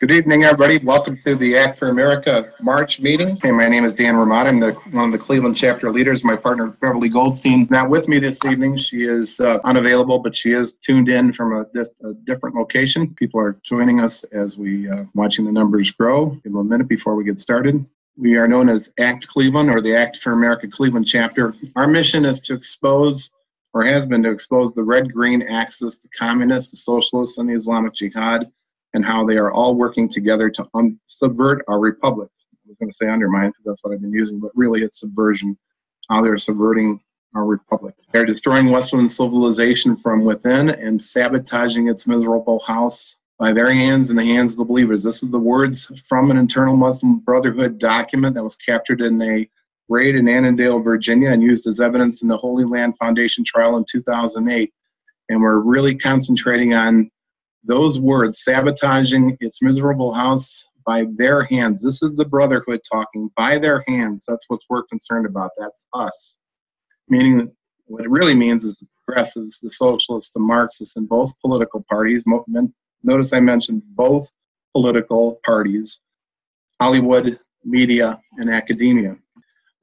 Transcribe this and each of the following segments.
Good evening, everybody. Welcome to the Act for America March meeting. Hey, my name is Dan Ramada. I'm one of the Cleveland chapter leaders. My partner, Beverly Goldstein, not with me this evening. She is unavailable, but she is tuned in from a different location. People are joining us as we watching the numbers grow. Give them a minute before we get started. We are known as ACT Cleveland, or the Act for America Cleveland chapter. Our mission is to expose, or has been to expose, the red-green axis, the communists, the socialists, and the Islamic Jihad, and how they are all working together to subvert our republic. I was going to say undermine, because that's what I've been using, but really it's subversion, how they're subverting our republic. They're destroying Western civilization from within and sabotaging its miserable house by their hands and the hands of the believers. This is the words from an internal Muslim Brotherhood document that was captured in a raid in Annandale, Virginia, and used as evidence in the Holy Land Foundation trial in 2008. And we're really concentrating on those words, sabotaging its miserable house by their hands. This is the Brotherhood talking, by their hands. That's what we're concerned about. That's us. Meaning, what it really means is the progressives, the socialists, the Marxists, and both political parties. Notice I mentioned both political parties, Hollywood, media, and academia.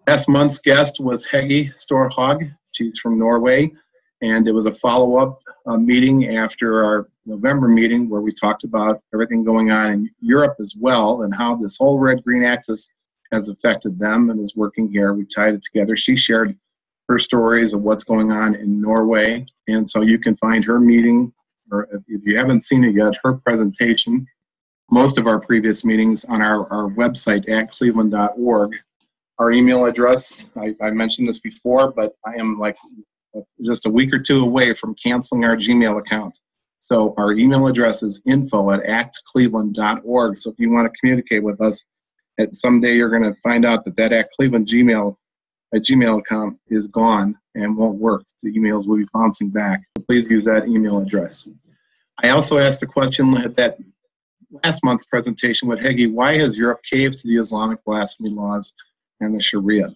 Last month's guest was Hege Storhaug. She's from Norway. And it was a follow-up meeting after our November meeting where we talked about everything going on in Europe as well and how this whole red-green axis has affected them and is working here. We tied it together. She shared her stories of what's going on in Norway. And so you can find her meeting, or if you haven't seen it yet, her presentation, most of our previous meetings on our website, actcleveland.org. Our email address, I mentioned this before, but I am just a week or two away from canceling our Gmail account. So our email address is info@actcleveland.org. So if you want to communicate with us, someday you're going to find out that Act Cleveland Gmail account is gone and won't work. The emails will be bouncing back. So please use that email address. I also asked a question at that last month's presentation with Hege, why has Europe caved to the Islamic blasphemy laws and the Sharia?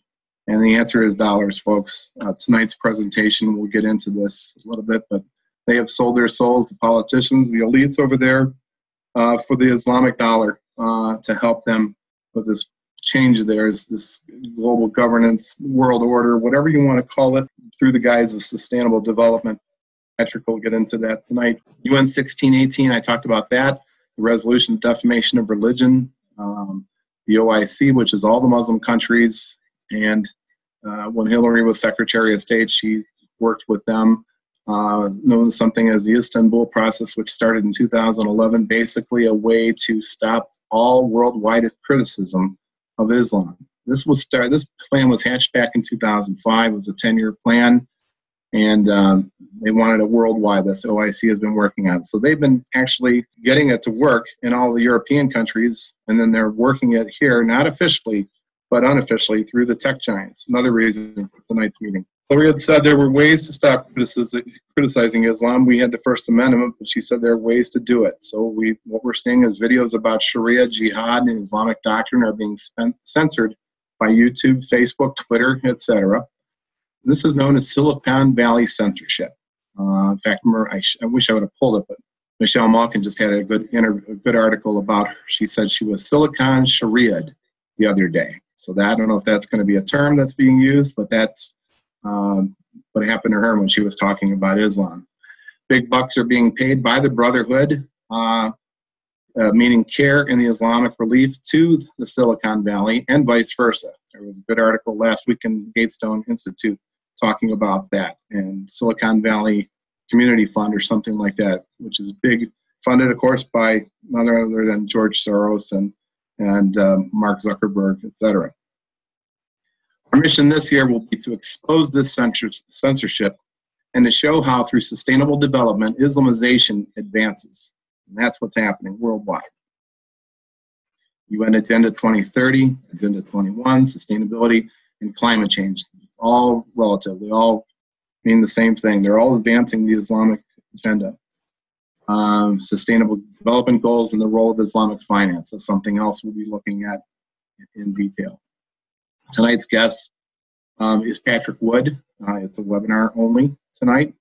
And the answer is dollars, folks. Tonight's presentation, we'll get into this a little bit, but they have sold their souls, the politicians, the elites over there, for the Islamic dollar to help them with this change of theirs, this global governance, world order, whatever you want to call it, through the guise of sustainable development. Patrick will get into that tonight. UN 1618, I talked about that. The resolution of defamation of religion, the OIC, which is all the Muslim countries. And when Hillary was Secretary of State, she worked with them, known something as the Istanbul process, which started in 2011, basically a way to stop all worldwide criticism of Islam. This plan was hatched back in 2005. It was a 10-year plan, and they wanted it worldwide. That's OIC has been working on. So they've been actually getting it to work in all the European countries, and then they're working it here, not officially, but unofficially through the tech giants. Another reason for tonight's meeting. Hillary had said there were ways to stop criticizing Islam. We had the First Amendment, but she said there are ways to do it. So what we're seeing is videos about Sharia, jihad, and Islamic doctrine are being censored by YouTube, Facebook, Twitter, etc. This is known as Silicon Valley censorship. In fact, I wish I would have pulled it, but Michelle Malkin just had a good article about her. She said she was Silicon Sharia'd the other day. So I don't know if that's going to be a term that's being used, but that's what happened to her when she was talking about Islam. Big bucks are being paid by the Brotherhood, meaning CARE in the Islamic relief, to the Silicon Valley and vice versa. There was a good article last week in Gatestone Institute talking about that, and Silicon Valley Community Fund or something like that, which is big, funded, of course, by none other than George Soros and Mark Zuckerberg, etc. Our mission this year will be to expose this censorship and to show how through sustainable development, Islamization advances. And that's what's happening worldwide. UN Agenda 2030, Agenda 21, sustainability, and climate change. It's all relative. They all mean the same thing. They're all advancing the Islamic agenda. Sustainable development goals and the role of Islamic finance. That's something else we'll be looking at in detail. Tonight's guest is Patrick Wood. It's a webinar only tonight.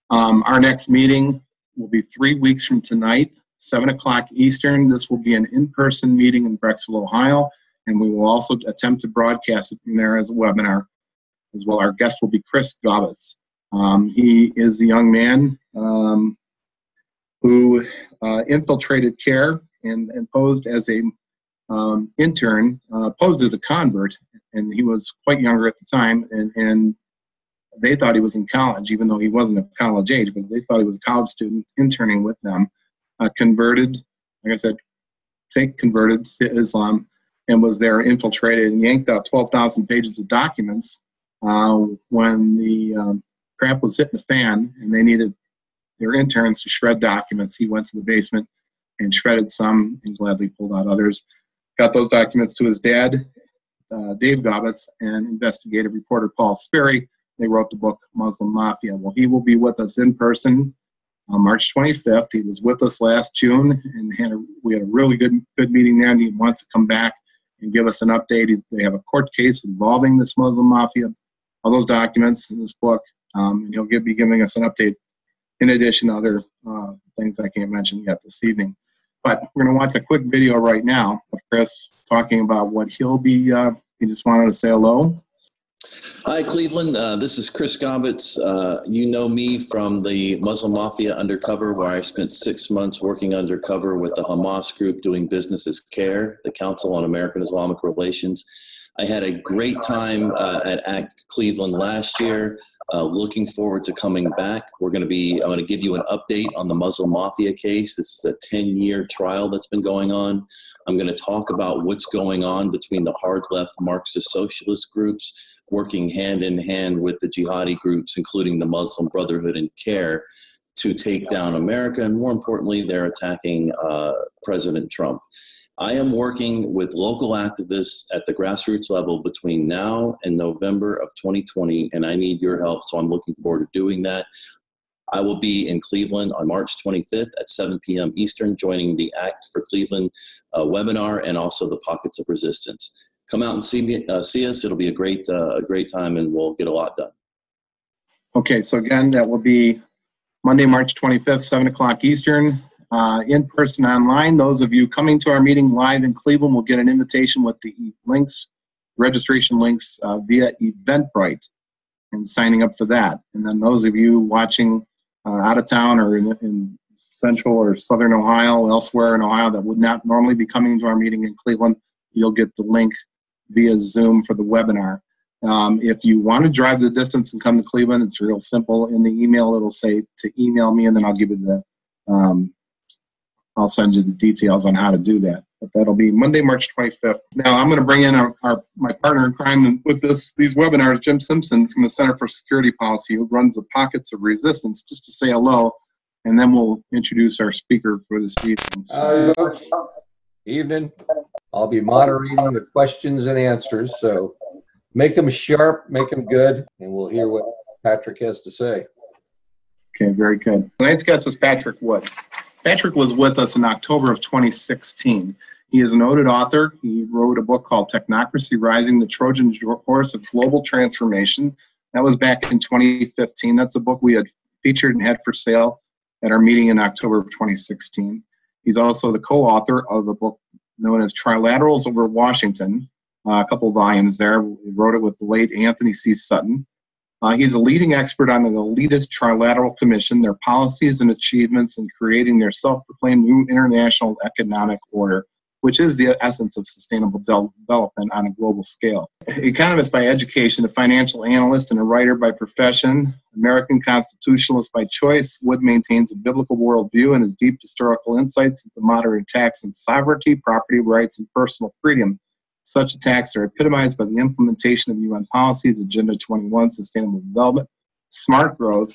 Our next meeting will be 3 weeks from tonight, 7 o'clock Eastern. This will be an in-person meeting in Brecksville, Ohio, and we will also attempt to broadcast it from there as a webinar as well. Our guest will be Chris Gaubitz. He is the young man who infiltrated CARE and posed as a intern, posed as a convert, and he was quite younger at the time, and they thought he was in college, even though he wasn't of college age, but they thought he was a college student interning with them. Converted, like I said, fake converted to Islam, and was there infiltrated and yanked out 12,000 pages of documents when the crap was hitting the fan and they needed their interns to shred documents. He went to the basement and shredded some and gladly pulled out others. Got those documents to his dad, Dave Gaubitz, and investigative reporter Paul Sperry. They wrote the book Muslim Mafia. Well, he will be with us in person on March 25th. He was with us last June, and we had a really good meeting there, and he wants to come back and give us an update. They have a court case involving this Muslim Mafia, all those documents in this book, and he'll be giving us an update in addition to other things I can't mention yet this evening. But we're going to watch a quick video right now of Chris talking about what he'll be, he just wanted to say hello. Hi, Cleveland. This is Chris Gaubitz. You know me from the Muslim Mafia Undercover, where I spent 6 months working undercover with the Hamas group doing business as CARE, the Council on American Islamic Relations. I had a great time at ACT Cleveland last year. Looking forward to coming back. I'm going to give you an update on the Muslim Mafia case. This is a 10-year trial that's been going on. I'm going to talk about what's going on between the hard left Marxist socialist groups working hand in hand with the jihadi groups, including the Muslim Brotherhood and CARE, to take down America. And more importantly, they're attacking President Trump. I am working with local activists at the grassroots level between now and November of 2020, and I need your help, so I'm looking forward to doing that. I will be in Cleveland on March 25th at 7 p.m. Eastern, joining the ACT for Cleveland webinar and also the Pockets of Resistance. Come out and see us. It'll be a great time, and we'll get a lot done. Okay, so again, that will be Monday, March 25th, 7 o'clock Eastern. In person, online. Those of you coming to our meeting live in Cleveland will get an invitation with the links, registration links via Eventbrite, and signing up for that. And then those of you watching out of town or in central or southern Ohio, elsewhere in Ohio that would not normally be coming to our meeting in Cleveland, you'll get the link via Zoom for the webinar. If you want to drive the distance and come to Cleveland, it's real simple. In the email, it'll say to email me, and then I'll give you the I'll send you the details on how to do that. But that'll be Monday, March 25th. Now, I'm going to bring in my partner in crime with these webinars, Jim Simpson from the Center for Security Policy, who runs the Pockets of Resistance, just to say hello, and then we'll introduce our speaker for this evening. Hi, folks. Evening. I'll be moderating the questions and answers, so make them sharp, make them good, and we'll hear what Patrick has to say. Okay, very good. Tonight's guest is Patrick Wood. Patrick was with us in October of 2016. He is a noted author. He wrote a book called Technocracy: Rising the Trojan Horse of Global Transformation. That was back in 2015. That's a book we had featured and had for sale at our meeting in October of 2016. He's also the co-author of a book known as Trilaterals Over Washington, a couple of volumes there. He wrote it with the late Anthony C. Sutton. He's a leading expert on the elitist Trilateral Commission, their policies and achievements in creating their self-proclaimed new international economic order, which is the essence of sustainable development on a global scale. Economist by education, a financial analyst, and a writer by profession, American constitutionalist by choice, Wood maintains a biblical worldview and his deep historical insights into modern attacks on sovereignty, property rights, and personal freedom. Such attacks are epitomized by the implementation of UN policies, Agenda 21, Sustainable Development, Smart Growth,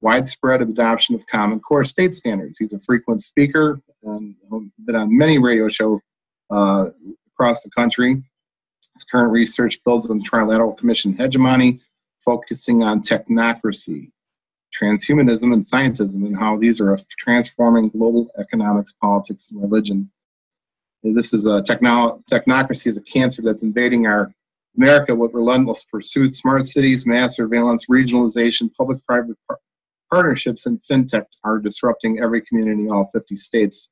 widespread adoption of Common Core state standards. He's a frequent speaker and been on many radio shows across the country. His current research builds on the Trilateral Commission hegemony, focusing on technocracy, transhumanism, and scientism, and how these are transforming global economics, politics, and religion. This is a technocracy is a cancer that's invading our America with relentless pursuit. Smart cities, mass surveillance, regionalization, public-private partnerships, and fintech are disrupting every community in all 50 states.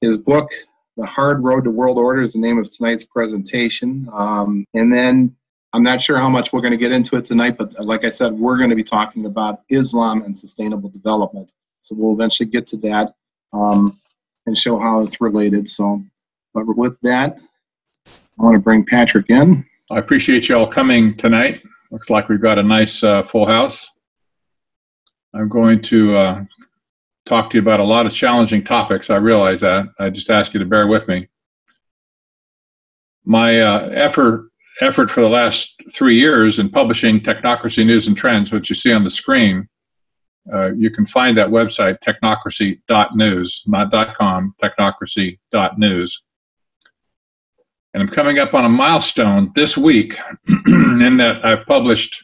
His book, The Hard Road to World Order, is the name of tonight's presentation. And then I'm not sure how much we're going to get into it tonight, but like I said, we're going to be talking about Islam and sustainable development. So we'll eventually get to that and show how it's related. So, but with that, I want to bring Patrick in. I appreciate you all coming tonight. Looks like we've got a nice full house. I'm going to talk to you about a lot of challenging topics. I realize that. I just ask you to bear with me. My effort for the last 3 years in publishing Technocracy News and Trends, which you see on the screen, you can find that website, technocracy.news, not .com, technocracy.news. And I'm coming up on a milestone this week in that I've published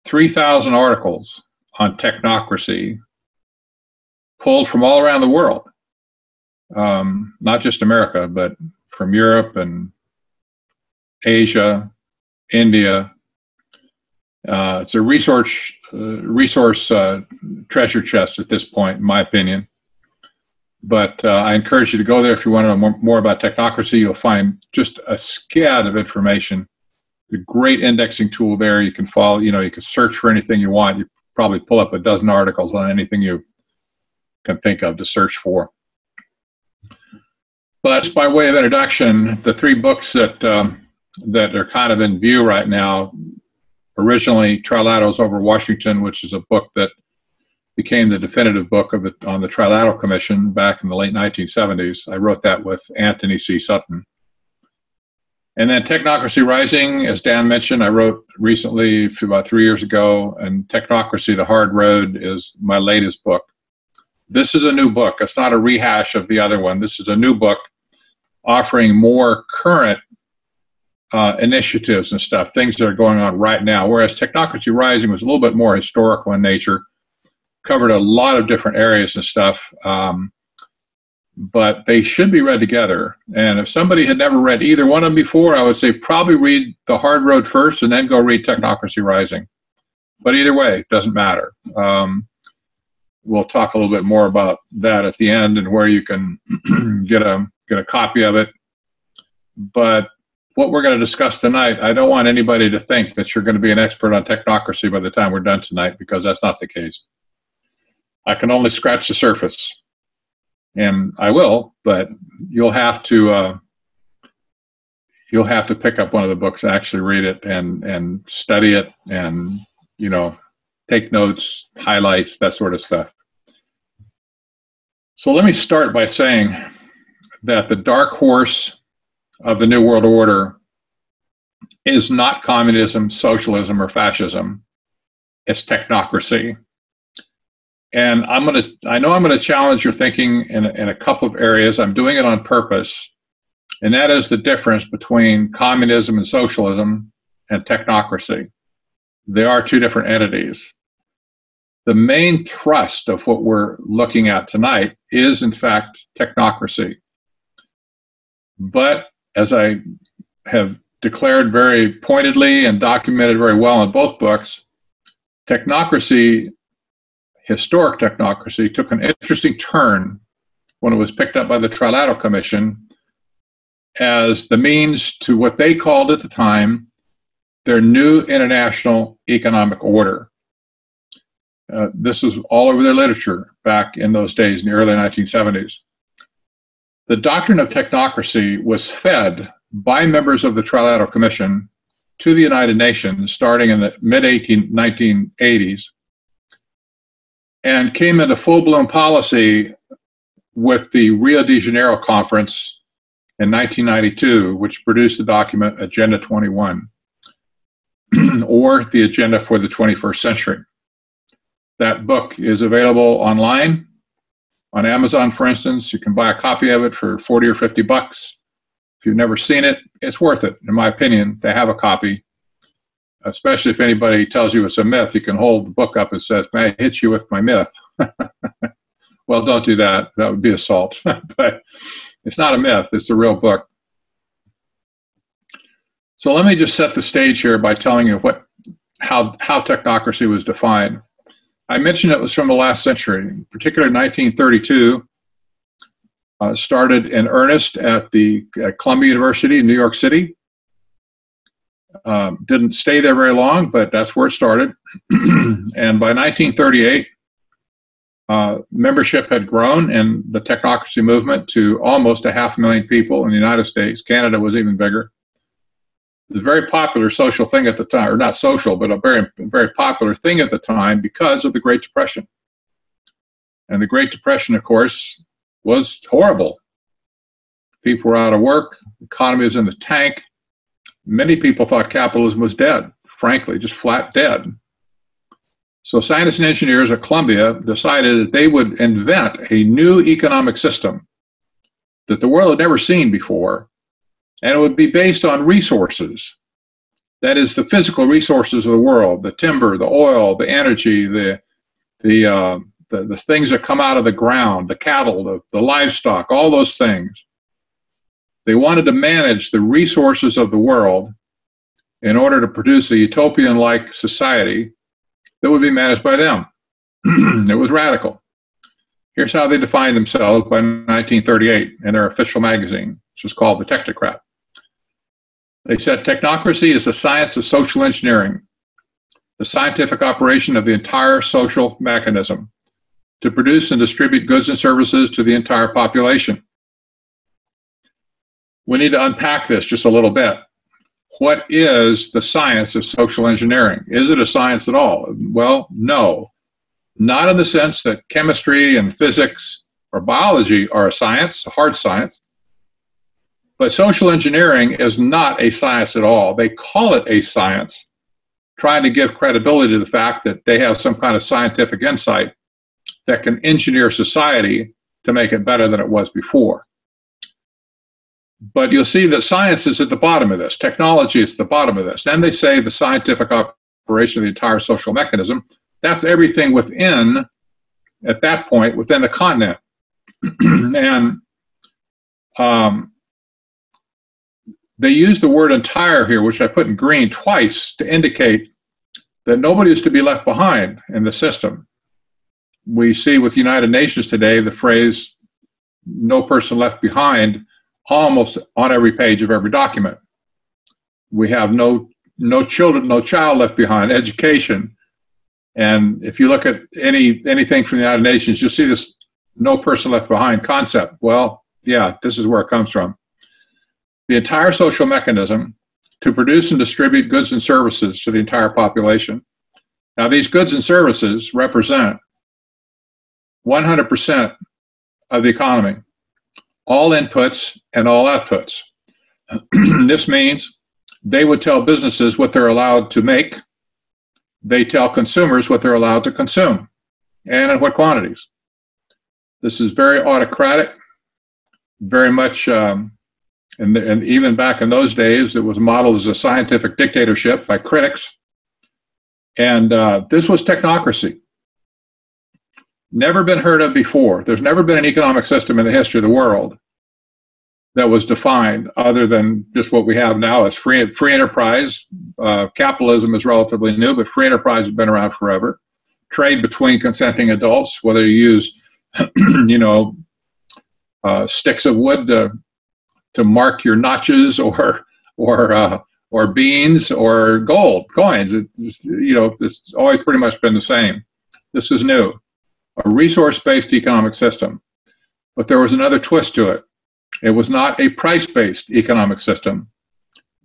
3,000 articles on technocracy, pulled from all around the world, not just America, but from Europe and Asia, India. It's a resource treasure chest at this point, in my opinion. But I encourage you to go there if you want to know more about technocracy. You'll find just a scad of information. A great indexing tool there. You can follow, you can search for anything you want. You probably pull up a dozen articles on anything you can think of to search for. But by way of introduction, the 3 books that are kind of in view right now, originally Trilaterals over Washington, which is a book that became the definitive book on the Trilateral Commission back in the late 1970s. I wrote that with Anthony C. Sutton. And then Technocracy Rising, as Dan mentioned, I wrote recently, about 3 years ago, and Technocracy, The Hard Road is my latest book. This is a new book. It's not a rehash of the other one. This is a new book offering more current initiatives and stuff, things that are going on right now, whereas Technocracy Rising was a little bit more historical in nature, covered a lot of different areas and stuff, but they should be read together. And if somebody had never read either one of them before, I would say probably read The Hard Road first and then go read Technocracy Rising. But either way, it doesn't matter. We'll talk a little bit more about that at the end and where you can get a copy of it. But what we're going to discuss tonight, I don't want anybody to think that you're going to be an expert on technocracy by the time we're done tonight, because that's not the case. I can only scratch the surface, and I will, but you'll have to pick up one of the books, actually read it and study it, and take notes, highlights, that sort of stuff. So let me start by saying that the dark horse of the New World Order is not communism, socialism, or fascism. It's technocracy. And I know I'm going to challenge your thinking in a couple of areas. I'm doing it on purpose. And that is the difference between communism and socialism and technocracy. They are 2 different entities. The main thrust of what we're looking at tonight is, in fact, technocracy. But as I have declared very pointedly and documented very well in both books, technocracy, historic technocracy, took an interesting turn when it was picked up by the Trilateral Commission as the means to what they called at the time their new international economic order. This was all over their literature back in those days, in the early 1970s. The doctrine of technocracy was fed by members of the Trilateral Commission to the United Nations starting in the mid-1980s and came into full-blown policy with the Rio de Janeiro Conference in 1992, which produced the document Agenda 21, or the Agenda for the 21st Century. That book is available online on Amazon, for instance. You can buy a copy of it for 40 or 50 bucks. If you've never seen it, it's worth it, in my opinion, to have a copy. Especially if anybody tells you it's a myth, you can hold the book up and says, "May I hit you with my myth?" Well, don't do that. That would be assault. But it's not a myth. It's a real book. So let me just set the stage here by telling you how technocracy was defined. I mentioned it was from the last century, particularly 1932. started in earnest at Columbia University in New York City. Didn't stay there very long, but that's where it started. And by 1938, membership had grown in the technocracy movement to almost 500,000 people in the United States. Canada was even bigger. It was a very popular social thing at the time, or not social, but a very, very popular thing at the time because of the Great Depression. And the Great Depression, of course, was horrible. People were out of work. The economy was in the tank. Many people thought capitalism was dead, frankly, just flat dead. So scientists and engineers at Columbia decided that they would invent a new economic system that the world had never seen before, and it would be based on resources. That is, the physical resources of the world, the timber, the oil, the energy, the things that come out of the ground, the cattle, the livestock, all those things. They wanted to manage the resources of the world in order to produce a utopian-like society that would be managed by them. It was radical. Here's how they defined themselves by 1938 in their official magazine, which was called The Technocrat. They said, technocracy is the science of social engineering, the scientific operation of the entire social mechanism to produce and distribute goods and services to the entire population. We need to unpack this just a little bit. What is the science of social engineering? Is it a science at all? Well, no. Not in the sense that chemistry and physics or biology are a science, a hard science. But social engineering is not a science at all. They call it a science, trying to give credibility to the fact that they have some kind of scientific insight that can engineer society to make it better than it was before. But you'll see that science is at the bottom of this. Technology is at the bottom of this. Then they say the scientific operation of the entire social mechanism. That's everything within, at that point, within the continent. And they use the word entire here, which I put in green twice, to indicate that nobody is to be left behind in the system. We see with United Nations today the phrase, no person left behind, almost on every page of every document. We have no child left behind, education. And if you look at anything from the United Nations, you'll see this no person left behind concept. Well, yeah, this is where it comes from. The entire social mechanism to produce and distribute goods and services to the entire population. Now, these goods and services represent 100% of the economy, all inputs and all outputs. This means they would tell businesses what they're allowed to make. They tell consumers what they're allowed to consume and in what quantities. This is very autocratic, very much, and even back in those days, it was modeled as a scientific dictatorship by critics. And this was technocracy. Never been heard of before. There's never been an economic system in the history of the world that was defined other than just what we have now as free enterprise. Capitalism is relatively new, but free enterprise has been around forever. Trade between consenting adults, whether you use, sticks of wood to mark your notches, or beans, or gold coins. It's always pretty much been the same. This is new. A resource-based economic system. But there was another twist to it. It was not a price-based economic system,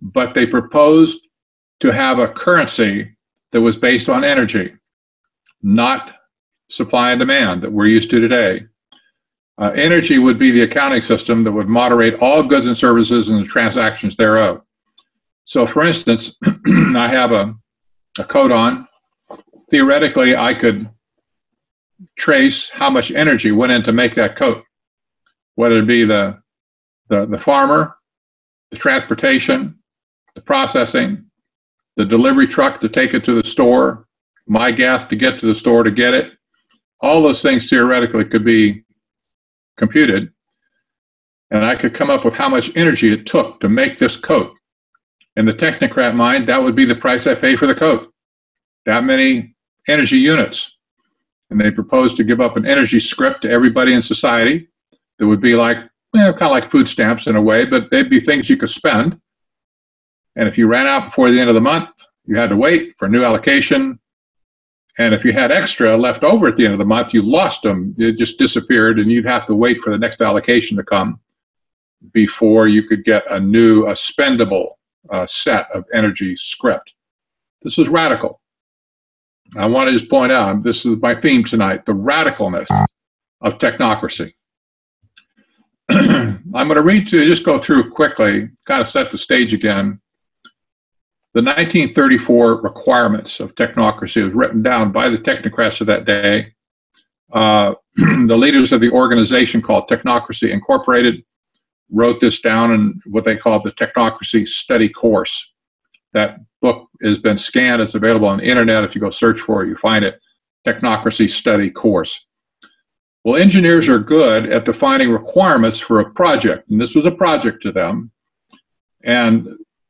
but they proposed to have a currency that was based on energy, not supply and demand that we're used to today. Energy would be the accounting system that would moderate all goods and services and the transactions thereof. So, for instance, I have a coat on. Theoretically, I could trace how much energy went in to make that coat, whether it be the farmer, the transportation, the processing, the delivery truck to take it to the store, my gas to get to the store to get it. All those things theoretically could be computed, and I could come up with how much energy it took to make this coat. In the technocrat mind, that would be the price I pay for the coat. That many energy units. And they proposed to give up an energy script to everybody in society that would be like kind of like food stamps in a way, but they'd be things you could spend. And if you ran out before the end of the month, you had to wait for a new allocation. And if you had extra left over at the end of the month, you lost them. It just disappeared, and you'd have to wait for the next allocation to come before you could get a spendable set of energy script. This was radical. I want to just point out, this is my theme tonight, the radicalness of technocracy. I'm going to read to you, just go through quickly, kind of set the stage again. The 1934 requirements of technocracy was written down by the technocrats of that day. The leaders of the organization called Technocracy Incorporated wrote this down in what they called the Technocracy Study Course. That book has been scanned. It's available on the internet. If you go search for it, you find it. Technocracy Study Course. Well, engineers are good at defining requirements for a project, and this was a project to them. And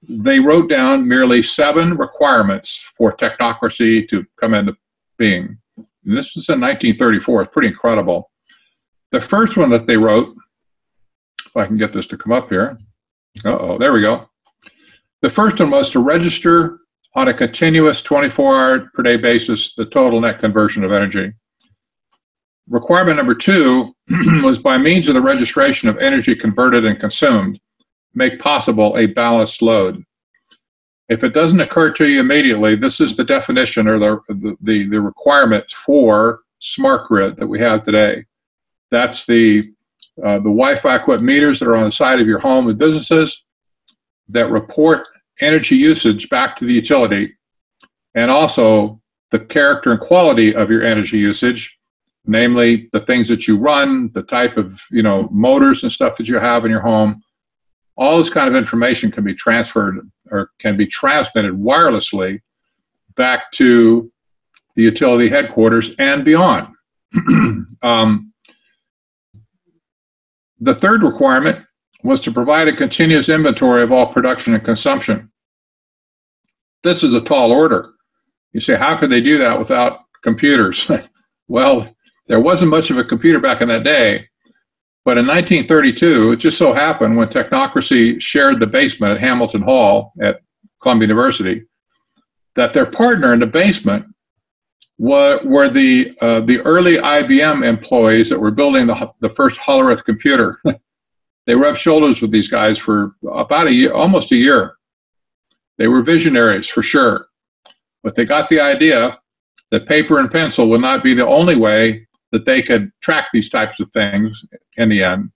they wrote down merely 7 requirements for technocracy to come into being. And this was in 1934. It's pretty incredible. The first one that they wrote, if I can get this to come up here. Uh-oh, there we go. The first one was to register on a continuous 24-hour per day basis the total net conversion of energy. Requirement number 2 was by means of the registration of energy converted and consumed, make possible a balanced load. If it doesn't occur to you immediately, this is the definition or the requirement for smart grid that we have today. That's the Wi-Fi equipped meters that are on the side of your home and businesses that report energy usage back to the utility, and also the character and quality of your energy usage, namely the things that you run, the type of motors and stuff that you have in your home. All this kind of information can be transferred or can be transmitted wirelessly back to the utility headquarters and beyond. The third requirement was to provide a continuous inventory of all production and consumption. This is a tall order. You say, how could they do that without computers? Well, there wasn't much of a computer back in that day. But in 1932, it just so happened when Technocracy shared the basement at Hamilton Hall at Columbia University, that their partner in the basement were the early IBM employees that were building the first Hollerith computer. They rubbed shoulders with these guys for about a year, almost a year. They were visionaries for sure, but they got the idea that paper and pencil would not be the only way that they could track these types of things in the end.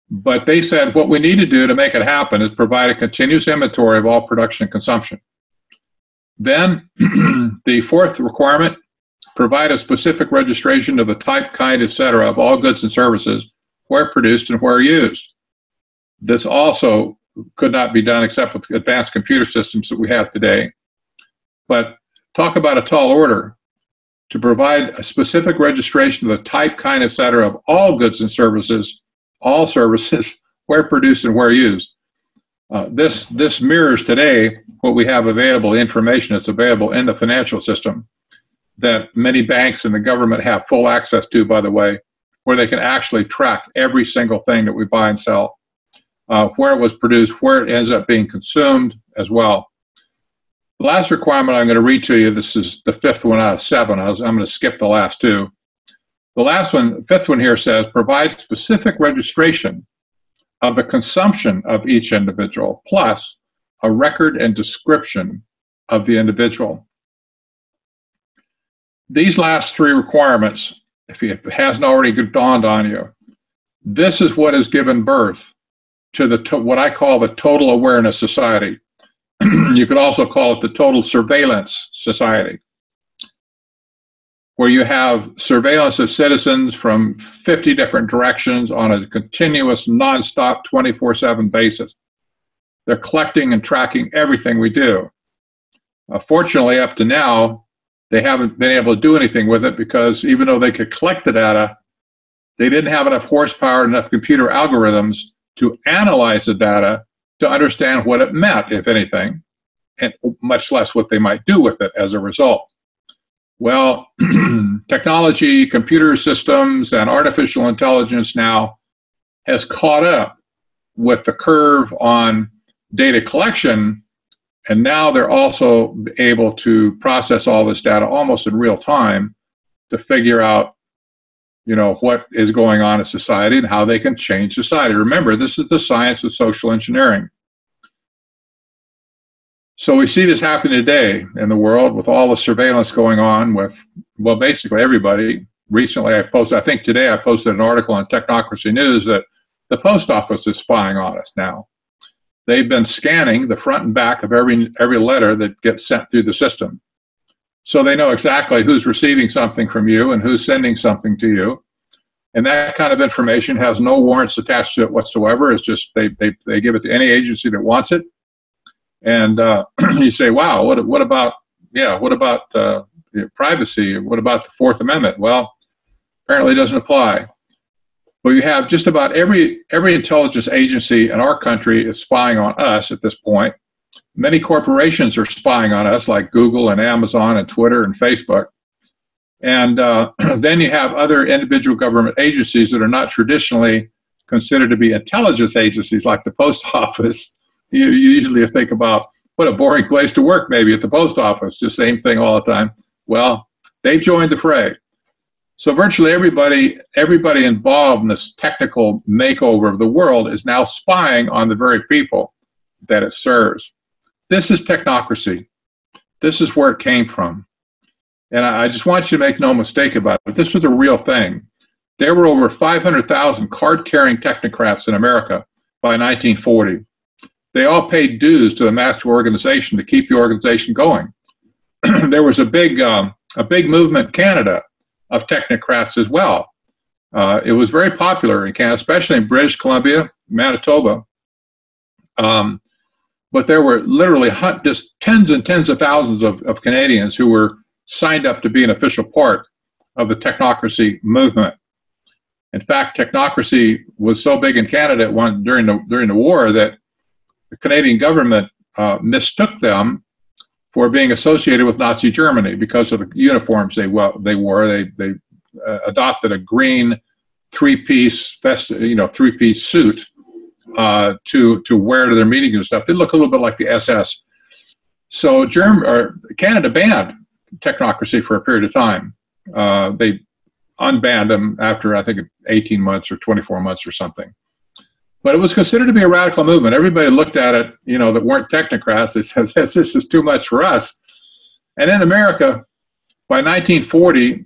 But they said what we need to do to make it happen is provide a continuous inventory of all production and consumption. Then the fourth requirement, provide a specific registration of the type, kind, etc. of all goods and services where produced and where used. This also could not be done except with advanced computer systems that we have today. But talk about a tall order. To provide a specific registration of the type, kind, etc. of all goods and services, all services, where produced and where used. This mirrors today what we have available, the information that's available in the financial system that many banks and the government have full access to, by the way, where they can actually track every single thing that we buy and sell, where it was produced, where it ends up being consumed as well. The last requirement I'm going to read to you, this is the 5th one out of 7. I'm going to skip the last 2. The last one, 5th one here says, provide specific registration of the consumption of each individual, plus a record and description of the individual. These last 3 requirements, if it hasn't already dawned on you, this is what has given birth to what I call the total awareness society. You could also call it the total surveillance society, where you have surveillance of citizens from 50 different directions on a continuous, nonstop, 24/7 basis. They're collecting and tracking everything we do. Fortunately, up to now, they haven't been able to do anything with it because even though they could collect the data, they didn't have enough horsepower, enough computer algorithms to analyze the data to understand what it meant, if anything, and much less what they might do with it as a result. Well, technology, computer systems, and artificial intelligence now has caught up with the curve on data collection, and now they're also able to process all this data almost in real time to figure out, what is going on in society and how they can change society. Remember, this is the science of social engineering. So we see this happening today in the world with all the surveillance going on with, well, basically everybody. Recently I think today I posted an article on Technocracy News that the post office is spying on us now. They've been scanning the front and back of every letter that gets sent through the system. So they know exactly who's receiving something from you and who's sending something to you. And that kind of information has no warrants attached to it whatsoever. It's just they give it to any agency that wants it. And you say, wow, what about privacy? What about the Fourth Amendment? Well, apparently it doesn't apply. But you have just about every intelligence agency in our country is spying on us at this point. Many corporations are spying on us, like Google and Amazon and Twitter and Facebook. And then you have other individual government agencies that are not traditionally considered to be intelligence agencies, like the post office. You usually think about what a boring place to work, maybe at the post office, just same thing all the time. Well, they've joined the fray. So virtually everybody involved in this technical makeover of the world is now spying on the very people that it serves. This is technocracy. This is where it came from. And I just want you to make no mistake about it. This was a real thing. There were over 500,000 card-carrying technocrats in America by 1940. They all paid dues to the master organization to keep the organization going. There was a big movement in Canada of technocrats as well. It was very popular in Canada, especially in British Columbia, Manitoba. But there were literally just tens and tens of thousands of Canadians who were signed up to be an official part of the technocracy movement. In fact, technocracy was so big in Canada during the war that the Canadian government mistook them for being associated with Nazi Germany because of the uniforms they wore. They adopted a green three-piece suit to wear to their meetings and stuff. They look a little bit like the SS. So Canada banned technocracy for a period of time. They unbanned them after, I think, 18 months or 24 months or something. But it was considered to be a radical movement. Everybody looked at it, that weren't technocrats. They said, this is too much for us. And in America, by 1940,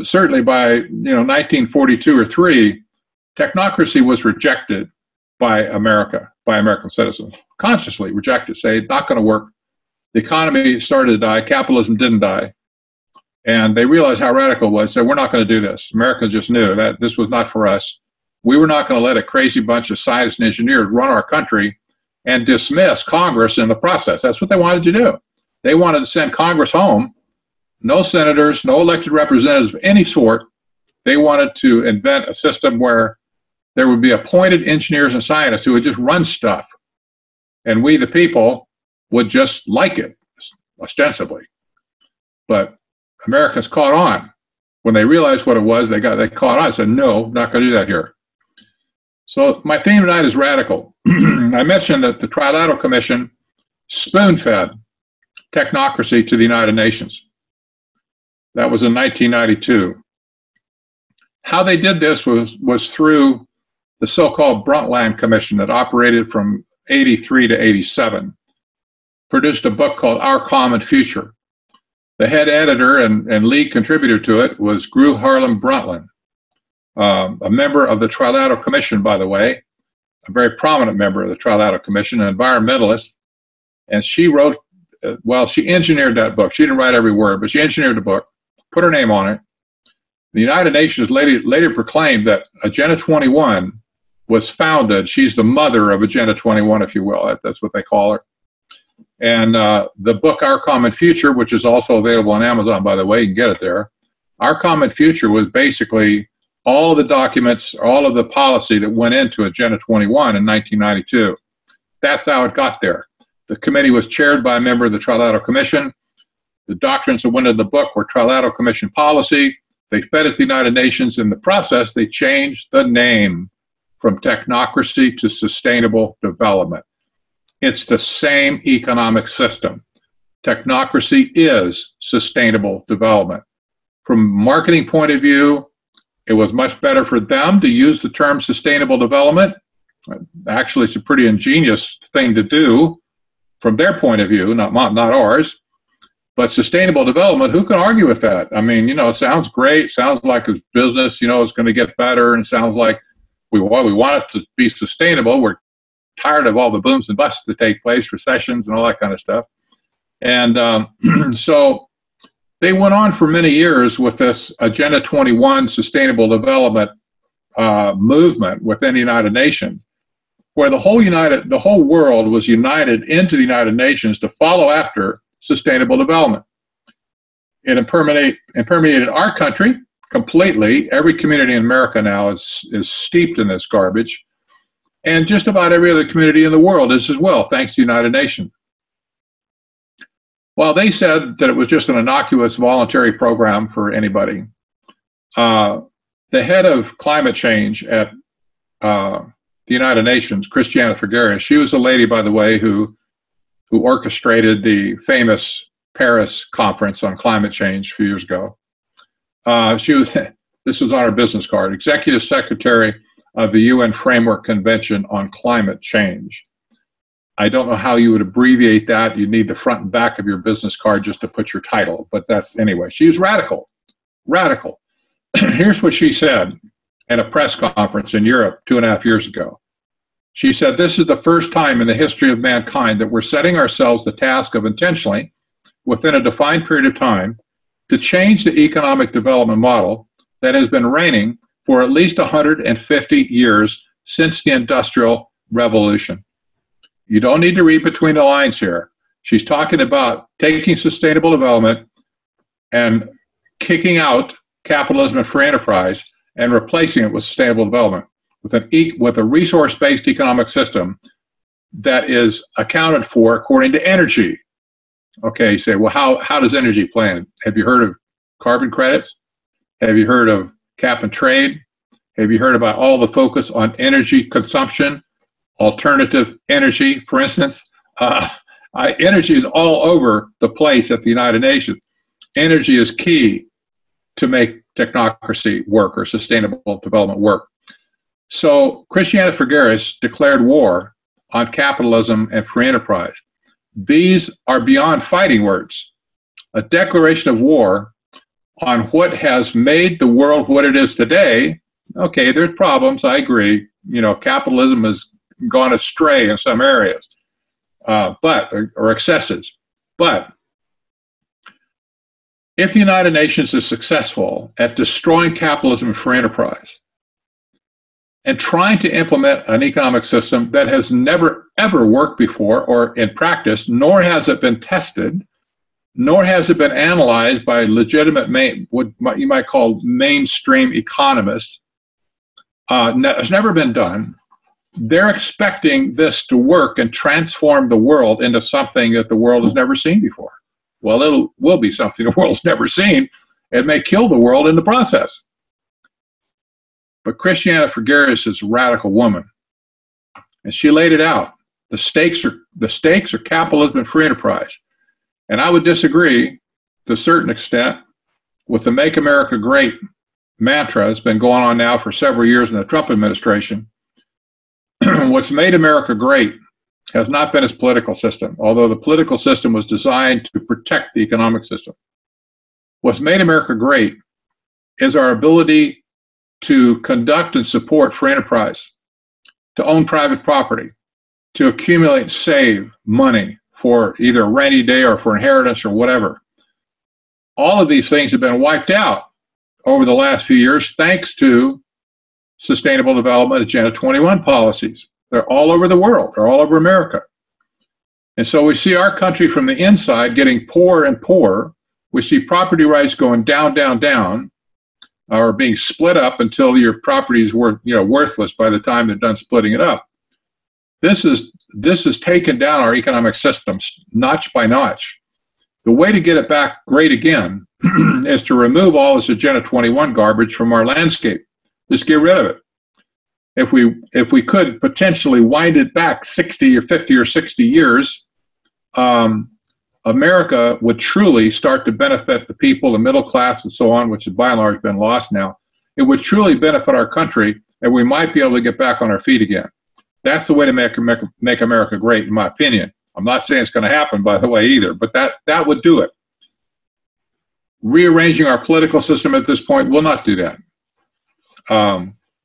certainly by 1942 or 3, technocracy was rejected by American citizens. Consciously rejected, say, not going to work. The economy started to die. Capitalism didn't die. And they realized how radical it was. So we're not going to do this. Americans just knew that this was not for us. We were not going to let a crazy bunch of scientists and engineers run our country and dismiss Congress in the process. That's what they wanted to do. They wanted to send Congress home. No senators, no elected representatives of any sort. They wanted to invent a system where there would be appointed engineers and scientists who would just run stuff. And we, the people, would just like it, ostensibly. But Americans caught on. When they realized what it was, they caught on and said, no, not going to do that here. So my theme tonight is radical. I mentioned that the Trilateral Commission spoon-fed technocracy to the United Nations. That was in 1992. How they did this was through the so-called Brundtland Commission that operated from 83 to 87, produced a book called Our Common Future. The head editor and lead contributor to it was Gro Harlem Brundtland, a member of the Trilateral Commission, by the way, a very prominent member of the Trilateral Commission, an environmentalist. And she wrote, she engineered that book. She didn't write every word, but she engineered the book, put her name on it. The United Nations later proclaimed that Agenda 21 was founded. She's the mother of Agenda 21, if you will. That's what they call her. And the book, Our Common Future, which is also available on Amazon, by the way, you can get it there. Our Common Future was basically all of the documents, all of the policy that went into Agenda 21 in 1992. That's how it got there. The committee was chaired by a member of the Trilateral Commission. The doctrines that went into the book were Trilateral Commission policy. They fed it to the United Nations. In the process, they changed the name from technocracy to sustainable development. It's the same economic system. Technocracy is sustainable development. From a marketing point of view, it was much better for them to use the term sustainable development. Actually, it's a pretty ingenious thing to do from their point of view, not ours. But sustainable development, who can argue with that? I mean, you know, it sounds great, sounds like a business, you know, it's going to get better, and sounds like we want it to be sustainable. We're tired of all the booms and busts that take place, recessions and all that kind of stuff. And so they went on for many years with this Agenda 21 sustainable development movement within the United Nations, where the whole world was united into the United Nations to follow after sustainable development. It permeated our country completely. Every community in America now is steeped in this garbage. And just about every other community in the world is as well, thanks to the United Nations. While they said that it was just an innocuous voluntary program for anybody, the head of climate change at the United Nations, Christiana Figueres, she was a lady, by the way, who orchestrated the famous Paris conference on climate change a few years ago. This was on her business card, Executive Secretary of the UN Framework Convention on Climate Change. I don't know how you would abbreviate that. You need the front and back of your business card just to put your title. But anyway, she was radical. Radical. Here's what she said at a press conference in Europe 2.5 years ago. She said, "This is the first time in the history of mankind that we're setting ourselves the task of intentionally, within a defined period of time, to change the economic development model that has been reigning for at least 150 years since the Industrial Revolution." You don't need to read between the lines here. She's talking about taking sustainable development and kicking out capitalism and free enterprise and replacing it with sustainable development, with a resource-based economic system that is accounted for according to energy. Okay, you say, well, how does energy play in? Have you heard of carbon credits? Have you heard of cap and trade? Have you heard about all the focus on energy consumption, alternative energy, for instance? Energy is all over the place at the United Nations. Energy is key to make technocracy work or sustainable development work. So Christiana Figueres declared war on capitalism and free enterprise. These are beyond fighting words. A declaration of war on what has made the world what it is today. Okay, there's problems, I agree. You know, capitalism has gone astray in some areas, or excesses. But if the United Nations is successful at destroying capitalism and free enterprise and trying to implement an economic system that has never, ever worked before or in practice, nor has it been tested, nor has it been analyzed by legitimate, what you might call mainstream economists, it's never been done. They're expecting this to work and transform the world into something that the world has never seen before. Well, it will be something the world's never seen. It may kill the world in the process. But Christiana Figueres is a radical woman, and she laid it out. The stakes are capitalism and free enterprise. And I would disagree to a certain extent with the Make America Great mantra that's been going on now for several years in the Trump administration. What's made America great has not been its political system, although the political system was designed to protect the economic system. What's made America great is our ability to conduct and support free enterprise, to own private property, to accumulate and save money for either a rainy day or for inheritance or whatever. All of these things have been wiped out over the last few years thanks to Sustainable Development Agenda 21 policies. They're all over the world. They're all over America. And so we see our country from the inside getting poorer and poorer. We see property rights going down, down, down, or being split up until your property is worthless by the time they're done splitting it up. This has taken down our economic systems notch by notch. The way to get it back great again is to remove all this Agenda 21 garbage from our landscape. Just get rid of it. if we could potentially wind it back 60 or 50 or 60 years, America would truly start to benefit the people, the middle class and so on, which has by and large been lost now. It would truly benefit our country, and we might be able to get back on our feet again. That's the way to make America great, in my opinion. I'm not saying it's going to happen, by the way, either, but that would do it. Rearranging our political system at this point will not do that.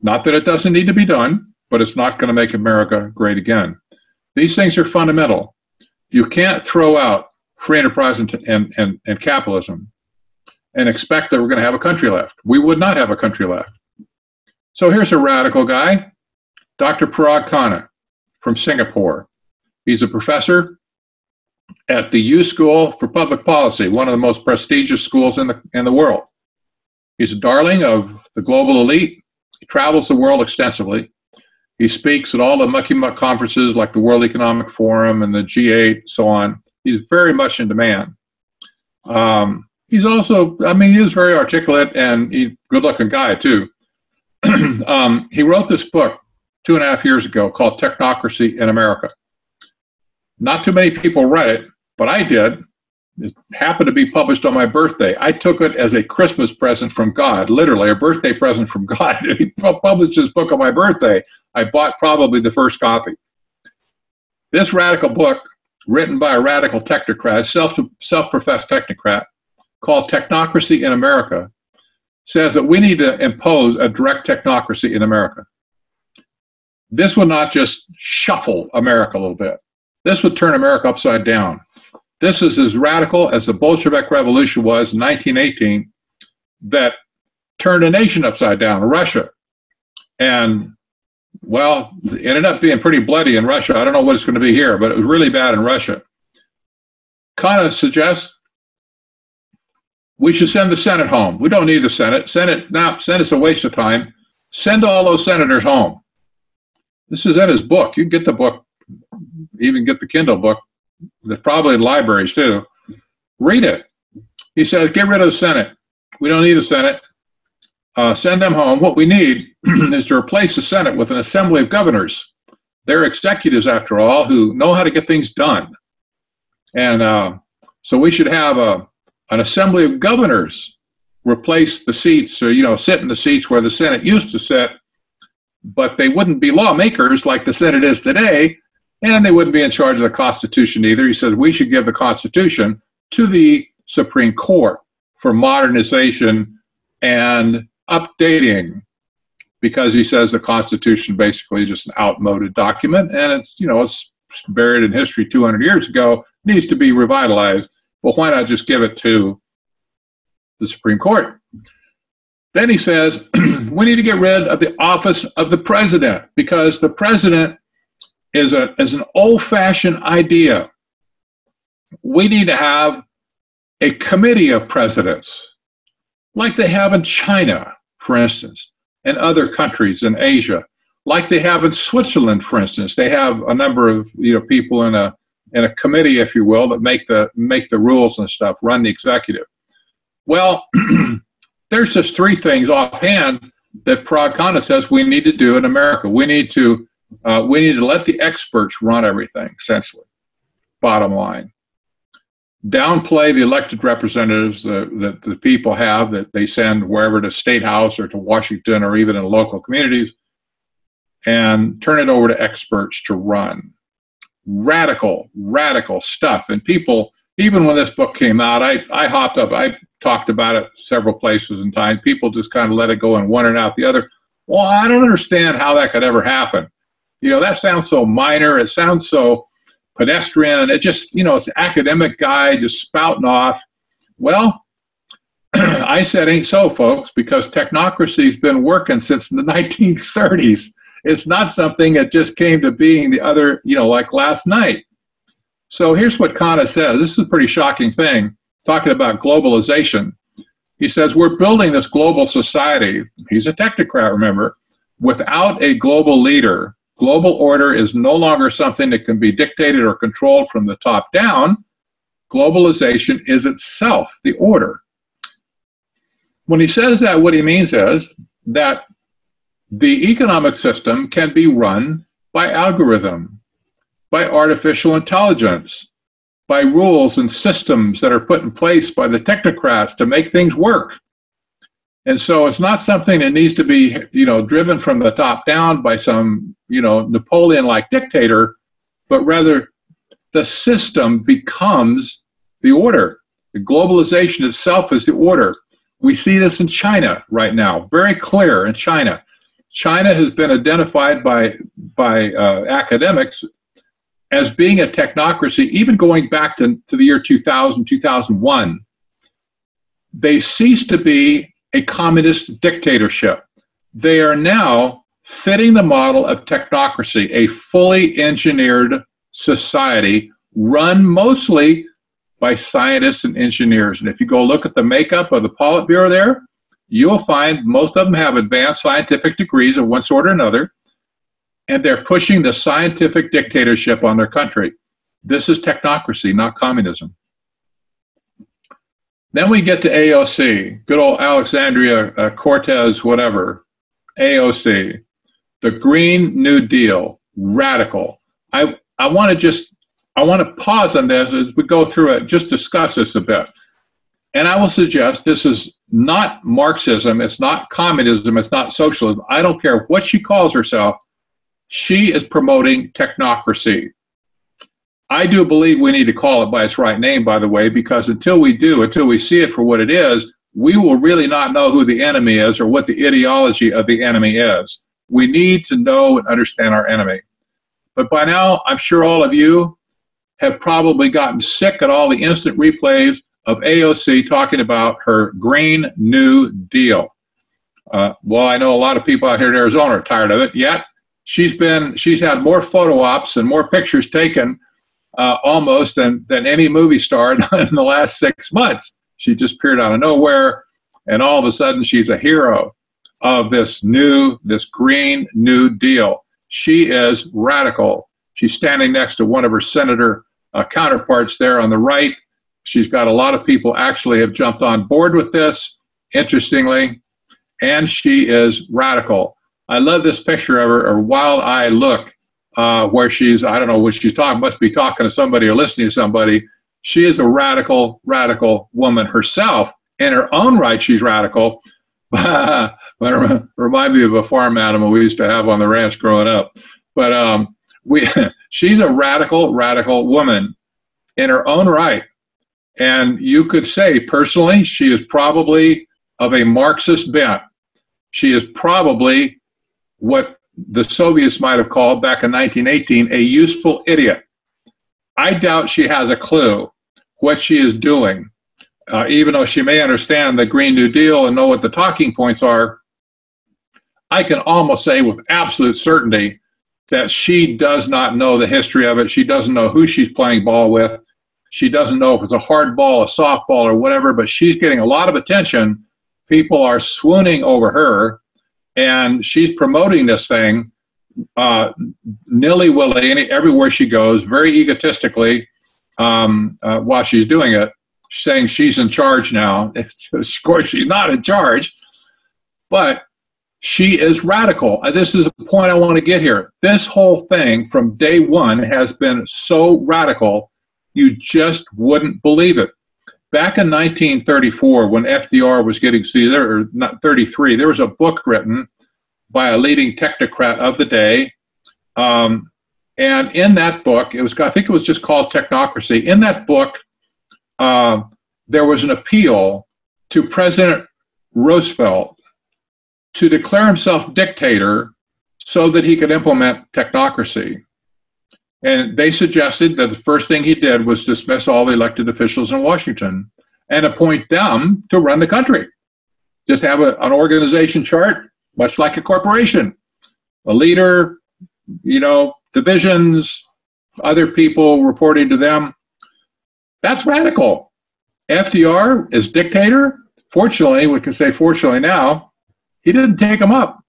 Not that it doesn't need to be done, but it's not going to make America great again. These things are fundamental. You can't throw out free enterprise and capitalism and expect that we're going to have a country left. We would not have a country left. So here's a radical guy, Dr. Parag Khanna from Singapore. He's a professor at the U School for Public Policy, one of the most prestigious schools in the world. He's a darling of the global elite. He travels the world extensively. He speaks at all the mucky-muck conferences like the World Economic Forum and the G8, so on. He's very much in demand. He's also, he is very articulate, and he's a good-looking guy, too. He wrote this book 2.5 years ago called Technocracy in America. Not too many people read it, but I did. It happened to be published on my birthday. I took it as a Christmas present from God, literally a birthday present from God. He published this book on my birthday. I bought probably the first copy. This radical book, written by a radical technocrat, self-professed technocrat, called Technocracy in America, says that we need to impose a direct technocracy in America. This would not just shuffle America a little bit. This would turn America upside down. This is as radical as the Bolshevik Revolution was in 1918 that turned a nation upside down, Russia. And, well, it ended up being pretty bloody in Russia. I don't know what it's going to be here, but it was really bad in Russia. Khanna suggests we should send the Senate home. We don't need the Senate. Senate's a waste of time. Send all those senators home. This is in his book. You can get the book, even get the Kindle book. There's probably in libraries too. Read it. He says, get rid of the Senate. We don't need the Senate. Send them home. What we need is to replace the Senate with an assembly of governors. They're executives, after all, who know how to get things done. And so we should have an assembly of governors replace the seats, or, sit in the seats where the Senate used to sit, but they wouldn't be lawmakers like the Senate is today. And they wouldn't be in charge of the Constitution either. He says we should give the Constitution to the Supreme Court for modernization and updating, because he says the Constitution basically is just an outmoded document, and it's buried in history 200 years ago, needs to be revitalized. Well, why not just give it to the Supreme Court? Then he says we need to get rid of the office of the president, because the president is an old-fashioned idea. We need to have a committee of presidents, like they have in China, for instance, and other countries in Asia, like they have in Switzerland, for instance. They have a number of people in a committee, if you will, that make the rules and stuff, run the executive. Well, there's just 3 things offhand that Parag Khanna says we need to do in America. We need to let the experts run everything, essentially, bottom line. Downplay the elected representatives that the people have, that they send wherever, to State House or to Washington or even in local communities, and turn it over to experts to run. Radical stuff. And people, even when this book came out, I hopped up, I talked about it several places in time. People just kind of let it go in one and out the other. Well, I don't understand how that could ever happen. That sounds so minor. It sounds so pedestrian. It just, it's an academic guy just spouting off. Well, I said, ain't so, folks, because technocracy's been working since the 1930s. It's not something that just came to being the other, like last night. So here's what Khanna says. This is a pretty shocking thing, talking about globalization. He says, we're building this global society. He's a technocrat, remember, without a global leader. Global order is no longer something that can be dictated or controlled from the top down. Globalization is itself the order. When he says that, what he means is that the economic system can be run by algorithm, by artificial intelligence, by rules and systems that are put in place by the technocrats to make things work. And so it's not something that needs to be, driven from the top down by some, Napoleon-like dictator, but rather the system becomes the order. The globalization itself is the order. We see this in China right now, very clear in China. China has been identified by academics as being a technocracy, even going back to the year 2000, 2001. They ceased to be a communist dictatorship. They are now fitting the model of technocracy, a fully engineered society run mostly by scientists and engineers. And if you go look at the makeup of the Politburo there, you'll find most of them have advanced scientific degrees of one sort or another, and they're pushing the scientific dictatorship on their country. This is technocracy, not communism. Then we get to AOC, good old Alexandria Cortez, whatever. AOC, the Green New Deal, radical. I want to pause on this as we go through it, just discuss this a bit. And I will suggest this is not Marxism, it's not communism, it's not socialism. I don't care what she calls herself. She is promoting technocracy. I do believe we need to call it by its right name, by the way, because until we see it for what it is, we will really not know who the enemy is or what the ideology of the enemy is. We need to know and understand our enemy. But by now, I'm sure all of you have probably gotten sick at all the instant replays of AOC talking about her Green New Deal. Well, I know a lot of people out here in Arizona are tired of it, yet she's had more photo ops and more pictures taken almost than any movie star in the last 6 months. She just appeared out of nowhere, and all of a sudden she's a hero of this Green New Deal. She is radical. She's standing next to one of her senator counterparts there on the right. She's got a lot of people actually have jumped on board with this, interestingly, and she is radical. I love this picture of her wild-eyed look where she's, I don't know what she's talking, must be talking to somebody or listening to somebody. She is a radical woman herself. In her own right, she's radical. But remind me of a farm animal we used to have on the ranch growing up. But she's a radical woman in her own right. And you could say, personally, she is probably of a Marxist bent. She is probably what the Soviets might have called, back in 1918, a useful idiot. I doubt she has a clue what she is doing, even though she may understand the Green New Deal and know what the talking points are. I can almost say with absolute certainty that she does not know the history of it. She doesn't know who she's playing ball with. She doesn't know if it's a hard ball, a softball, or whatever, but she's getting a lot of attention. People are swooning over her, and she's promoting this thing nilly-willy everywhere she goes, very egotistically, while she's doing it, saying she's in charge now. Of course, she's not in charge, but she is radical. This is the point I want to get here. This whole thing from day one has been so radical, you just wouldn't believe it. Back in 1934, when FDR was getting seated, or not 33, there was a book written by a leading technocrat of the day. And in that book, I think it was just called Technocracy. In that book, there was an appeal to President Roosevelt to declare himself dictator so that he could implement technocracy. And they suggested that the first thing he did was dismiss all the elected officials in Washington and appoint them to run the country. Just have an organization chart, much like a corporation. A leader, divisions, other people reporting to them. That's radical. FDR is dictator. Fortunately, we can say fortunately now, he didn't take them up.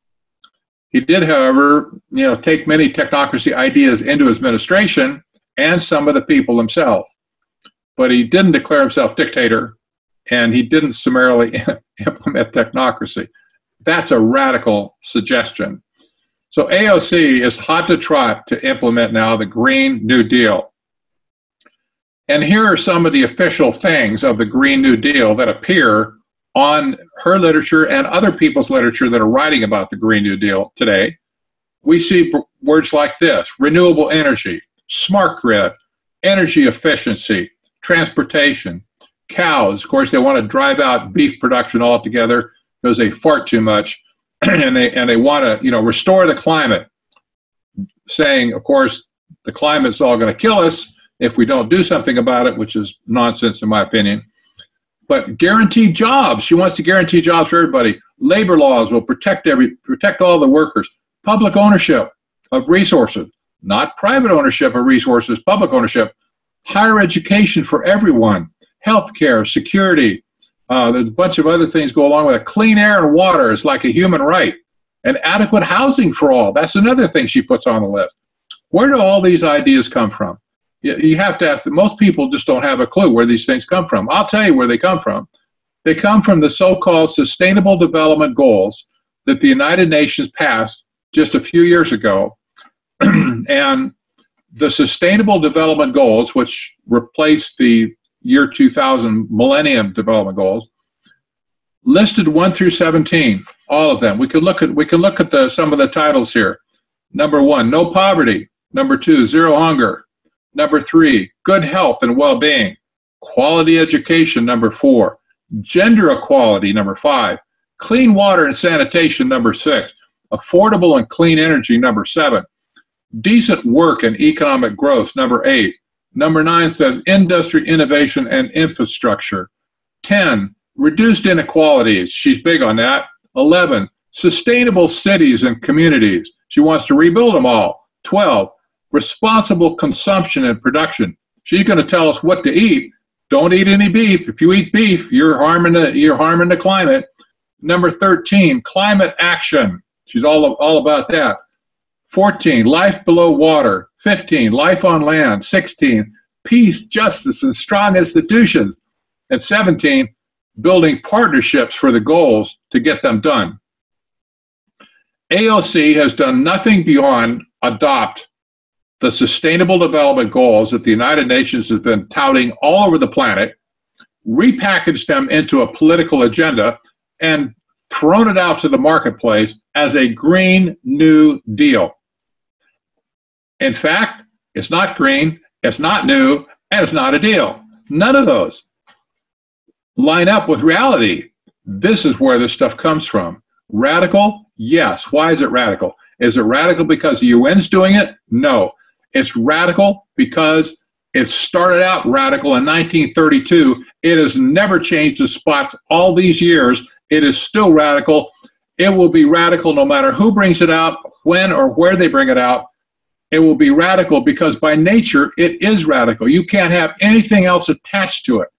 He did, however, take many technocracy ideas into his administration and some of the people himself. But he didn't declare himself dictator, and he didn't summarily implement technocracy. That's a radical suggestion. So AOC is hot to trot to implement now the Green New Deal. And here are some of the official things of the Green New Deal that appear on her literature and other people's literature that are writing about the Green New Deal today. We see words like this: renewable energy, smart grid, energy efficiency, transportation, cows. Of course, they want to drive out beef production altogether because they fart too much, and they want to, restore the climate, saying, of course, the climate's all going to kill us if we don't do something about it, which is nonsense in my opinion. But guaranteed jobs. She wants to guarantee jobs for everybody. Labor laws will protect all the workers. Public ownership of resources, not private ownership of resources, public ownership. Higher education for everyone. Healthcare, security. There's a bunch of other things go along with it. Clean air and water is like a human right. And adequate housing for all. That's another thing she puts on the list. Where do all these ideas come from? You have to ask. Most people just don't have a clue where these things come from. I'll tell you where they come from. They come from the so-called Sustainable Development Goals that the United Nations passed just a few years ago. And the Sustainable Development Goals, which replaced the year 2000 Millennium Development Goals, listed 1 through 17, all of them. We can look at some of the titles here. Number 1, no poverty. Number 2, zero hunger. Number 3, good health and well-being. Quality education, number 4. Gender equality, number 5. Clean water and sanitation, number 6. Affordable and clean energy, number 7. Decent work and economic growth, number 8. Number 9 says industry, innovation, and infrastructure. 10, reduced inequalities. She's big on that. 11, sustainable cities and communities. She wants to rebuild them all. 12, responsible consumption and production. She's going to tell us what to eat. Don't eat any beef. If you eat beef, you're harming the climate. Number 13, climate action. She's all about that. 14, life below water. 15, life on land. 16, peace, justice, and strong institutions. And 17, building partnerships for the goals to get them done. AOC has done nothing beyond adopt the Sustainable Development Goals that the United Nations has been touting all over the planet, repackaged them into a political agenda, and thrown it out to the marketplace as a Green New Deal. In fact, it's not green, it's not new, and it's not a deal. None of those line up with reality. This is where this stuff comes from. Radical? Yes. Why is it radical? Is it radical because the UN's doing it? No. It's radical because it started out radical in 1932. It has never changed its spots all these years. It is still radical. It will be radical no matter who brings it out, when or where they bring it out. It will be radical because by nature it is radical. You can't have anything else attached to it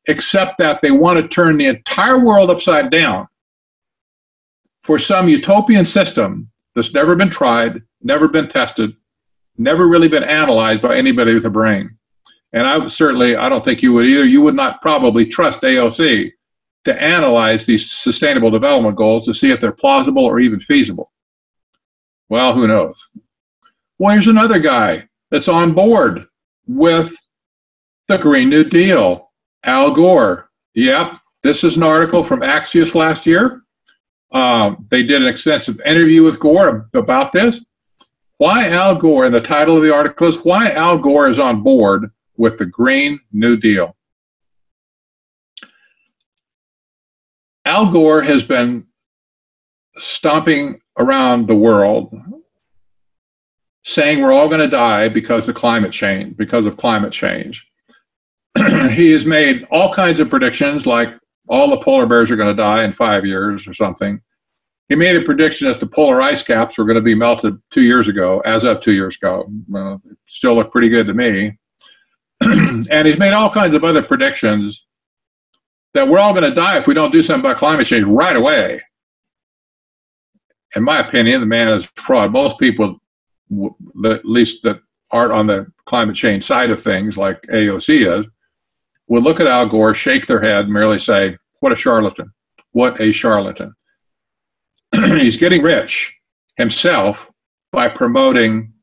except that they want to turn the entire world upside down for some utopian system that's never been tried, never been tested, never really been analyzed by anybody with a brain. And I don't think you would either. You would not probably trust AOC to analyze these Sustainable Development Goals to see if they're plausible or even feasible. Well, who knows? Well, here's another guy that's on board with the Green New Deal, Al Gore. Yep, this is an article from Axios last year. They did an extensive interview with Gore about this. Why Al Gore, and the title of the article is Why Al Gore is on Board with the Green New Deal. Al Gore has been stomping around the world saying we're all going to die because of climate change. He has made all kinds of predictions, like all the polar bears are going to die in 5 years or something. He made a prediction that the polar ice caps were going to be melted 2 years ago, as of 2 years ago. Well, it still looked pretty good to me. And he's made all kinds of other predictions that we're all going to die if we don't do something about climate change right away. In my opinion, the man is a fraud. Most people, at least that aren't on the climate change side of things, like AOC is, would look at Al Gore, shake their head, and merely say, what a charlatan. What a charlatan. he's getting rich himself by promoting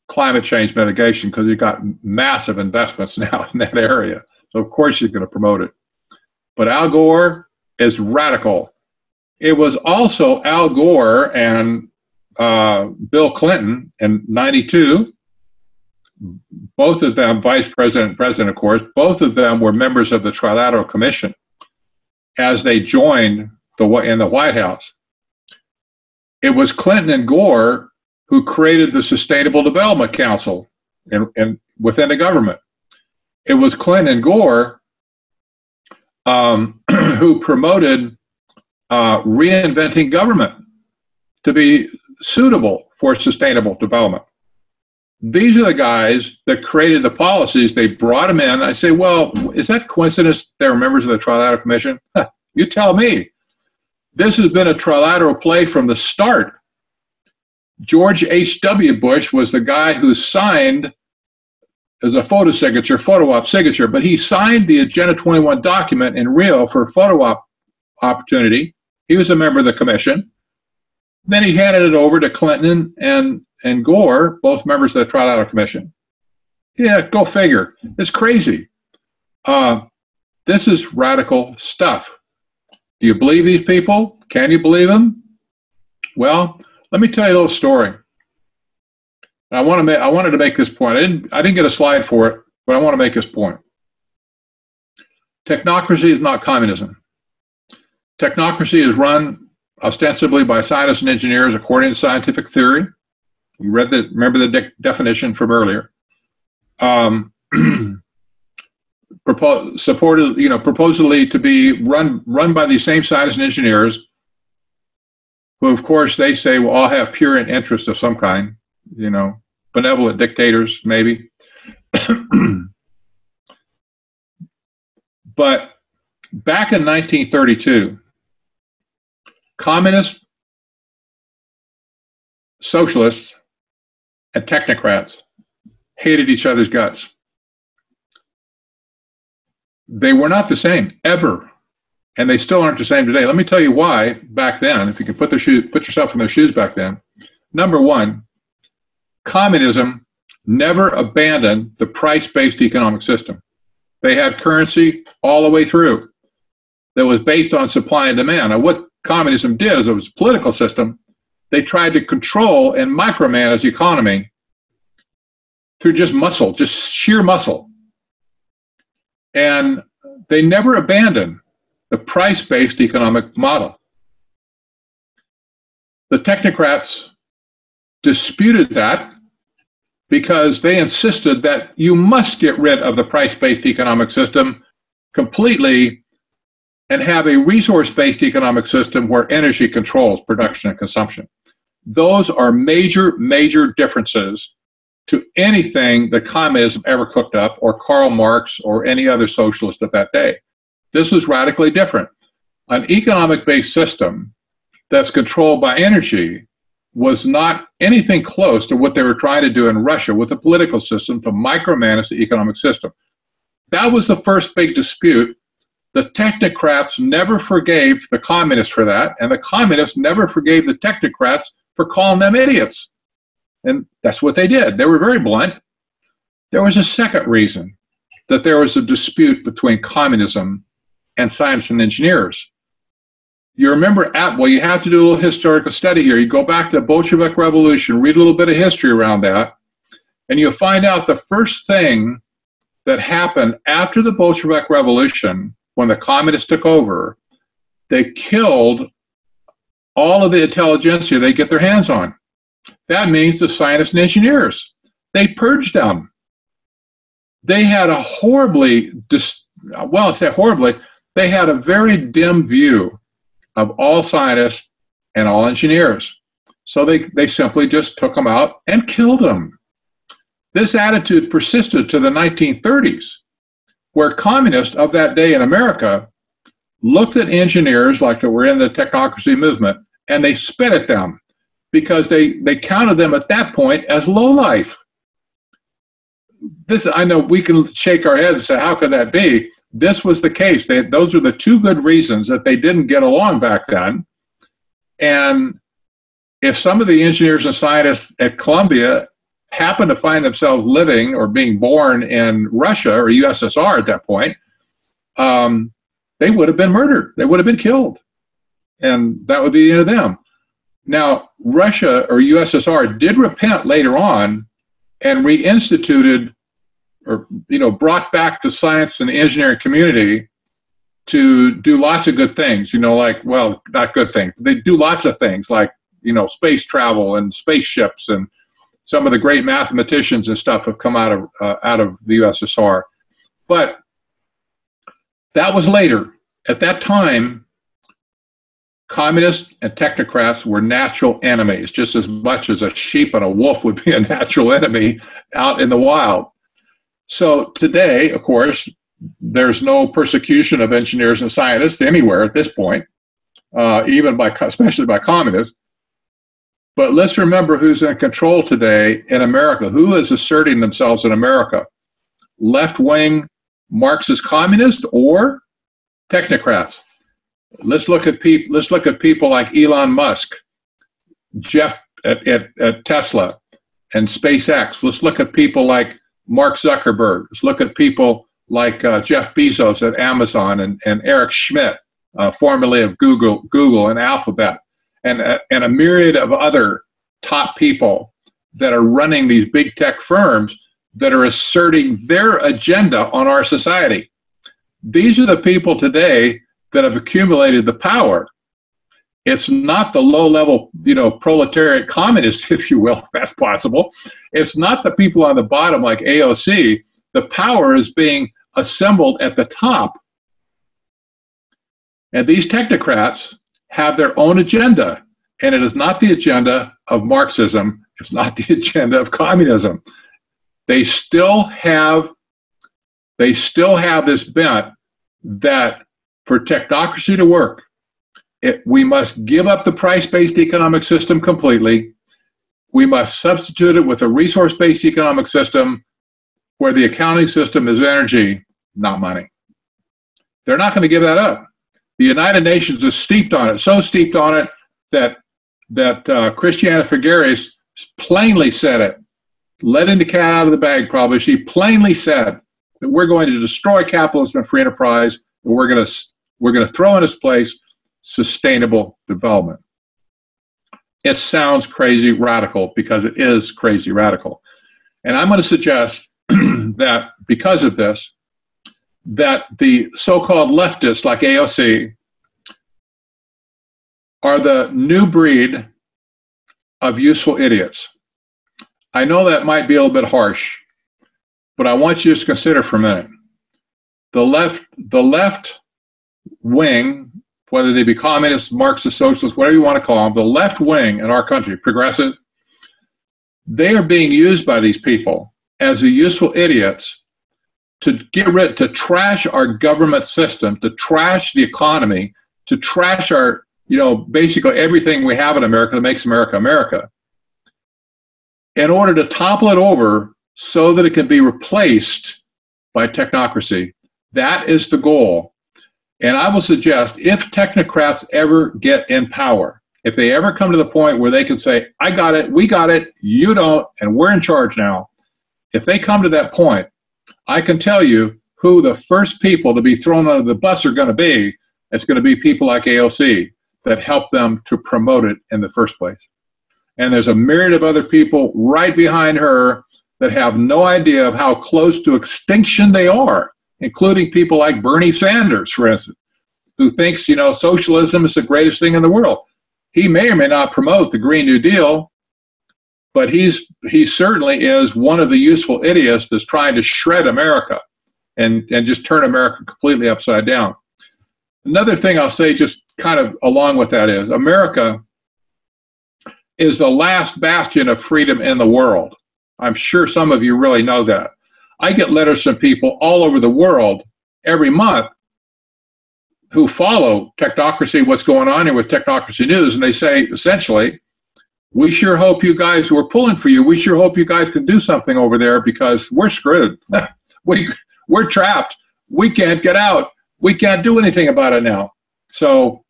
climate change mitigation because he's got massive investments now in that area. So of course he's going to promote it. But Al Gore is radical. It was also Al Gore and Bill Clinton in '92. Both of them, vice president, president, of course, both of them were members of the Trilateral Commission as they joined in the White House. It was Clinton and Gore who created the Sustainable Development Council within the government. It was Clinton and Gore who promoted reinventing government to be suitable for sustainable development. These are the guys that created the policies. They brought them in. I say, well, is that coincidence they were members of the Trilateral Commission? You tell me. This has been a trilateral play from the start. George H.W. Bush was the guy who signed as a photo op signature, but he signed the Agenda 21 document in Rio for a photo op opportunity. He was a member of the commission. Then he handed it over to Clinton and Gore, both members of the Trilateral Commission. Yeah, go figure. It's crazy. This is radical stuff. Do you believe these people? Can you believe them? Well, let me tell you a little story. I wanted to make this point. I didn't get a slide for it, but I want to make this point. Technocracy is not communism. Technocracy is run ostensibly by scientists and engineers according to scientific theory. You remember the definition from earlier. Supposedly to be run by these same scientists and engineers, who of course they say will all have pure interest of some kind, benevolent dictators maybe. But back in 1932, communists, socialists, and technocrats hated each other's guts. They were not the same, ever. And they still aren't the same today. Let me tell you why back then, if you can put yourself in their shoes back then. Number one, communism never abandoned the price-based economic system. They had currency all the way through that was based on supply and demand. Now, what communism did is it was a political system. They tried to control and micromanage the economy through just sheer muscle. And they never abandoned the price-based economic model. The technocrats disputed that because they insisted that you must get rid of the price-based economic system completely and have a resource-based economic system where energy controls production and consumption. Those are major, major differences to anything that communism ever cooked up, or Karl Marx or any other socialist of that day. This is radically different. An economic-based system that's controlled by energy was not anything close to what they were trying to do in Russia with a political system to micromanage the economic system. That was the first big dispute. The technocrats never forgave the communists for that, and the communists never forgave the technocrats for calling them idiots. And that's what they did. They were very blunt. There was a second reason that there was a dispute between communism and science and engineers. You remember, you have to do a little historical study here. You go back to the Bolshevik Revolution, read a little bit of history around that, and you'll find out the first thing that happened after the Bolshevik Revolution, when the communists took over, they killed all of the intelligentsia they get their hands on. That means the scientists and engineers. They purged them. They had a they had a very dim view of all scientists and all engineers. So they simply just took them out and killed them. This attitude persisted to the 1930s, where communists of that day in America looked at engineers like they were in the technocracy movement, and they spit at them because they counted them at that point as lowlife. This, I know we can shake our heads and say, how could that be? This was the case. Those are the two good reasons that they didn't get along back then. And if some of the engineers and scientists at Columbia happen to find themselves living or being born in Russia or USSR at that point, they would have been murdered. They would have been killed. And that would be the end of them. Now, Russia or USSR did repent later on and reinstituted or, brought back the science and engineering community to do lots of good things, well, not good things. They do lots of things like, space travel and spaceships, and some of the great mathematicians and stuff have come out of the USSR. But that was later. At that time, communists and technocrats were natural enemies, just as much as a sheep and a wolf would be a natural enemy out in the wild. So today, of course, there's no persecution of engineers and scientists anywhere at this point, especially by communists. But let's remember who's in control today in America. Who is asserting themselves in America? Left-wing Marxist communists or technocrats? Let's look at people like Elon Musk, Jeff at Tesla, and SpaceX. Let's look at people like Mark Zuckerberg. Let's look at people like Jeff Bezos at Amazon and Eric Schmidt, formerly of Google and Alphabet, and a myriad of other top people that are running these big tech firms that are asserting their agenda on our society. These are the people today that have accumulated the power. It's not the low-level, proletariat communists, if you will, if that's possible. It's not the people on the bottom like AOC. The power is being assembled at the top. And these technocrats have their own agenda, and it is not the agenda of Marxism. It's not the agenda of communism. They still have this bent that for technocracy to work, we must give up the price-based economic system completely. We must substitute it with a resource-based economic system where the accounting system is energy, not money. They're not going to give that up. The United Nations is steeped on it, so steeped on it that Christiana Figueres plainly said it, letting the cat out of the bag probably. She plainly said that we're going to destroy capitalism and free enterprise, and we're going to throw in its place sustainable development. It sounds crazy radical because it is crazy radical. And I'm going to suggest that because of this, that the so-called leftists like AOC are the new breed of useful idiots. I know that might be a little bit harsh, but I want you to consider for a minute. The left wing, whether they be communists, Marxist, socialists, whatever you want to call them, the left wing in our country, progressive, they are being used by these people as the useful idiots to to trash our government system, to trash the economy, to trash our, basically everything we have in America that makes America America, in order to topple it over so that it can be replaced by technocracy. That is the goal. And I will suggest if technocrats ever get in power, if they ever come to the point where they can say, I got it, we got it, you don't, and we're in charge now, if they come to that point, I can tell you who the first people to be thrown under the bus are going to be. It's going to be people like AOC that helped them to promote it in the first place. And there's a myriad of other people right behind her that have no idea of how close to extinction they are, including people like Bernie Sanders, for instance, who thinks, socialism is the greatest thing in the world. He may or may not promote the Green New Deal, but he certainly is one of the useful idiots that's trying to shred America and just turn America completely upside down. Another thing I'll say just kind of along with that is America is the last bastion of freedom in the world. I'm sure some of you really know that. I get letters from people all over the world every month who follow Technocracy, what's going on here with Technocracy News, and they say, essentially, we sure hope you guys, we're pulling for you, we sure hope you guys can do something over there because we're screwed. We're trapped. We can't get out. We can't do anything about it now. So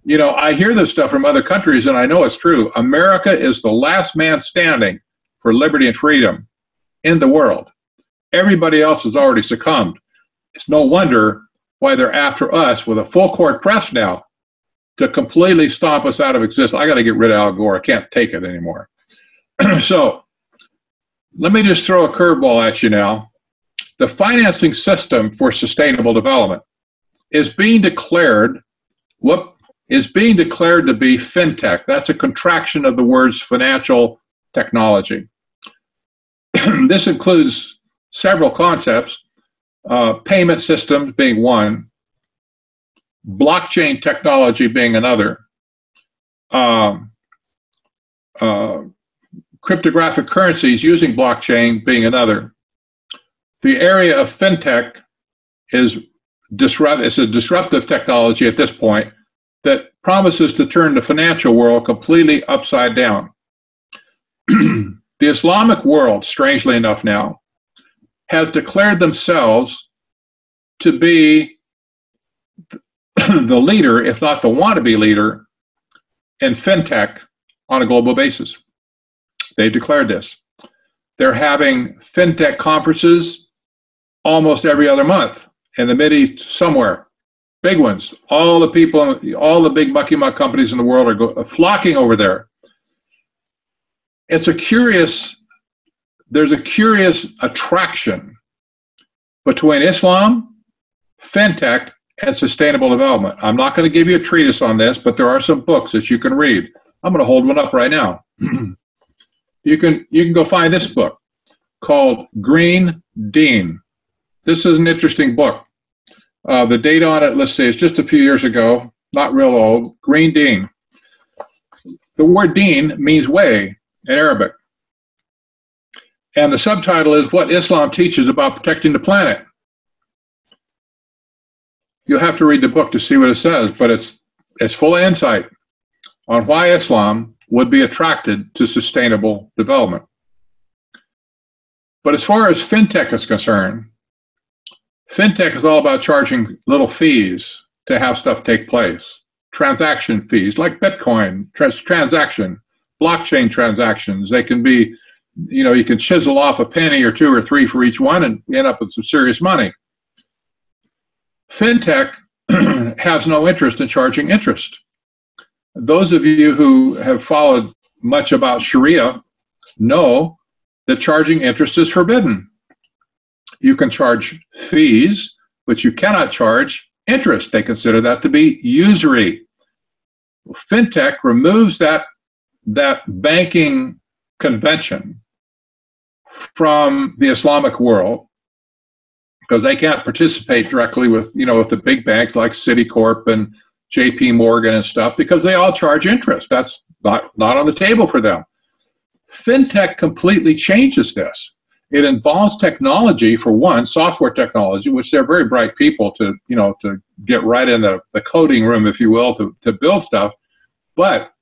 You know, I hear this stuff from other countries, and I know it's true. America is the last man standing for liberty and freedom in the world. Everybody else has already succumbed. It's no wonder why they're after us with a full court press now to completely stomp us out of existence. I got to get rid of Al Gore. I can't take it anymore. So let me just throw a curveball at you now. The financing system for sustainable development is being declared to be fintech. That's a contraction of the words financial technology. This includes several concepts, payment systems being one, blockchain technology being another, cryptographic currencies using blockchain being another. The area of fintech is a disruptive technology at this point that promises to turn the financial world completely upside down. The Islamic world, strangely enough now, has declared themselves to be the leader, if not the wannabe leader, in fintech on a global basis. They've declared this. They're having fintech conferences almost every other month in the Mideast somewhere. Big ones. All the people, all the big mucky muck companies in the world are flocking over there. There's a curious attraction between Islam, fintech, and sustainable development. I'm not going to give you a treatise on this, but there are some books that you can read. I'm going to hold one up right now. You can go find this book called Green Dean. This is an interesting book. The date on it, let's say, is just a few years ago, not real old. Green Dean. The word Deen means way in Arabic. And the subtitle is What Islam Teaches About Protecting the Planet. You'll have to read the book to see what it says, but it's full of insight on why Islam would be attracted to sustainable development. But as far as fintech is concerned, fintech is all about charging little fees to have stuff take place. Transaction fees, like Bitcoin, transaction, blockchain transactions. They can be, you can chisel off a penny or two or three for each one and end up with some serious money. Fintech has no interest in charging interest. Those of you who have followed much about Sharia know that charging interest is forbidden. You can charge fees, but you cannot charge interest. They consider that to be usury. Fintech removes that banking convention from the Islamic world because they can't participate directly with the big banks like Citicorp and JP Morgan and stuff because they all charge interest. That's not on the table for them. Fintech completely changes this. It involves technology, for one, software technology, which they're very bright people to get right in the coding room, if you will, to build stuff. But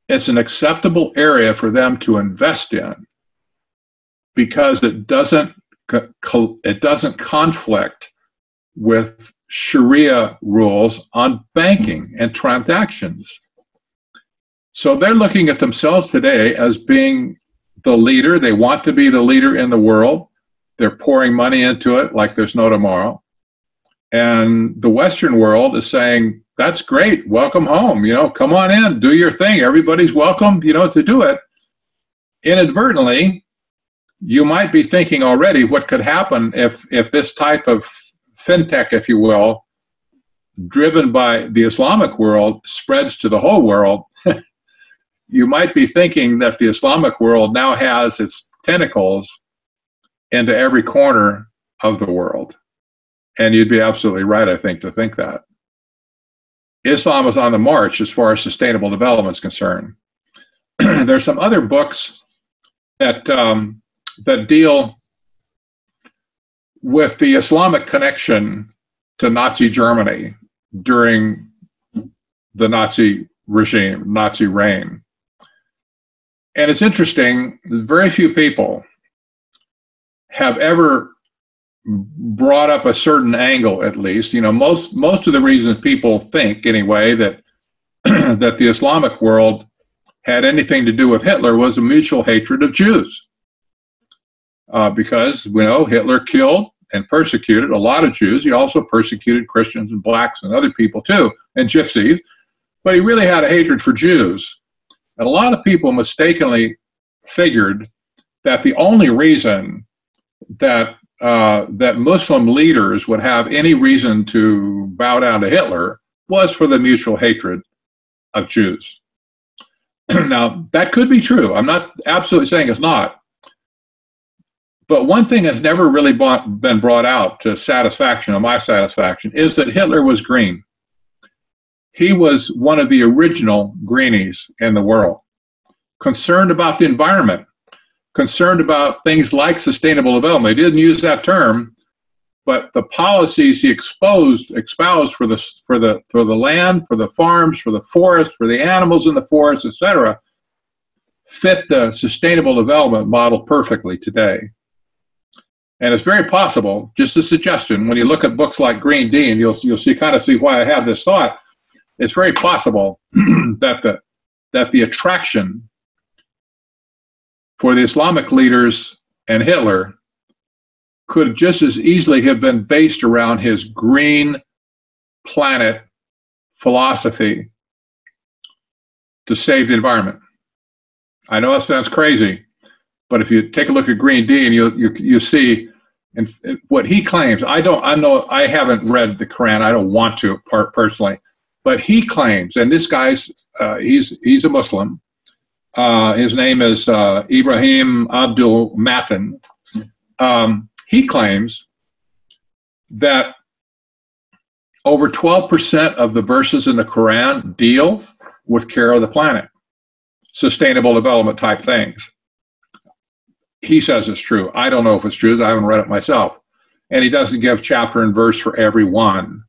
it's an acceptable area for them to invest in because it doesn't conflict with Sharia rules on banking and transactions. So they're looking at themselves today as being the leader. They want to be the leader in the world. They're pouring money into it like there's no tomorrow. And the Western world is saying, that's great, welcome home, come on in, do your thing. Everybody's welcome, to do it. Inadvertently, you might be thinking already what could happen if this type of fintech, if you will, driven by the Islamic world spreads to the whole world. You might be thinking that the Islamic world now has its tentacles into every corner of the world. And you'd be absolutely right, I think, to think that. Islam is on the march as far as sustainable development is concerned. There's some other books that deal with the Islamic connection to Nazi Germany during the Nazi regime, Nazi reign. And it's interesting, very few people have ever brought up a certain angle, at least. You know, most of the reasons people think, anyway, that that the Islamic world had anything to do with Hitler was a mutual hatred of Jews. Because, we know, Hitler killed and persecuted a lot of Jews. He also persecuted Christians and blacks and other people too, and gypsies. But he really had a hatred for Jews. And a lot of people mistakenly figured that the only reason that that Muslim leaders would have any reason to bow down to Hitler was for the mutual hatred of Jews. Now, that could be true. I'm not absolutely saying it's not. But one thing that's never really been brought out to satisfaction, or my satisfaction, is that Hitler was green. He was one of the original greenies in the world, concerned about the environment, concerned about things like sustainable development. He didn't use that term, but the policies he espoused for the land, for the farms, for the forest, for the animals in the forest, etc., fit the sustainable development model perfectly today. And it's very possible, just a suggestion, when you look at books like Green Dean, you'll see why I have this thought. It's very possible that the attraction for the Islamic leaders and Hitler could just as easily have been based around his green planet philosophy to save the environment. I know that sounds crazy, but if you take a look at Green Dean, you see, and what he claims. I haven't read the Quran. I don't want to personally, but he claims, and this guy's he's a Muslim. His name is Ibrahim Abdul Matin. He claims that over 12% of the verses in the Quran deal with care of the planet, sustainable development type things. He says it's true. I don't know if it's true. I haven't read it myself. And he doesn't give chapter and verse for every one.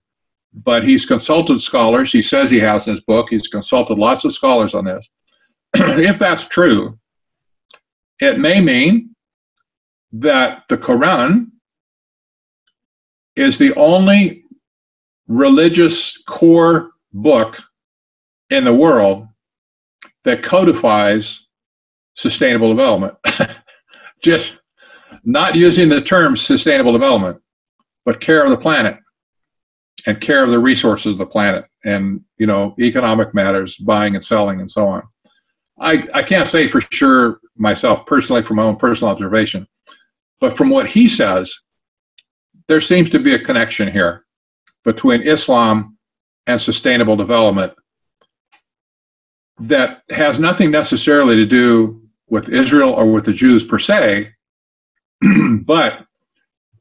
But he's consulted scholars. He says he has in his book. He's consulted lots of scholars on this. If that's true, it may mean that the Quran is the only religious core book in the world that codifies sustainable development. Just not using the term sustainable development, but care of the planet and care of the resources of the planet and, you know, economic matters, buying and selling and so on. I can't say for sure myself personally from my own personal observation, but from what he says, there seems to be a connection here between Islam and sustainable development that has nothing necessarily to do with Israel or with the Jews per se, but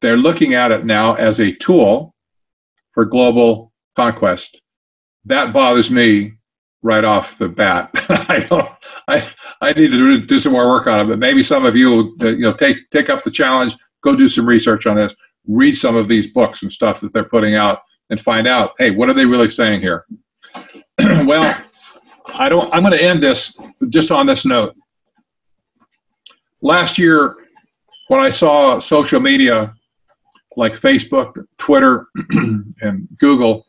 they're looking at it now as a tool for global conquest. That bothers me right off the bat. I need to do some more work on it, but maybe some of you will take up the challenge, go do some research on this, read some of these books and stuff that they're putting out and find out, hey, what are they really saying here? Well, I'm going to end this just on this note. Last year, when I saw social media like Facebook, Twitter, and Google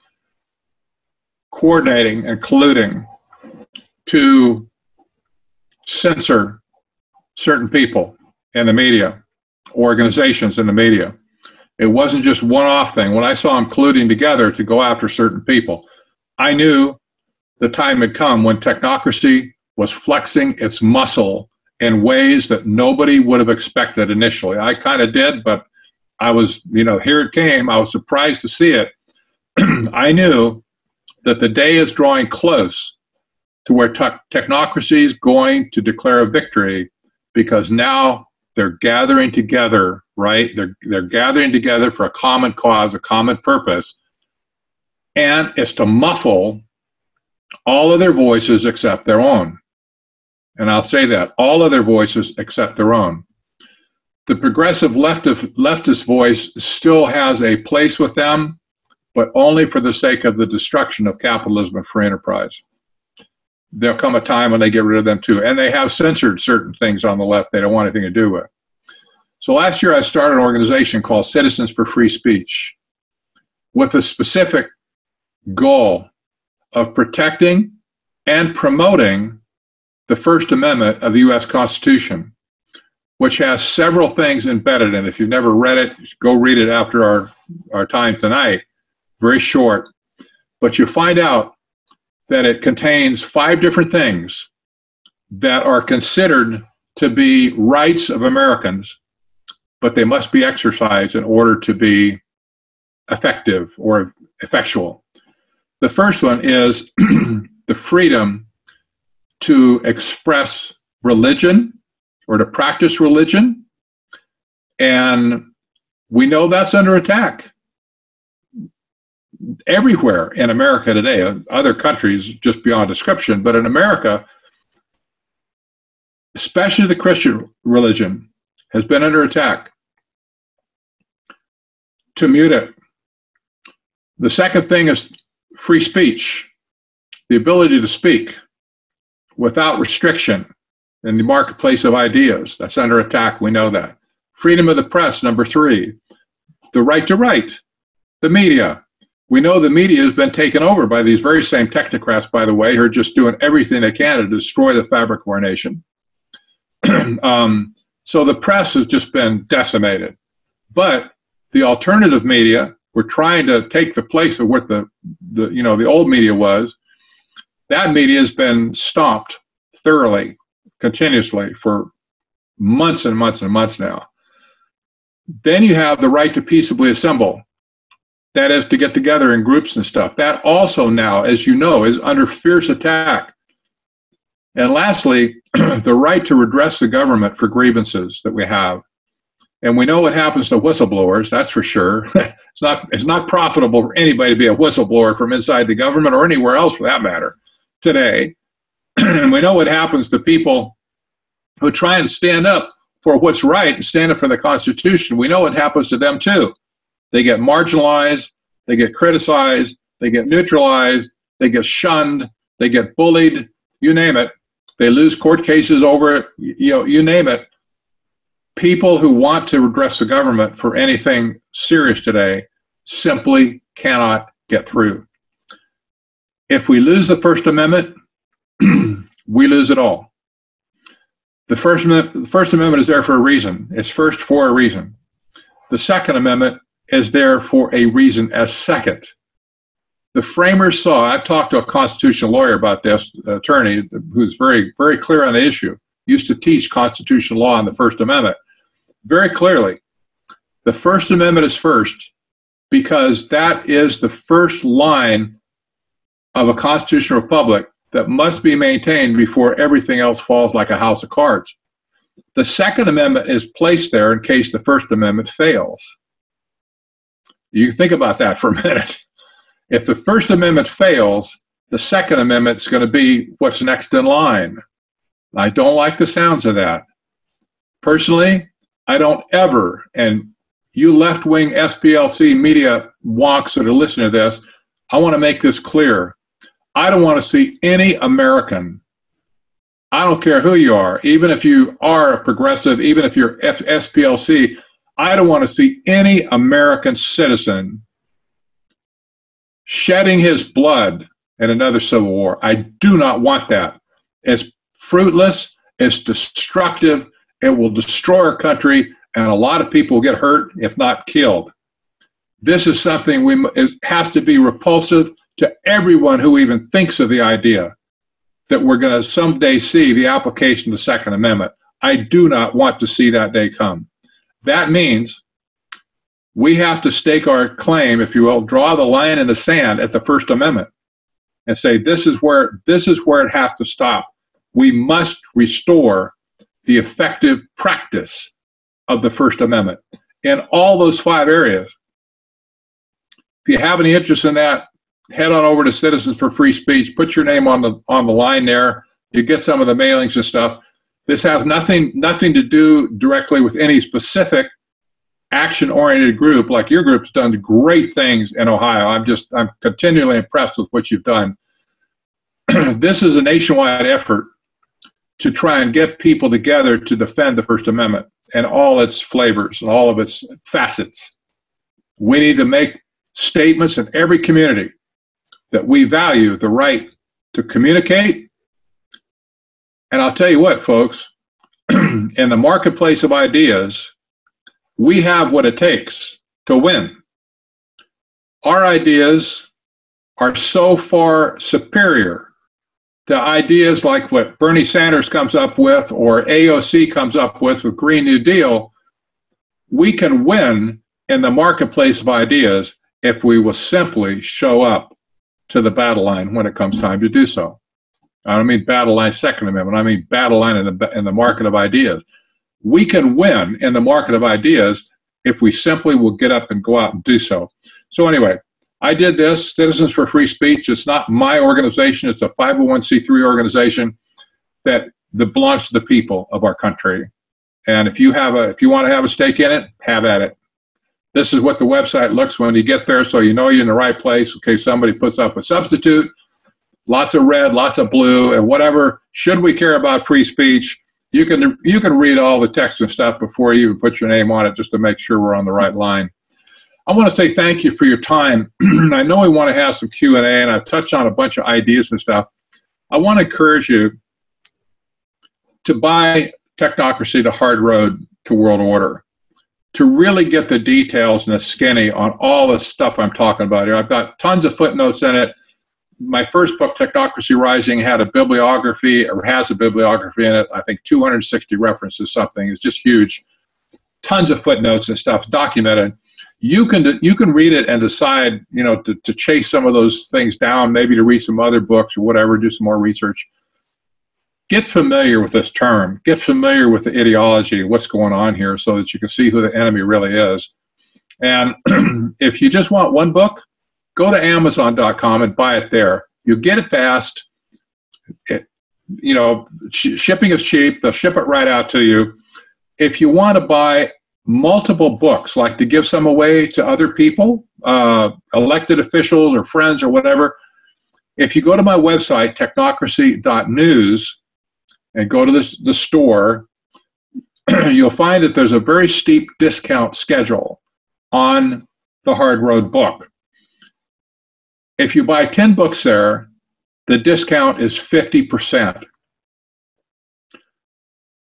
coordinating and colluding to censor certain people in the media, organizations in the media, it wasn't just one-off thing. When I saw them colluding together to go after certain people, I knew the time had come when technocracy was flexing its muscle in ways that nobody would have expected initially. I kind of did, but I was, here it came. I was surprised to see it. I knew that the day is drawing close to where technocracy is going to declare a victory, because now they're gathering together, right? They're gathering together for a common cause, a common purpose, and it's to muffle all of their voices except their own. And I'll say that, all of their voices except their own. The progressive leftist voice still has a place with them, but only for the sake of the destruction of capitalism and free enterprise. There'll come a time when they get rid of them too. And they have censored certain things on the left they don't want anything to do with. So last year I started an organization called Citizens for Free Speech with a specific goal of protecting and promoting the First Amendment of the U.S. Constitution, which has several things embedded in it. If you've never read it, go read it after our time tonight. Very short. But you'll find out that it contains 5 different things that are considered to be rights of Americans, but they must be exercised in order to be effective or effectual. The first one is the freedom to express religion or to practice religion. And we know that's under attack everywhere in America today. Other countries, just beyond description, but in America, especially the Christian religion, has been under attack. To mute it. The second thing is free speech, the ability to speak without restriction in the marketplace of ideas. That's under attack, we know that. Freedom of the press, number 3. The right to write, the media. We know the media has been taken over by these very same technocrats, by the way, who are just doing everything they can to destroy the fabric of our nation. So the press has just been decimated. But the alternative media, we're trying to take the place of what the old media was. That media has been stomped thoroughly, continuously for months and months and months now. Then you have the right to peaceably assemble. That is to get together in groups and stuff. That also now, as you know, is under fierce attack. And lastly, the right to redress the government for grievances that we have. And we know what happens to whistleblowers, that's for sure. It's not profitable for anybody to be a whistleblower from inside the government or anywhere else for that matter today. And we know what happens to people who try and stand up for what's right and stand up for the Constitution. We know what happens to them too. They get marginalized, they get criticized, they get neutralized, they get shunned, they get bullied, you name it. They lose court cases over it, you name it. People who want to redress the government for anything serious today simply cannot get through. If we lose the First Amendment, we lose it all. The First Amendment is there for a reason. It's first for a reason. The Second Amendment is there for a reason as second. The framers saw, I've talked to a constitutional lawyer about this, attorney who's very, very clear on the issue, used to teach constitutional law on the First Amendment. Very clearly, the First Amendment is first because that is the first line of a constitutional republic that must be maintained before everything else falls like a house of cards. The Second Amendment is placed there in case the First Amendment fails. You think about that for a minute. If the First Amendment fails, the Second Amendment is going to be what's next in line. I don't like the sounds of that. Personally, I don't ever, and you left-wing SPLC media wonks that are listening to this, I want to make this clear. I don't want to see any American, I don't care who you are, even if you are a progressive, even if you're SPLC, I don't want to see any American citizen shedding his blood in another civil war. I do not want that. It's fruitless, it's destructive, it will destroy our country, and a lot of people will get hurt, if not killed. This is something it has to be repulsive to everyone who even thinks of the idea that we're going to someday see the application of the Second Amendment. I do not want to see that day come. That means we have to stake our claim, if you will, draw the line in the sand at the First Amendment and say this is where it has to stop. We must restore the effective practice of the First Amendment in all those 5 areas. If you have any interest in that, head on over to Citizens for Free Speech. Put your name on the line there. You get some of the mailings and stuff. This has nothing to do directly with any specific action-oriented group. Like your group's done great things in Ohio. I'm continually impressed with what you've done. This is a nationwide effort to try and get people together to defend the First Amendment and all its flavors and all of its facets. We need to make statements in every community that we value the right to communicate. And I'll tell you what, folks, in the marketplace of ideas, we have what it takes to win. Our ideas are so far superior to ideas like what Bernie Sanders comes up with or AOC comes up with Green New Deal. We can win in the marketplace of ideas if we will simply show up to the battle line when it comes time to do so. I don't mean battle line Second Amendment. I mean battle line in the market of ideas. We can win in the market of ideas if we simply will get up and go out and do so. So anyway, I did this, Citizens for Free Speech. It's not my organization. It's a 501c3 organization that belongs to the people of our country. And if you want to have a stake in it, have at it. This is what the website looks when you get there, so you know you're in the right place in case somebody puts up a substitute. Lots of red, lots of blue, and whatever. Should we care about free speech? You can read all the text and stuff before you even put your name on it, just to make sure we're on the right line. I want to say thank you for your time. I know we want to have some Q&A, and I've touched on a bunch of ideas and stuff. I want to encourage you to buy Technocracy, The Hard Road to World Order, to really get the details and the skinny on all the stuff I'm talking about here. I've got tons of footnotes in it. My first book, Technocracy Rising, had a bibliography, or has a bibliography in it. I think 260 references something. It's just huge. Tons of footnotes and stuff documented. You can read it and decide, to chase some of those things down, maybe to read some other books or whatever, do some more research. Get familiar with this term. Get familiar with the ideology, what's going on here, so that you can see who the enemy really is. And if you just want one book, go to Amazon.com and buy it there. You get it fast. Shipping is cheap. They'll ship it right out to you. If you want to buy multiple books, like to give some away to other people, elected officials or friends or whatever, if you go to my website, technocracy.news, and go to the store, you'll find that there's a very steep discount schedule on the Hard Road book. If you buy 10 books there, the discount is 50%.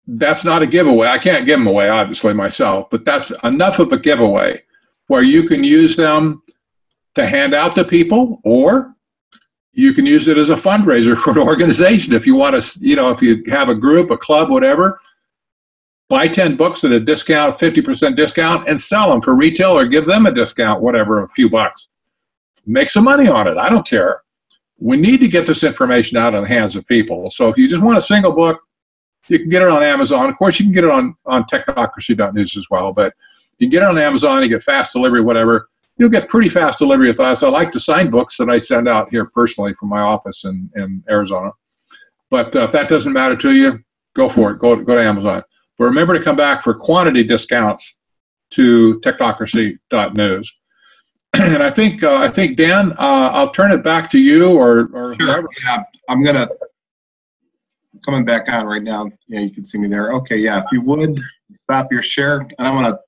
That's not a giveaway. I can't give them away, obviously, myself, but that's enough of a giveaway where you can use them to hand out to people, or you can use it as a fundraiser for an organization. If you want to, if you have a group, a club, whatever, buy 10 books at a discount, 50% discount, and sell them for retail, or give them a discount, whatever, a few bucks. Make some money on it. I don't care. We need to get this information out in the hands of people. So if you just want a single book, you can get it on Amazon. Of course, you can get it on technocracy.news as well, but you can get it on Amazon, you get fast delivery, whatever. You'll get pretty fast delivery with us. I like to sign books that I send out here personally from my office in Arizona. But if that doesn't matter to you, go for it. Go to Amazon. But remember to come back for quantity discounts to technocracy.news. And I think Dan, I'll turn it back to you, or Sure. whoever. Yeah, I'm coming back on right now. Yeah, you can see me there. Okay, yeah, if you would stop your share, and I want to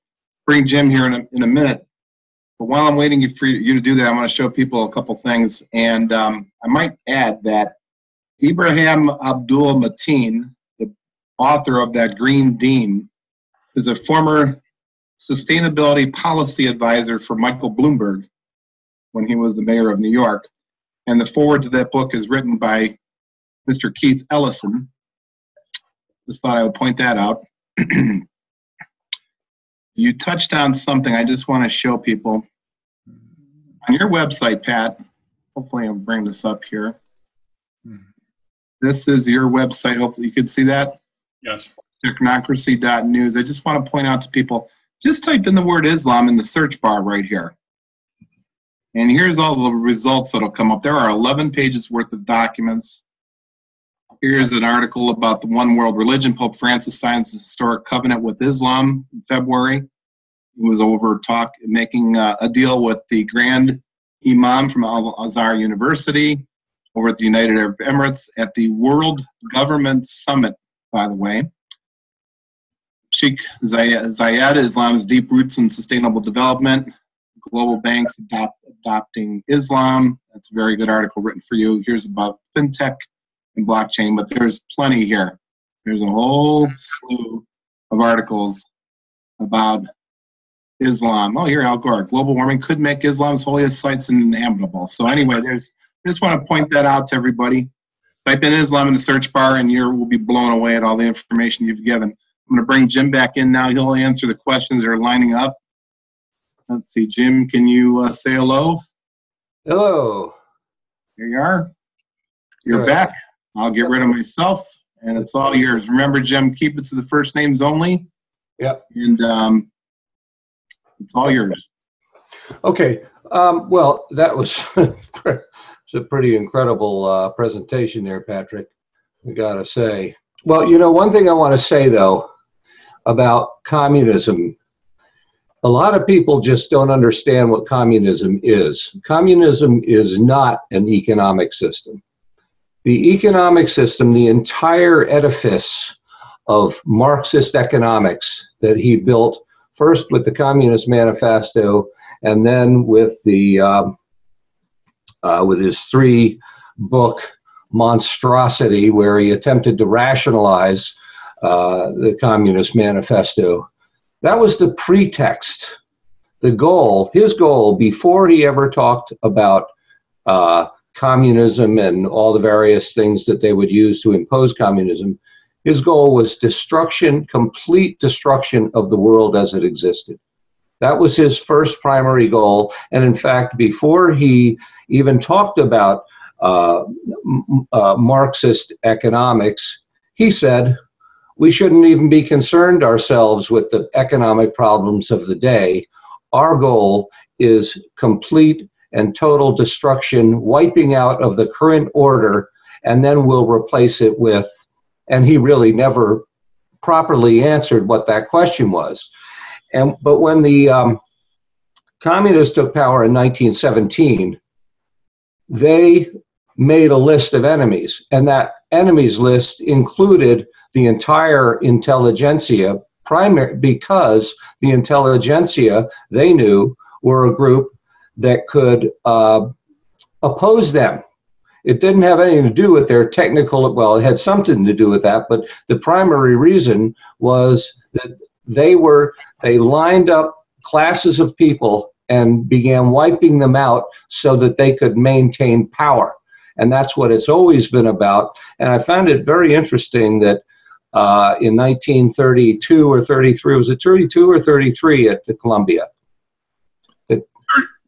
bring Jim here in a minute. But while I'm waiting for you to do that, I want to show people a couple things. And I might add that Ibrahim Abdul Mateen, the author of that Green Dean, is a former sustainability policy advisor for Michael Bloomberg when he was the mayor of New York. And the foreword to that book is written by Mr. Keith Ellison. Just thought I would point that out. You touched on something I just want to show people. On your website, Pat, hopefully I'll bring this up here. This is your website. Hopefully you can see that. Yes. Technocracy.news. I just want to point out to people, just type in the word Islam in the search bar right here. And here's all the results that'll come up. There are 11 pages worth of documents. Here's an article about the one world religion. Pope Francis signs a historic covenant with Islam in February. He was making a deal with the Grand Imam from Al-Azhar University over at the United Arab Emirates at the World Government Summit by the way. Sheikh Zayed, Islam's deep roots in sustainable development. Global banks adopting Islam. That's a very good article written for you. Here's about fintech and blockchain, but there's plenty here. There's a whole slew of articles about Islam. Oh, here, Al Gore. Global warming could make Islam's holiest sites uninhabitable. So anyway, I just want to point that out to everybody. Type in Islam in the search bar and you will be blown away at all the information you've given. I'm going to bring Jim back in now. He'll answer the questions that are lining up. Let's see, Jim, can you say hello? Hello. Here you are. You're Good. back. I'll get rid of myself, and it's all yours. Remember, Jim, keep it to the first names only. Yep. And it's all yours. Okay. Well, that was it's a pretty incredible presentation there, Patrick, I gotta say. Well, you know, one thing I want to say, though, about communism, a lot of people just don't understand what communism is. Communism is not an economic system. The economic system, the entire edifice of Marxist economics that he built, first with the Communist Manifesto, and then with the with his 3-book monstrosity, where he attempted to rationalize the Communist Manifesto. That was the pretext. The goal, his goal, before he ever talked about communism and all the various things that they would use to impose communism, his goal was destruction, complete destruction of the world as it existed. That was his first primary goal. And in fact, before he even talked about Marxist economics, he said, we shouldn't even be concerned ourselves with the economic problems of the day. Our goal is complete and total destruction, wiping out of the current order, and then we'll replace it with, and he really never properly answered what that question was. But when the communists took power in 1917, they made a list of enemies, and that enemies list included the entire intelligentsia, because the intelligentsia, they knew, were a group that could oppose them. It didn't have anything to do with their technical, well, it had something to do with that, but the primary reason was that they lined up classes of people and began wiping them out so that they could maintain power. And that's what it's always been about. And I found it very interesting that in 1932 or 33, was it 32 or 33 at the Columbia?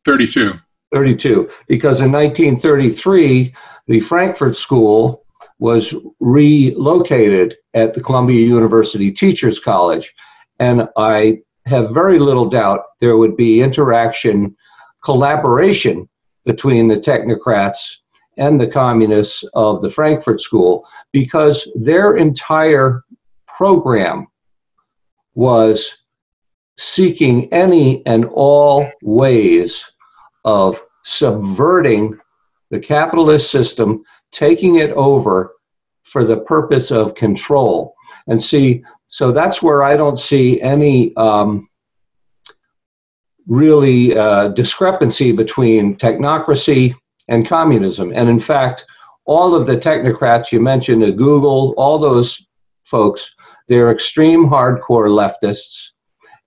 32. 32, because in 1933, the Frankfurt School was relocated at the Columbia University Teachers College. And I have very little doubt there would be interaction, collaboration between the technocrats and the communists of the Frankfurt School, because their entire program was seeking any and all ways of subverting the capitalist system, taking it over for the purpose of control. And see, so that's where I don't see any really discrepancy between technocracy and communism. And in fact, all of the technocrats you mentioned at Google, all those folks, they're extreme hardcore leftists,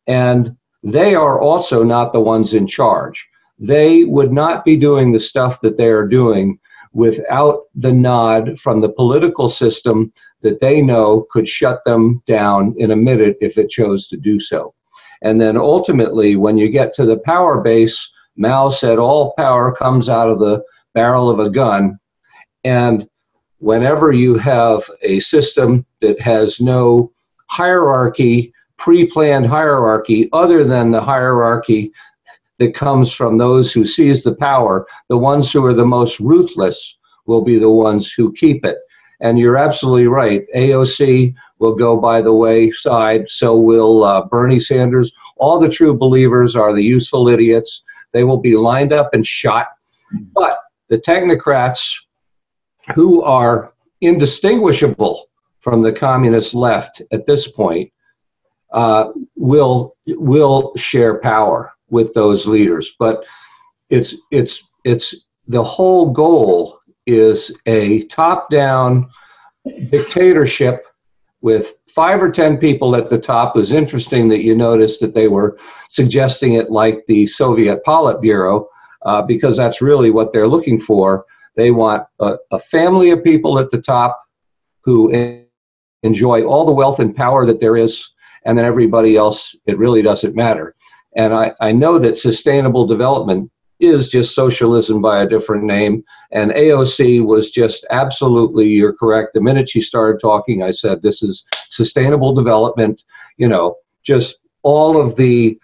and they are also not the ones in charge. They would not be doing the stuff that they are doing without the nod from the political system that they know could shut them down in a minute if it chose to do so. And then ultimately, when you get to the power base, Mao said all power comes out of the barrel of a gun. And whenever you have a system that has no hierarchy, pre-planned hierarchy, other than the hierarchy that comes from those who seize the power, the ones who are the most ruthless will be the ones who keep it. And you're absolutely right. AOC will go by the wayside, so will Bernie Sanders. All the true believers are the useful idiots. They will be lined up and shot. But the technocrats, who are indistinguishable from the communist left at this point will share power with those leaders. But it's the whole goal is a top-down dictatorship with 5 or 10 people at the top. It was interesting that you noticed that they were suggesting it like the Soviet Politburo, because that's really what they're looking for. They want a family of people at the top who enjoy all the wealth and power that there is, and then everybody else, it really doesn't matter. And I know that sustainable development is just socialism by a different name, and AOC was just absolutely, you're correct. The minute she started talking, I said, this is sustainable development, you know, just all of the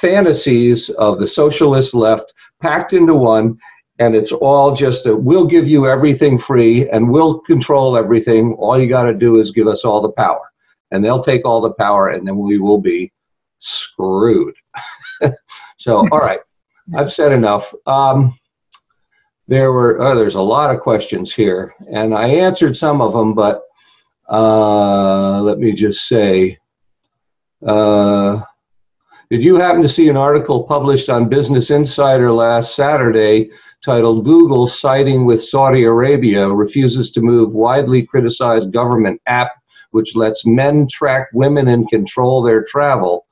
fantasies of the socialist left packed into one, and it's all just we'll give you everything free and we'll control everything. All you got to do is give us all the power, and they'll take all the power, and then we will be screwed. So, all right, I've said enough. There's a lot of questions here, and I answered some of them, but let me just say, did you happen to see an article published on Business Insider last Saturday titled "Google Siding with Saudi Arabia Refuses to Move Widely Criticized Government App Which Lets Men Track Women and Control Their Travel"?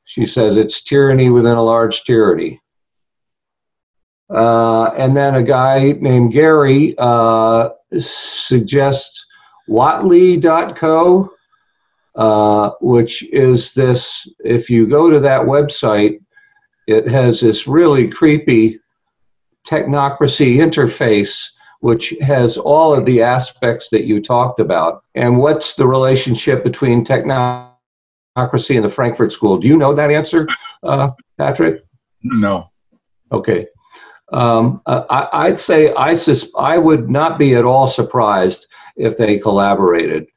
She says it's tyranny within a large tyranny. And then a guy named Gary suggests Wattly.co, which is this, if you go to that website, it has this really creepy technocracy interface, which has all of the aspects that you talked about. And what's the relationship between technocracy and the Frankfurt School? Do you know that answer, Patrick? No. Okay. I'd say I would not be at all surprised if they collaborated,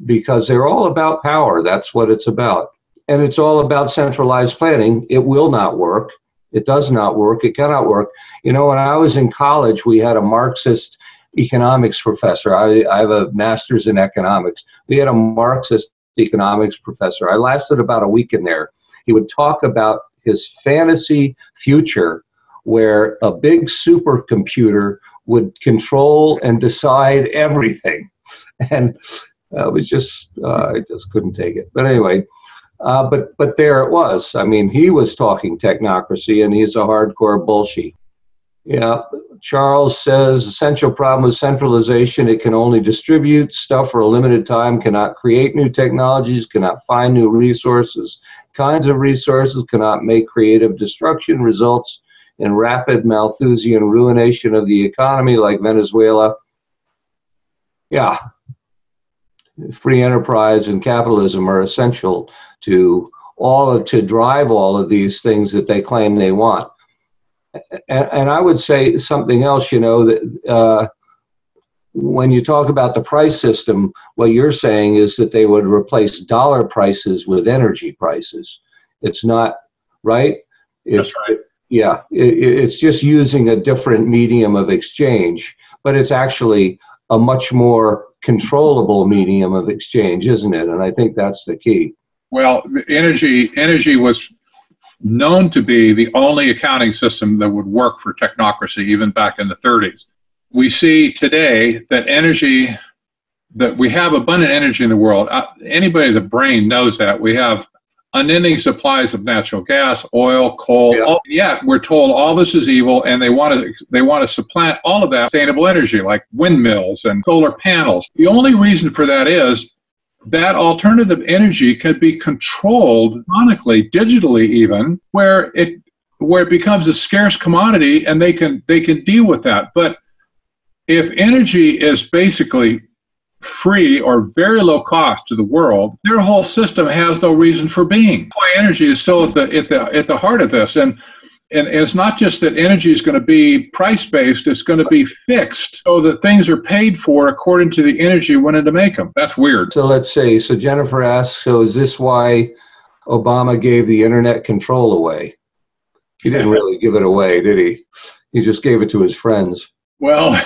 because they're all about power. That's what it's about. And it's all about centralized planning. It will not work. It does not work. It cannot work. You know, when I was in college, we had a Marxist economics professor. I have a master's in economics. We had a Marxist economics professor. I lasted about a week in there. He would talk about his fantasy future where a big supercomputer would control and decide everything. And it was just, I just couldn't take it. But anyway, but there it was. I mean, he was talking technocracy, and he's a hardcore bullshit. Yeah, Charles says, essential problem with centralization, it can only distribute stuff for a limited time, cannot create new technologies, cannot find new resources, kinds of resources, cannot make creative destruction, results in rapid Malthusian ruination of the economy like Venezuela. Yeah, free enterprise and capitalism are essential to drive all of these things that they claim they want. And I would say something else, you know, that when you talk about the price system, what you're saying is that they would replace dollar prices with energy prices. It's not, right? That's right. Yeah, it's just using a different medium of exchange, but it's actually a much more controllable medium of exchange, isn't it? And I think that's the key. Well, energy was known to be the only accounting system that would work for technocracy, even back in the 30s. We see today that that we have abundant energy in the world. Anybody with a brain knows that. We have unending supplies of natural gas, oil, coal. Yeah. Yet we're told all this is evil, and they want to supplant all of that with sustainable energy, like windmills and solar panels. The only reason for that is that alternative energy can be controlled electronically, digitally even, where it becomes a scarce commodity, and they can deal with that. But if energy is basically free or very low cost to the world, their whole system has no reason for being. That's why energy is still at the heart of this. And it's not just that energy is going to be price-based, it's going to be fixed so that things are paid for according to the energy you wanted to make them. That's weird. So let's see. So Jennifer asks, so is this why Obama gave the internet control away? He didn't really give it away, did he? He just gave it to his friends. Well,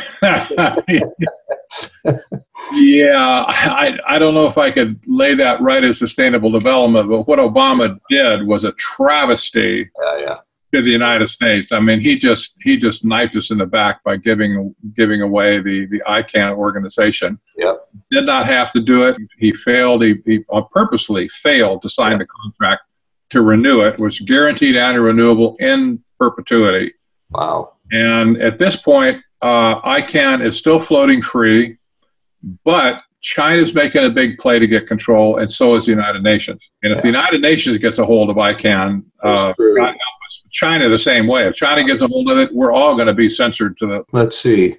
Yeah, I don't know if I could lay that right as sustainable development, but what Obama did was a travesty Yeah. to the United States. I mean, he just knifed us in the back by giving away the ICANN organization. Yep. Did not have to do it. He failed. He purposely failed to sign the contract to renew it, was guaranteed and renewable in perpetuity. Wow. And at this point, ICANN is still floating free, but China's making a big play to get control, and so is the United Nations. And if the United Nations gets a hold of ICANN, God help us, China the same way. If China gets a hold of it, we're all going to be censored to the... Let's see.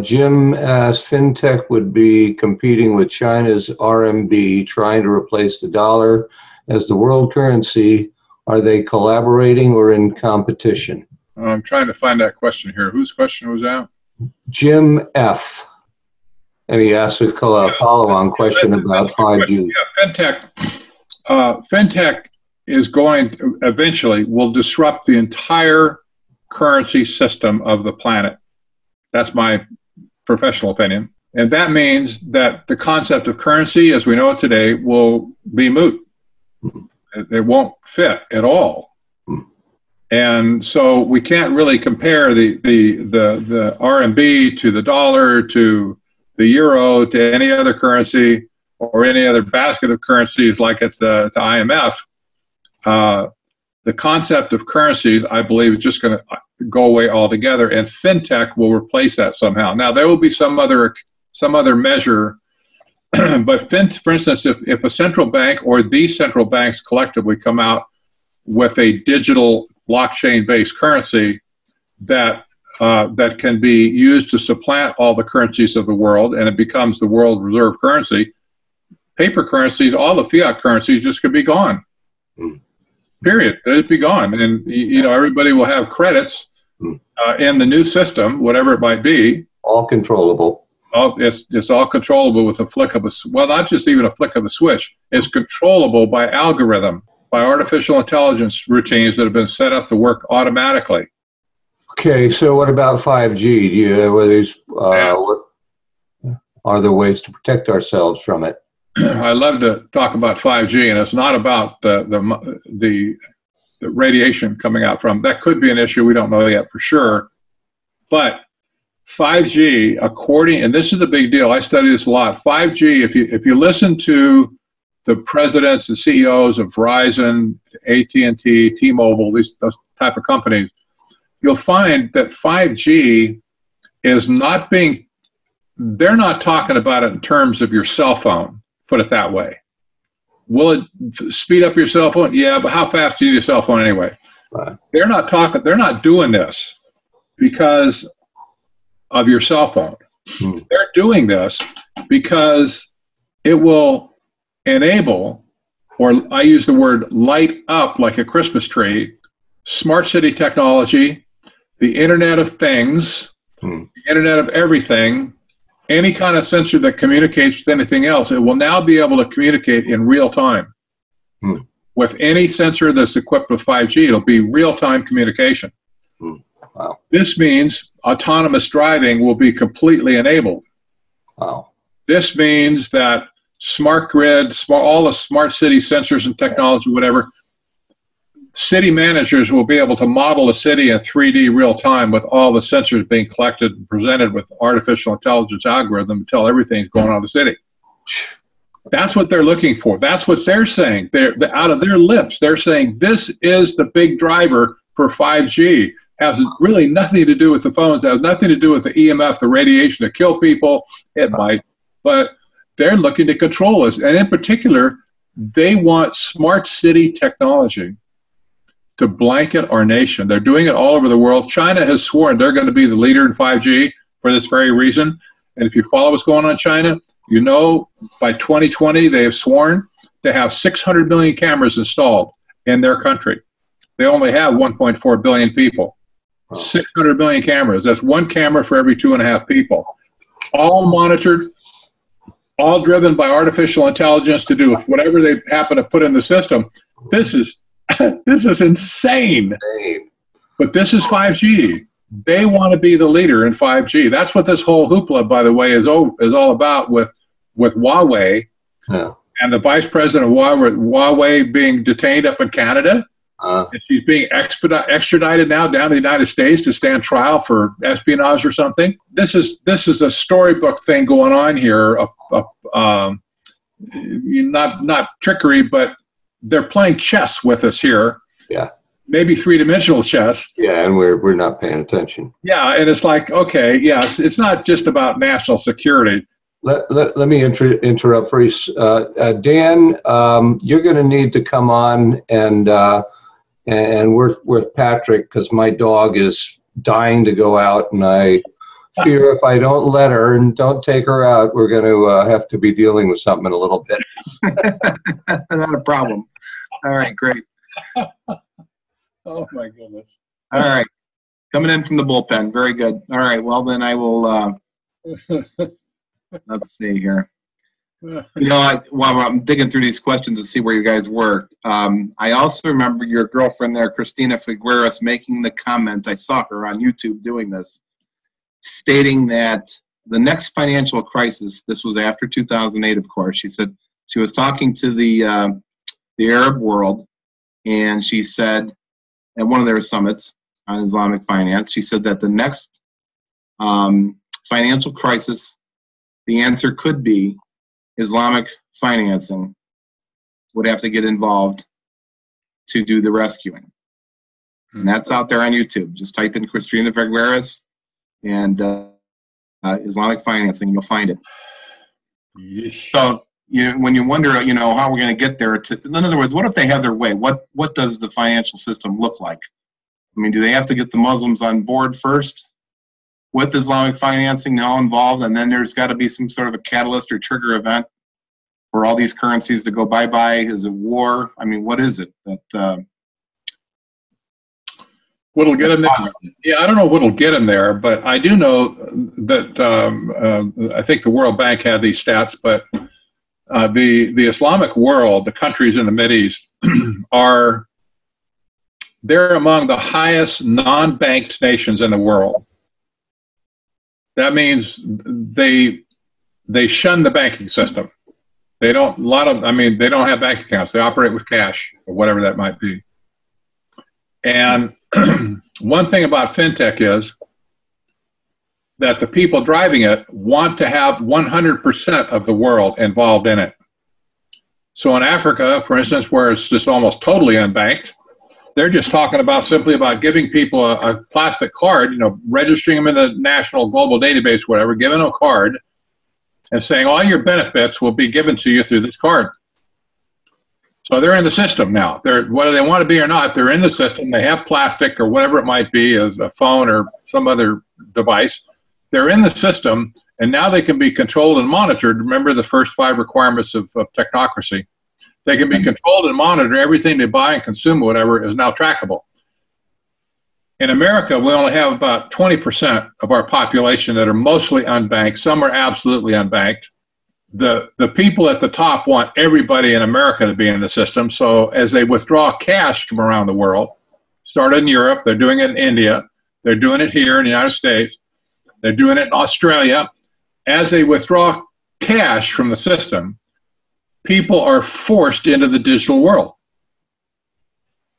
Jim asked, FinTech would be competing with China's RMB, trying to replace the dollar as the world currency. Are they collaborating or in competition? I'm trying to find that question here. Whose question was that? Jim F. And he asked a follow-on question about 5G. Yeah, FinTech is going to eventually will disrupt the entire currency system of the planet. That's my professional opinion. And that means that the concept of currency as we know it today will be moot. It won't fit at all. And so we can't really compare the RMB to the dollar to the euro to any other currency or any other basket of currencies like at the IMF. The concept of currencies, I believe, is just going to go away altogether, and FinTech will replace that somehow. Now, there will be some other measure, but for instance, if a central bank or these central banks collectively come out with a digital blockchain-based currency that can be used to supplant all the currencies of the world, and it becomes the world reserve currency, paper currencies, all the fiat currencies just could be gone. Period. They'd be gone. And, you know, everybody will have credits in the new system, whatever it might be. All controllable. It's all controllable with a flick of well, not just even a flick of a switch. It's controllable by algorithm, by artificial intelligence routines that have been set up to work automatically. Okay, so what about 5G? Do you what are there ways to protect ourselves from it? I love to talk about 5G, and it's not about the radiation coming out from. That could be an issue. We don't know yet for sure. But 5G, and this is a big deal. I study this a lot. 5G, if you listen to the presidents and CEOs of Verizon, AT&T, T-Mobile, those type of companies, you'll find that 5G is not being. They're not talking about it in terms of your cell phone. Put it that way. Will it speed up your cell phone? Yeah, but how fast do you need your cell phone anyway? Right. They're not doing this because of your cell phone. They're doing this because it will enable, or I use the word light up like a Christmas tree, smart city technology, the Internet of Things, the Internet of Everything, any kind of sensor that communicates with anything else. It will now be able to communicate in real time. With any sensor that's equipped with 5G, it'll be real-time communication. Wow. This means autonomous driving will be completely enabled. Wow. This means that smart grid, all the smart city sensors and technology, whatever, city managers will be able to model a city in 3D real time with all the sensors being collected and presented with artificial intelligence algorithm to tell everything's going on in the city. That's what they're looking for. That's what they're saying. They're out of their lips. They're saying this is the big driver for 5G. Has really nothing to do with the phones. It has nothing to do with the EMF, the radiation to kill people. It might, but they're looking to control us. And in particular, they want smart city technology to blanket our nation. They're doing it all over the world. China has sworn they're going to be the leader in 5G for this very reason. And if you follow what's going on in China, you know by 2020 they have sworn to have 600 million cameras installed in their country. They only have 1.4 billion people. 600 million cameras. That's one camera for every 2.5 people. All monitored, all driven by artificial intelligence to do with whatever they happen to put in the system. This is insane. But this is 5G. They want to be the leader in 5G. That's what this whole hoopla, by the way, is all about with Huawei. Yeah. And the vice president of Huawei being detained up in Canada. And she's being extradited now down to the United States to stand trial for espionage or something. This is a storybook thing going on here. Not trickery, but they're playing chess with us here. Yeah. Maybe three-dimensional chess. Yeah, and we're not paying attention. Yeah, and it's like, okay, yeah, it's not just about national security. Let me interrupt for you. Dan, you're going to need to come on and with Patrick, because my dog is dying to go out, and I fear if I don't let her and don't take her out, we're going to have to be dealing with something in a little bit. Not a problem. All right, great. Oh my goodness. All right. Coming in from the bullpen. Very good. All right. Well, then I will, let's see here. While I'm digging through these questions to see where you guys work, I also remember your girlfriend there, Christina Figueres, making the comment, I saw her on YouTube doing this, stating that the next financial crisis, this was after 2008, of course, she said she was talking to the Arab world, and she said at one of their summits on Islamic finance, she said that the next financial crisis, the answer could be Islamic financing would have to get involved to do the rescuing. And that's out there on YouTube. Just type in Christina Figueres and Islamic financing, and you'll find it. Yeesh. So when you wonder, how we're going to get there, in other words, what if they have their way? What does the financial system look like? I mean, do they have to get the Muslims on board first with Islamic financing now involved, and then there's got to be some sort of a catalyst or trigger event for all these currencies to go bye-bye? Is it war? I mean, what is it that what'll get them there? Yeah, I don't know what'll get them there, but I do know that I think the World Bank had these stats, but the Islamic world, the countries in the Mideast, they're among the highest non-banked nations in the world. That means they shun the banking system. They don't they don't have bank accounts. They operate with cash or whatever that might be. And one thing about fintech is that the people driving it want to have 100% of the world involved in it. So in Africa, for instance, where it's just almost totally unbanked, they're just talking about simply about giving people a plastic card, registering them in the national global database, whatever, giving them a card and saying all your benefits will be given to you through this card. So they're in the system now. Whether they want to be or not, they're in the system. They have plastic or whatever it might be, as a phone or some other device. They're in the system, and now they can be controlled and monitored. Remember the first 5 requirements of technocracy. They can be controlled and monitored. Everything they buy and consume, whatever, is now trackable. In America, we only have about 20% of our population that are mostly unbanked. Some are absolutely unbanked. The people at the top want everybody in America to be in the system. So as they withdraw cash from around the world, started in Europe, they're doing it in India, they're doing it here in the United States, they're doing it in Australia. As they withdraw cash from the system, people are forced into the digital world.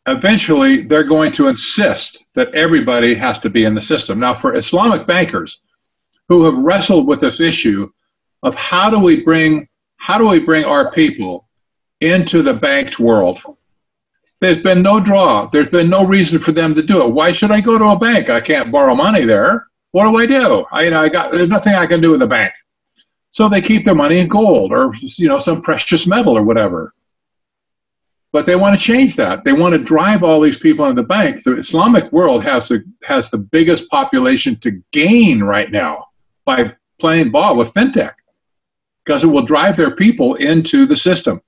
Eventually, they're going to insist that everybody has to be in the system. Now, for Islamic bankers who have wrestled with this issue of how do we bring our people into the banked world, there's been no draw. There's been no reason for them to do it. Why should I go to a bank? I can't borrow money there. What do I do? There's nothing I can do with a bank. So they keep their money in gold or some precious metal or whatever. But they want to change that. They want to drive all these people into the bank. The Islamic world has the biggest population to gain right now by playing ball with fintech, because it will drive their people into the system.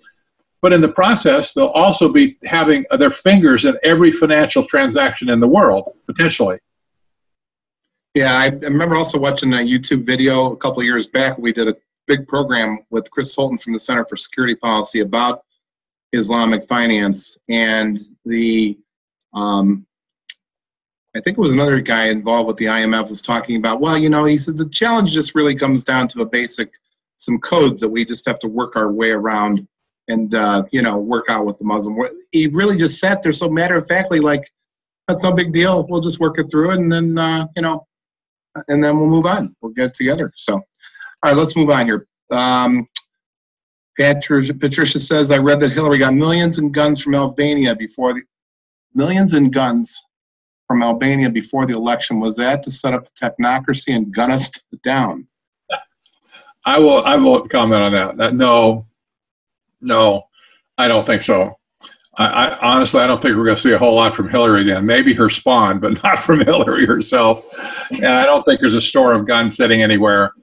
But in the process, they'll also be having their fingers in every financial transaction in the world, potentially. Yeah, I remember also watching a YouTube video a couple of years back. We did a big program with Chris Holton from the Center for Security Policy about Islamic finance, and the I think it was another guy involved with the IMF was talking about, well, he said the challenge just really comes down to some codes that we just have to work our way around and, work out with the Muslim. He really just sat there so matter-of-factly, like, that's no big deal. We'll just work it through it, and then, and then we'll move on. We'll get it together. So, all right, let's move on here. Patricia says, I read that Hillary got millions in guns from Albania before the election. Was that to set up a technocracy and gun us down? I won't comment on that. No, I don't think so. I honestly, I don't think we're going to see a whole lot from Hillary again. Maybe her spawn, but not from Hillary herself. And I don't think there's a store of guns sitting anywhere.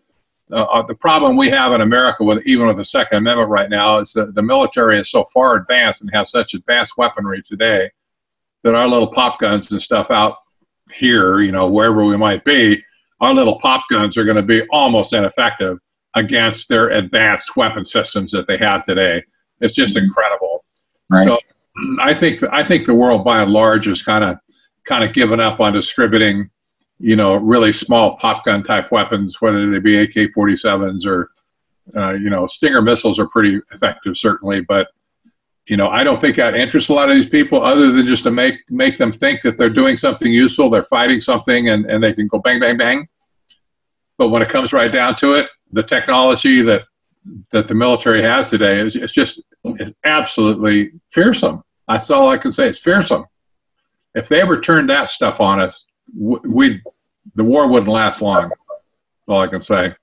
The problem we have in America, even with the Second Amendment right now, is that the military is so far advanced and has such advanced weaponry today that our little pop guns and stuff out here, wherever we might be, our little pop guns are going to be almost ineffective against their advanced weapon systems that they have today. It's just incredible. Right. So I think the world by and large is kind of given up on distributing, really small pop gun type weapons, whether they be AK-47s or, Stinger missiles are pretty effective certainly, but I don't think that interests a lot of these people other than just to make them think that they're doing something useful, they're fighting something, and they can go bang, bang, bang. But when it comes right down to it, the technology that the military has today is absolutely fearsome. That's all I can say. It's fearsome. If they ever turned that stuff on us, the war wouldn't last long. That's all I can say.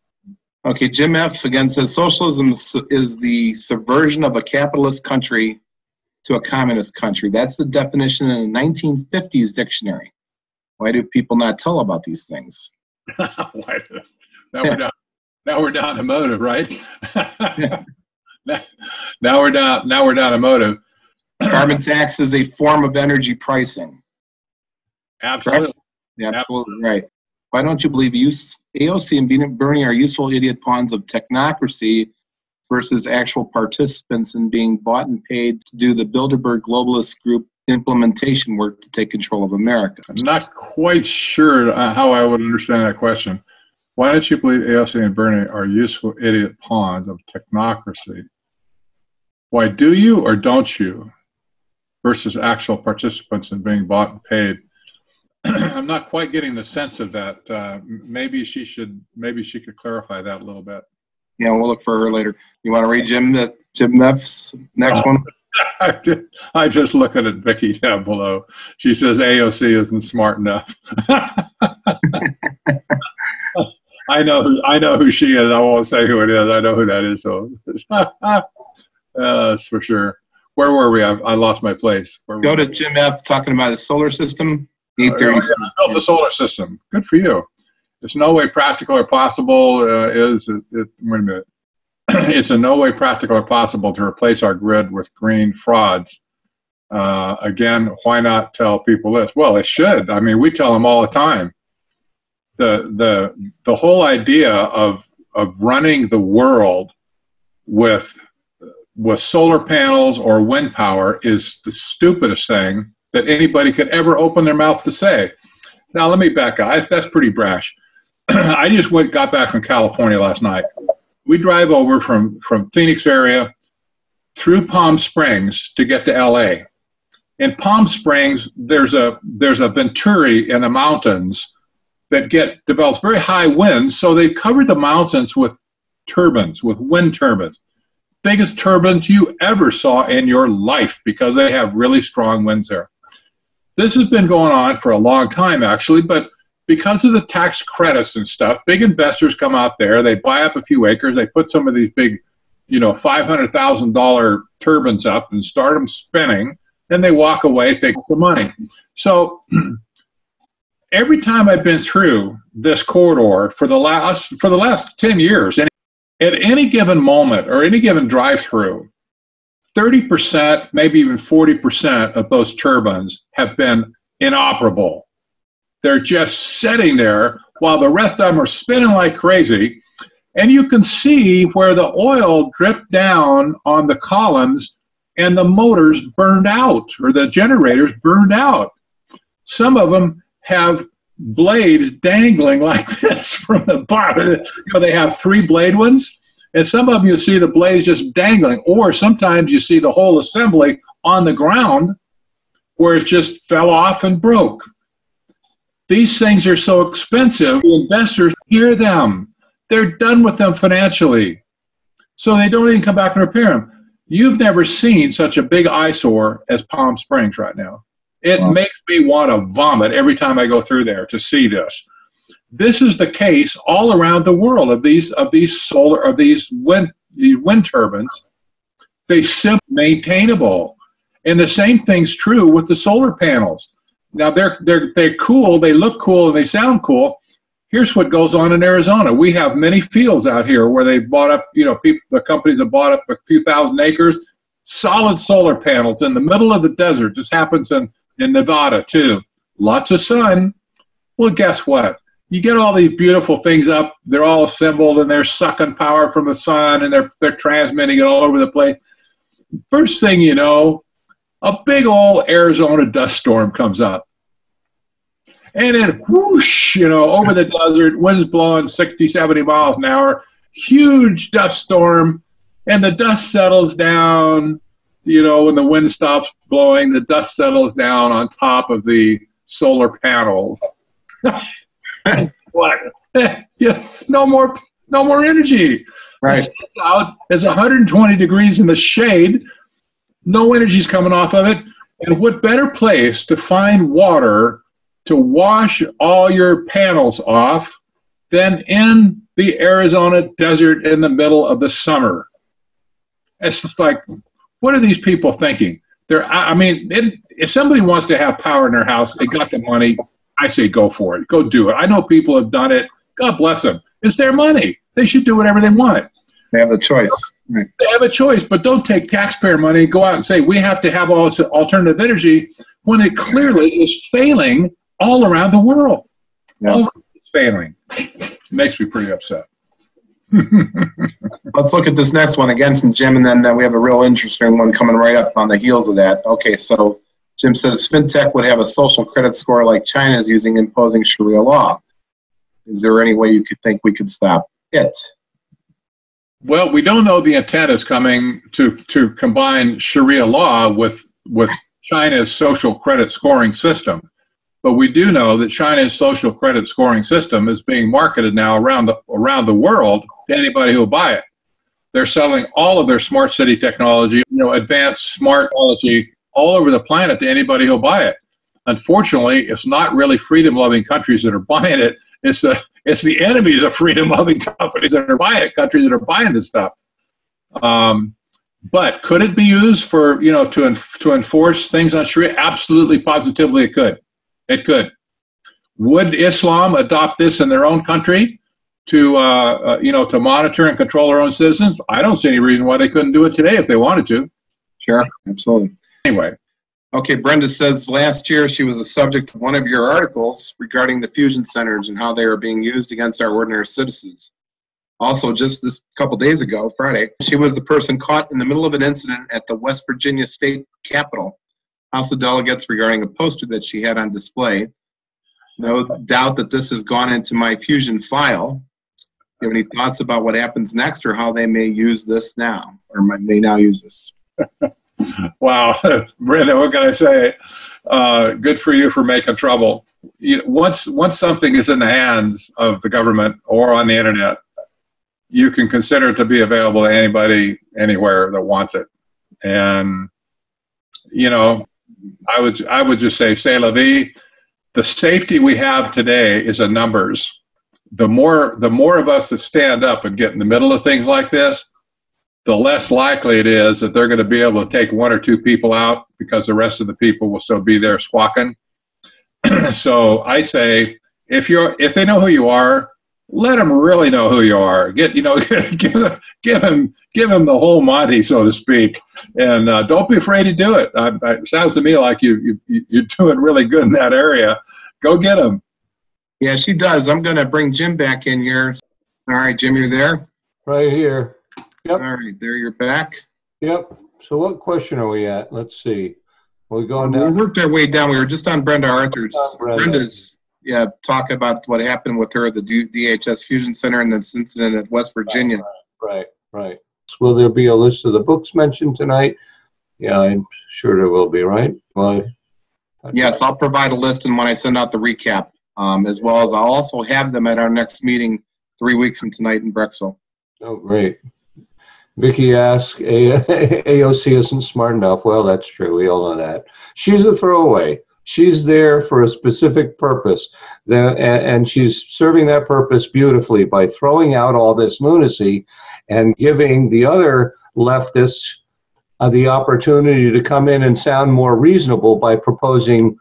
Okay, Jim F. again says, socialism is the subversion of a capitalist country to a communist country. That's the definition in the 1950s dictionary. Why do people not tell about these things? Now we're down to motive, right? now we're down to motive. Carbon tax is a form of energy pricing. Absolutely. Yeah, absolutely right. Why don't you believe AOC and Bernie are useful idiot pawns of technocracy versus actual participants in being bought and paid to do the Bilderberg globalist group implementation work to take control of America? I'm not quite sure how I would understand that question. Why don't you believe AOC and Bernie are useful idiot pawns of technocracy? Why do you or don't you versus actual participants in being bought and paid? I'm not quite getting the sense of that. Maybe she could clarify that a little bit. Yeah, we'll look for her later. You want to read Jim F's next one? I just looking at Vicky down below. She says AOC isn't smart enough. I know who she is. I won't say who it is. I know who that is. So that's for sure. Where were we? I lost my place. Go to Jim F. talking about his solar system. 8:30. Built the solar system. Good for you. It's no way practical or possible. Wait a minute. It's in no way practical or possible to replace our grid with green frauds. Again, why not tell people this? Well, it should. I mean, we tell them all the time. The whole idea of running the world with solar panels or wind power is the stupidest thing that anybody could ever open their mouth to say. Now, let me back up. That's pretty brash. I just got back from California last night. We drive over from Phoenix area through Palm Springs to get to LA. In Palm Springs, there's a venturi in the mountains that develops very high winds, so they've covered the mountains with turbines, with wind turbines. Biggest turbines you ever saw in your life because they have really strong winds there. This has been going on for a long time, actually, but because of the tax credits and stuff, big investors come out there, they buy up a few acres, they put some of these big, $500,000 turbines up and start them spinning, and they walk away thinking for money. So every time I've been through this corridor for the last 10 years, and at any given moment or any given drive-through, 30%, maybe even 40% of those turbines have been inoperable. They're just sitting there while the rest of them are spinning like crazy. And you can see where the oil dripped down on the columns and the motors burned out, or the generators burned out. Some of them have blades dangling like this from the bottom. You know, they have 3-blade ones, and some of them you see the blades just dangling, or sometimes you see the whole assembly on the ground where it just fell off and broke. These things are so expensive, investors hear them. They're done with them financially. So they don't even come back and repair them. You've never seen such a big eyesore as Palm Springs right now. It makes me want to vomit every time I go through there to see this. This is the case all around the world of these wind turbines. They simply maintainable. And the same thing's true with the solar panels. Now they're cool, they look cool, and they sound cool. Here's what goes on in Arizona. We have many fields out here where they bought up, you know, the companies have bought up a few thousand acres, solid solar panels in the middle of the desert. This happens in Nevada too. Lots of sun. Well, guess what? You get all these beautiful things up. They're all assembled and they're sucking power from the sun and they're transmitting it all over the place. First thing you know, a big old Arizona dust storm comes up. And then whoosh, you know, over the desert, winds blowing 60, 70 miles an hour, huge dust storm, and the dust settles down. You know, when the wind stops blowing, the dust settles down on top of the solar panels. What? Yeah, no more energy. Right. It sits out, it's 120 degrees in the shade. No energy's coming off of it. And what better place to find water to wash all your panels off than in the Arizona desert in the middle of the summer? It's just like, what are these people thinking? If somebody wants to have power in their house, they got the money, I say go for it. Go do it. I know people have done it. God bless them. It's their money. They should do whatever they want. They have the choice. Right. They have a choice, but don't take taxpayer money and go out and say, we have to have all this alternative energy when it clearly is failing all around the world. Yeah. It's failing. It makes me pretty upset. Let's look at this next one again from Jim, and then we have a real interesting one coming right up on the heels of that. Okay, so Jim says FinTech would have a social credit score like China is using, imposing Sharia law. Is there any way you could think we could stop it? Well, we don't know the intent is coming to combine Sharia law with China's social credit scoring system. But we do know that China's social credit scoring system is being marketed now around the world to anybody who will buy it. They're selling all of their smart city technology, advanced smart technology all over the planet to anybody who'll buy it. Unfortunately, it's not really freedom-loving countries that are buying it. It's the enemies of freedom-loving companies that are buying it, countries that are buying this stuff. But could it be used for, to enforce things on Sharia? Absolutely, positively it could. It could. Would Islam adopt this in their own country to monitor and control their own citizens? I don't see any reason why they couldn't do it today if they wanted to. Sure, absolutely. Anyway. Okay, Brenda says last year she was a subject of one of your articles regarding the fusion centers and how they are being used against our ordinary citizens. Also, just this couple days ago, Friday, she was the person caught in the middle of an incident at the West Virginia State Capitol House of Delegates regarding a poster that she had on display. No doubt that this has gone into my fusion file. Do you have any thoughts about what happens next or how they may use this now or may now use this? Wow, Brenda, what can I say? Good for you for making trouble. Once something is in the hands of the government or on the internet, you can consider it to be available to anybody, anywhere that wants it. And, I would just say la vie. The safety we have today is in numbers. The more of us that stand up and get in the middle of things like this, the less likely it is that they're going to be able to take one or two people out because the rest of the people will still be there squawking. So I say, if they know who you are, let them really know who you are. Give them the whole Monty, so to speak, and don't be afraid to do it. It sounds to me like you're doing really good in that area. Go get them. Yeah, she does. I'm going to bring Jim back in here. All right, Jim, you're there? Right here. Yep. All right, there you're back. Yep. So what question are we at? Let's see. Are we going We down? worked our way down. We were just on Brenda Arthur's. Brenda. Brenda's talk about what happened with her at the DHS Fusion Center and this incident at West Virginia. Right. Will there be a list of the books mentioned tonight? Yeah, I'm sure there will be, right? Well, yes, I'll provide a list and when I send out the recap, as well as I'll also have them at our next meeting 3 weeks from tonight in Brecksville. Oh, great. Vicky asks, AOC isn't smart enough. Well, that's true. We all know that. She's a throwaway. She's there for a specific purpose, and she's serving that purpose beautifully by throwing out all this lunacy and giving the other leftists the opportunity to come in and sound more reasonable by proposing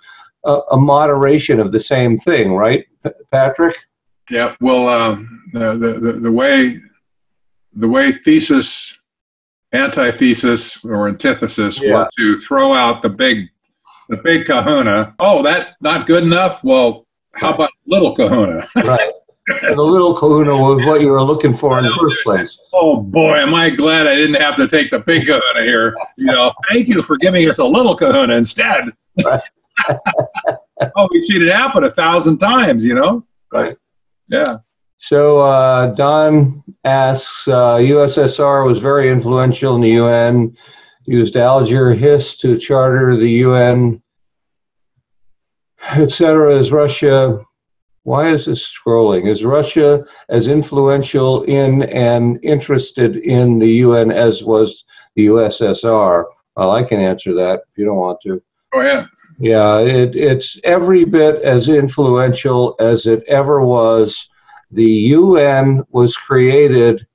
a moderation of the same thing, right, Patrick? Yeah. Well, the way thesis, antithesis, or antithesis were to throw out the big kahuna. Oh, that's not good enough? Well, how about little kahuna? Right. And the little kahuna was what you were looking for in the first place. Oh, boy, am I glad I didn't have to take the big kahuna here. Thank you for giving us a little kahuna instead. Right. Oh, we've seen it happen 1,000 times, Right. Yeah. So Don asks, USSR was very influential in the UN, used Alger Hiss to charter the UN, etc. Is Russia, why is this scrolling? Is Russia as influential in and interested in the UN as was the USSR? Well, I can answer that if you don't want to. Go ahead. Yeah, it's every bit as influential as it ever was. The UN was created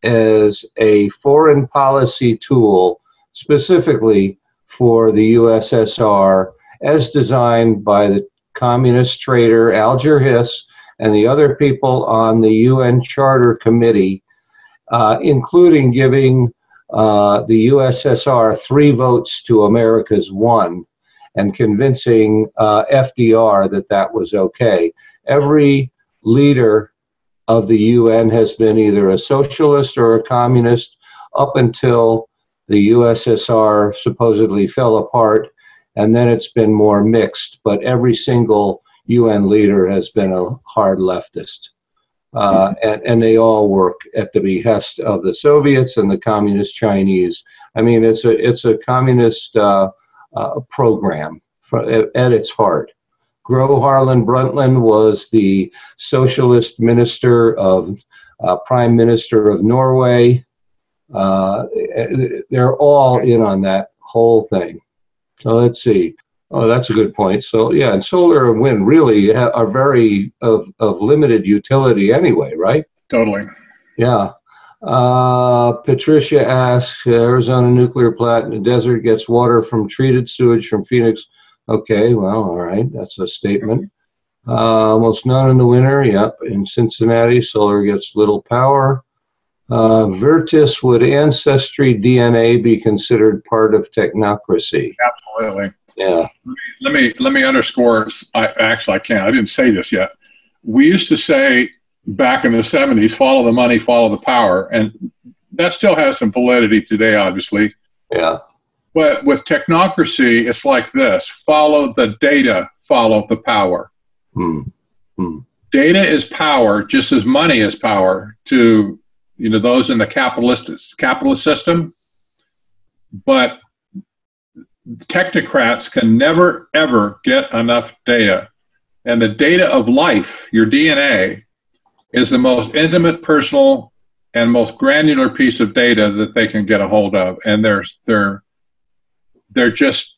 as a foreign policy tool specifically for the USSR, as designed by the communist traitor Alger Hiss and the other people on the UN Charter Committee, including giving the USSR 3 votes to America's 1 and convincing FDR that that was okay. Every leader of the UN has been either a socialist or a communist up until the USSR supposedly fell apart, and then it's been more mixed, but every single UN leader has been a hard leftist. And they all work at the behest of the Soviets and the communist Chinese. I mean, it's a communist program at its heart. Gro Harlem Brundtland was the socialist minister of prime minister of Norway. They're all in on that whole thing. So let's see. Oh, that's a good point. So yeah, and solar and wind really are very of limited utility anyway, right? Totally. Yeah. Patricia asks, Arizona nuclear plant in the desert gets water from treated sewage from Phoenix. Okay, well, all right, that's a statement. Almost none in the winter, yep. In Cincinnati, solar gets little power. Virtus, would ancestry DNA be considered part of technocracy? Absolutely. Yeah. Let me underscore. I can't. I didn't say this yet. We used to say back in the 70s, follow the money, follow the power, and that still has some validity today, obviously. Yeah. But with technocracy, it's like this: follow the data, follow the power. Data is power, just as money is power to those in the capitalist system. But technocrats can never, ever get enough data. And the data of life, your DNA, is the most intimate, personal, and most granular piece of data that they can get a hold of. And they're just,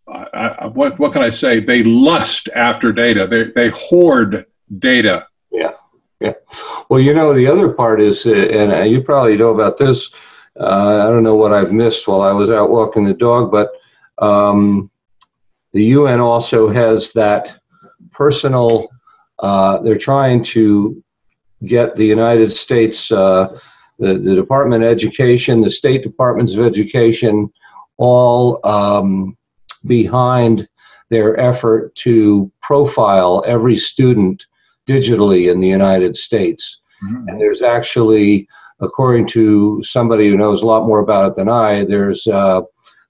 what can I say? They lust after data. They hoard data. Yeah. Yeah. Well, the other part is, and you probably know about this, I don't know what I've missed while I was out walking the dog, but the UN also has that personal, they're trying to get the United States, the Department of Education, the State Departments of Education, all behind their effort to profile every student digitally in the United States. And there's actually, according to somebody who knows a lot more about it than I, there's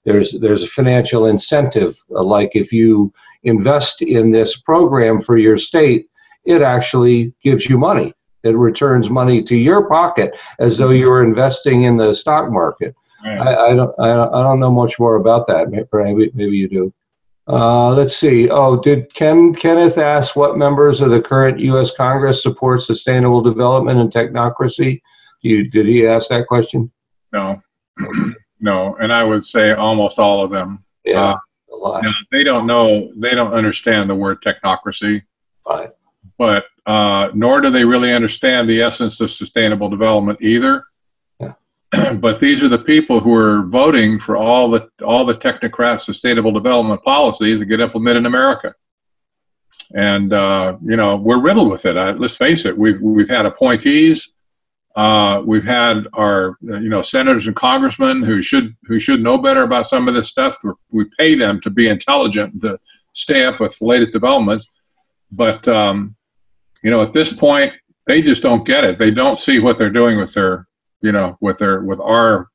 there's a financial incentive. Like if you invest in this program for your state, it actually gives you money. It returns money to your pocket as though you were investing in the stock market. Right. I don't know much more about that. Maybe you do. Let's see. Oh, did Kenneth ask what members of the current U.S. Congress support sustainable development and technocracy? Did he ask that question? No, no, and I would say almost all of them. Yeah, a lot. They don't know. They don't understand the word technocracy. Fine. But nor do they really understand the essence of sustainable development either. Yeah. But these are the people who are voting for all the technocrat sustainable development policies that get implemented in America. And we're riddled with it. Let's face it. We've had appointees. We've had our senators and congressmen who should know better about some of this stuff. We pay them to be intelligent, to stay up with the latest developments. But at this point, they just don't get it. They don't see what they're doing with their, with our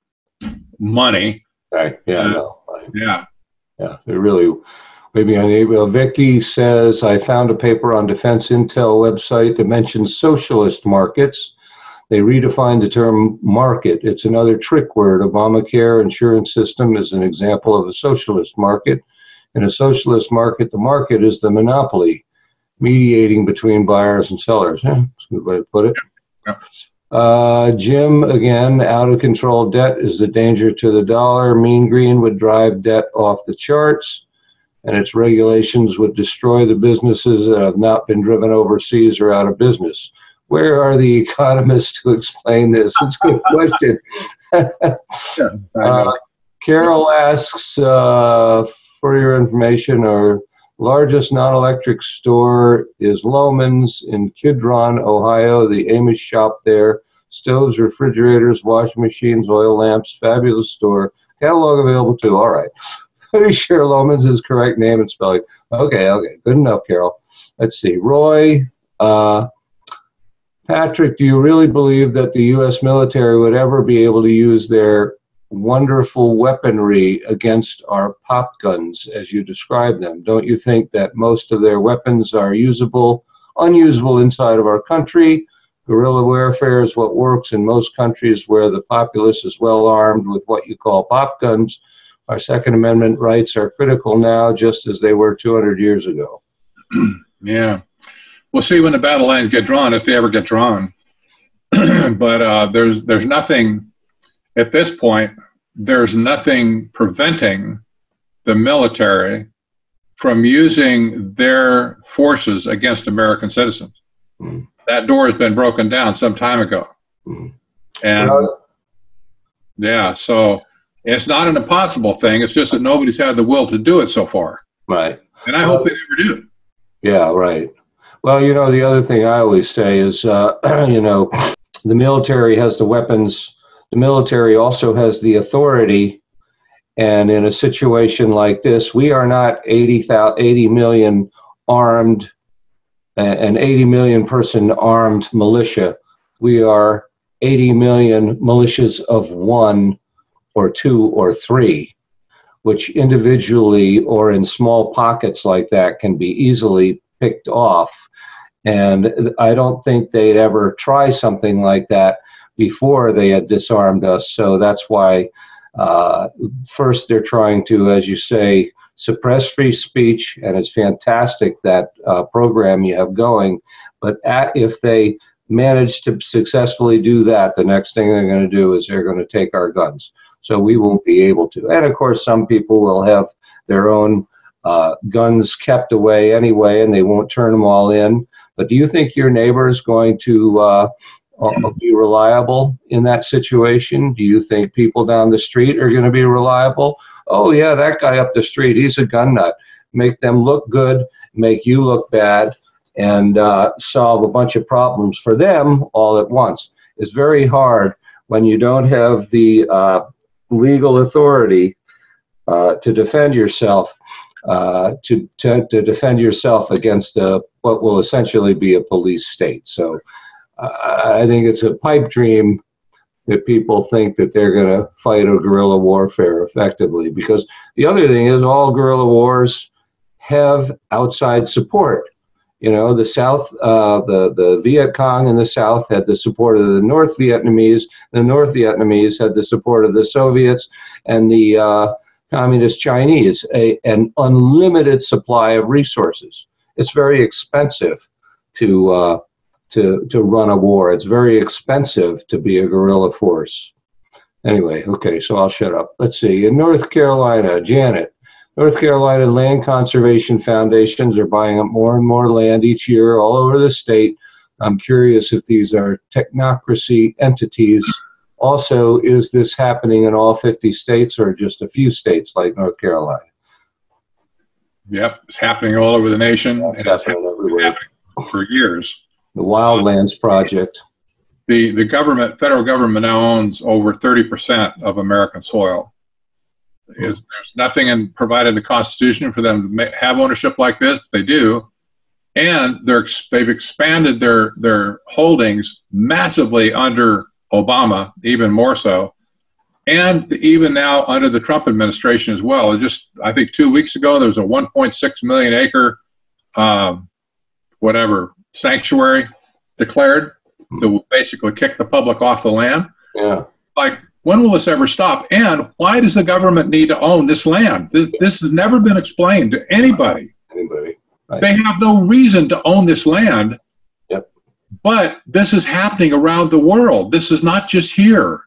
money. Right. Yeah. No. Right. Yeah. Yeah. It really. Maybe on email. Vicky says, I found a paper on Defense Intel website that mentions socialist markets. They redefined the term market. It's another trick word. Obamacare insurance system is an example of a socialist market. In a socialist market, the market is the monopoly, mediating between buyers and sellers. Yeah, that's a good way to put it. Yeah. Jim, again, out of control debt is the danger to the dollar. Mean Green would drive debt off the charts, and its regulations would destroy the businesses that have not been driven overseas or out of business. Where are the economists to explain this? It's a good question. Carol asks, for your information, our largest non-electric store is Loehmann's in Kidron, Ohio, the Amish shop there. Stoves, refrigerators, washing machines, oil lamps, fabulous store. Catalog available too. All right. Pretty sure Loehmann's is correct name and spelling. Okay. Good enough, Carol. Let's see. Roy, Patrick, do you really believe that the U.S. military would ever be able to use their wonderful weaponry against our pop guns, as you describe them? Don't you think that most of their weapons are unusable inside of our country? Guerrilla warfare is what works in most countries where the populace is well armed with what you call pop guns. Our Second Amendment rights are critical now, just as they were 200 years ago. Yeah. We'll see when the battle lines get drawn, if they ever get drawn. But there's nothing, at this point, there's nothing preventing the military from using their forces against American citizens. Mm. That door has been broken down some time ago. Mm. And yeah, so it's not an impossible thing. It's just that nobody's had the will to do it so far. Right. And I hope they never do. Yeah, right. Well, the other thing I always say is, the military has the weapons. The military also has the authority. And in a situation like this, we are not 80 million armed, an 80 million person armed militia. We are 80 million militias of 1 or 2 or 3, which individually or in small pockets like that can be easily picked off. And I don't think they'd ever try something like that before they had disarmed us. So that's why first they're trying to, as you say, suppress free speech, and it's fantastic that program you have going. But if they manage to successfully do that, the next thing they're going to do is they're going to take our guns. So we won't be able to. And of course, some people will have their own guns kept away anyway, and they won't turn them all in. But do you think your neighbor is going to be reliable in that situation? Do you think people down the street are going to be reliable? Oh, yeah, that guy up the street, he's a gun nut. Make them look good, make you look bad, and solve a bunch of problems for them all at once. It's very hard when you don't have the legal authority to defend yourself. To defend yourself against what will essentially be a police state. So I think it's a pipe dream that people think that they're going to fight a guerrilla warfare effectively. Because the other thing is, all guerrilla wars have outside support. You know, the South, the Viet Cong in the South had the support of the North Vietnamese. The North Vietnamese had the support of the Soviets and the Communist Chinese, an unlimited supply of resources. It's very expensive to run a war. It's very expensive to be a guerrilla force. Anyway, okay, so I'll shut up. Let's see. In North Carolina, Janet, North Carolina land conservation foundations are buying up more and more land each year all over the state. I'm curious if these are technocracy entities. Also, is this happening in all 50 states or just a few states like North Carolina? Yep, it's happening all over the nation. It's happening everywhere. For years. The Wildlands Project. The government, federal government now owns over 30% of American soil. There's nothing provided in the Constitution for them to have ownership like this, but they do. And they've expanded their holdings massively under Obama, even more so. And even now under the Trump administration as well. Just, I think 2 weeks ago, there was a 1.6 million acre, sanctuary declared that will basically kick the public off the land. Yeah. Like, when will this ever stop? And why does the government need to own this land? This has never been explained to anybody. Right. They have no reason to own this land. Yep. But this is happening around the world. This is not just here.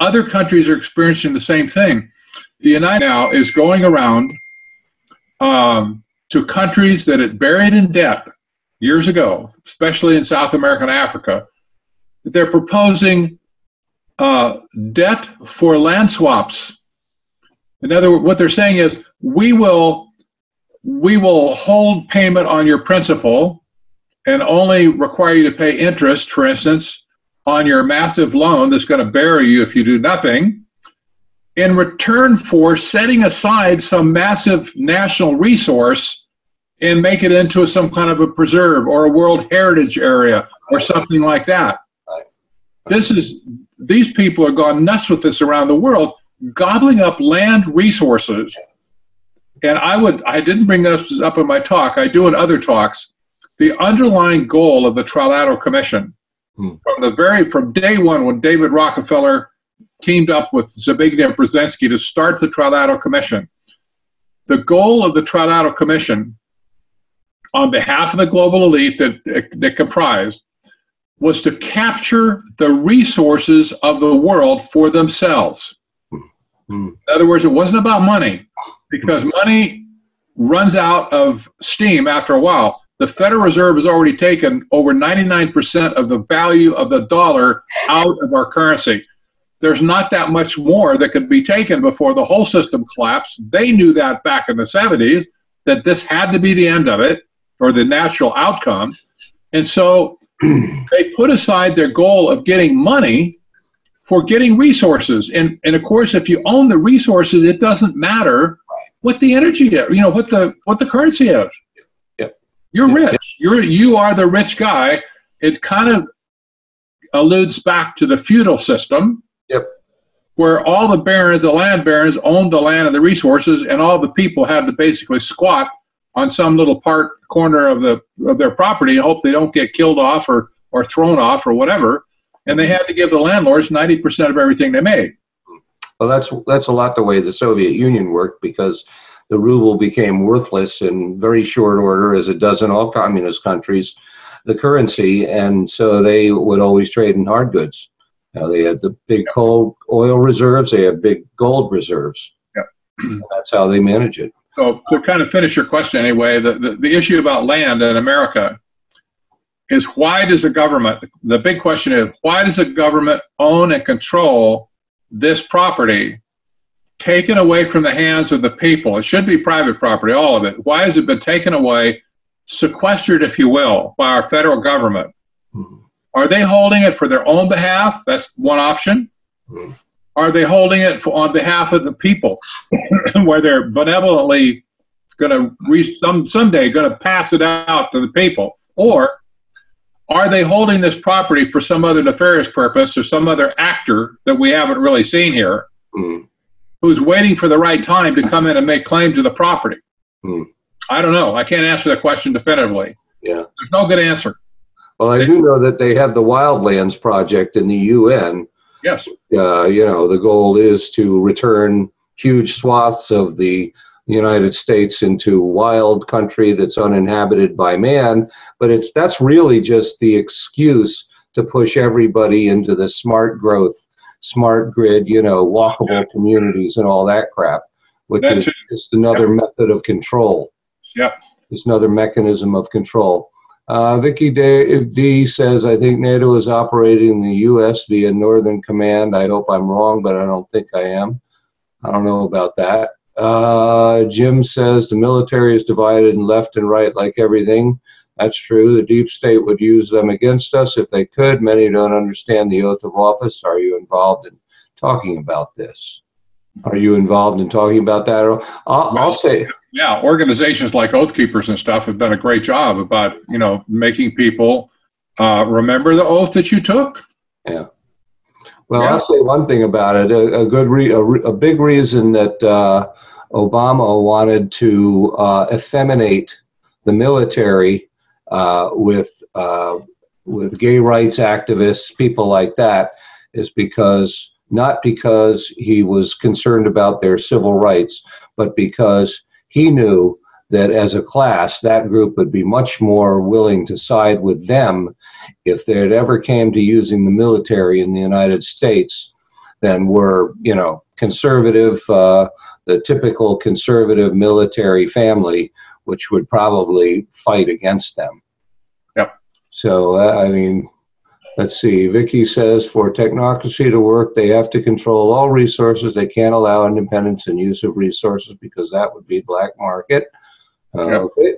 Other countries are experiencing the same thing. The United now is going around to countries that had buried in debt years ago, especially in South America and Africa. They're proposing debt for land swaps. In other words, what they're saying is, we will hold payment on your principal and only require you to pay interest, for instance, on your massive loan that's going to bury you if you do nothing, in return for setting aside some massive national resource and make it into some kind of a preserve or a World Heritage area or something like that. These people are gone nuts with this around the world, gobbling up land resources. And I didn't bring this up in my talk, I do in other talks. The underlying goal of the Trilateral Commission, from day one when David Rockefeller teamed up with Zbigniew Brzezinski to start the Trilateral Commission, the goal of the Trilateral Commission on behalf of the global elite that comprised was to capture the resources of the world for themselves. In other words, it wasn't about money, because money runs out of steam after a while. The Federal Reserve has already taken over 99% of the value of the dollar out of our currency. There's not that much more that could be taken before the whole system collapsed. They knew that back in the 70s, that this had to be the end of it, or the natural outcome. And so they put aside their goal of getting money for getting resources. And of course, if you own the resources, it doesn't matter what the energy is, what the currency is. Yep. You're rich. You are the rich guy. It kind of alludes back to the feudal system. Yep. Where all the barons, the land barons, owned the land and the resources, and all the people had to basically squat on some little corner of their property and hope they don't get killed off or thrown off or whatever. And they had to give the landlords 90% of everything they made. Well, that's a lot the way the Soviet Union worked, because the ruble became worthless in very short order, as it does in all communist countries, the currency, and so they would always trade in hard goods. They had the big coal oil reserves, they had big gold reserves. Yep. And that's how they manage it. So to kind of finish your question anyway, the issue about land in America is, why does the government, the big question is, why does the government own and control this property taken away from the hands of the people? It should be private property, all of it. Why has it been taken away, sequestered, if you will, by our federal government? Mm-hmm. Are they holding it for their own behalf? That's one option. Mm-hmm. Are they holding it on behalf of the people, where they're benevolently going to someday going to pass it out to the people? Or are they holding this property for some other nefarious purpose or some other actor that we haven't really seen here, who's waiting for the right time to come in and make claim to the property? I don't know. I can't answer that question definitively. Yeah. There's no good answer. Well, I do know that they have the Wildlands Project in the UN. Yes. You know, the goal is to return huge swaths of the United States into wild country that's uninhabited by man, but that's really just the excuse to push everybody into the smart growth, smart grid, you know, walkable communities and all that crap, which is just another method of control. Yep. It's another mechanism of control. Vicky D says, I think NATO is operating in the U.S. via Northern Command. I hope I'm wrong, but I don't think I am. I don't know about that. Jim says the military is divided in left and right like everything. That's true. The deep state would use them against us if they could. Many don't understand the oath of office. Are you involved in talking about this? Are you involved in talking about that? I'll say... Yeah, organizations like Oath Keepers and stuff have done a great job about, you know, making people remember the oath that you took. Yeah. Well, I'll say one thing about it. A big reason that Obama wanted to effeminate the military with gay rights activists, people like that, is not because he was concerned about their civil rights, but because he knew that as a class, that group would be much more willing to side with them if they ever came to using the military in the United States than were, you know, conservative, the typical conservative military family, which would probably fight against them. Yep. So, I mean, let's see. Vicky says for technocracy to work, they have to control all resources. They can't allow independence and use of resources because that would be black market. Okay.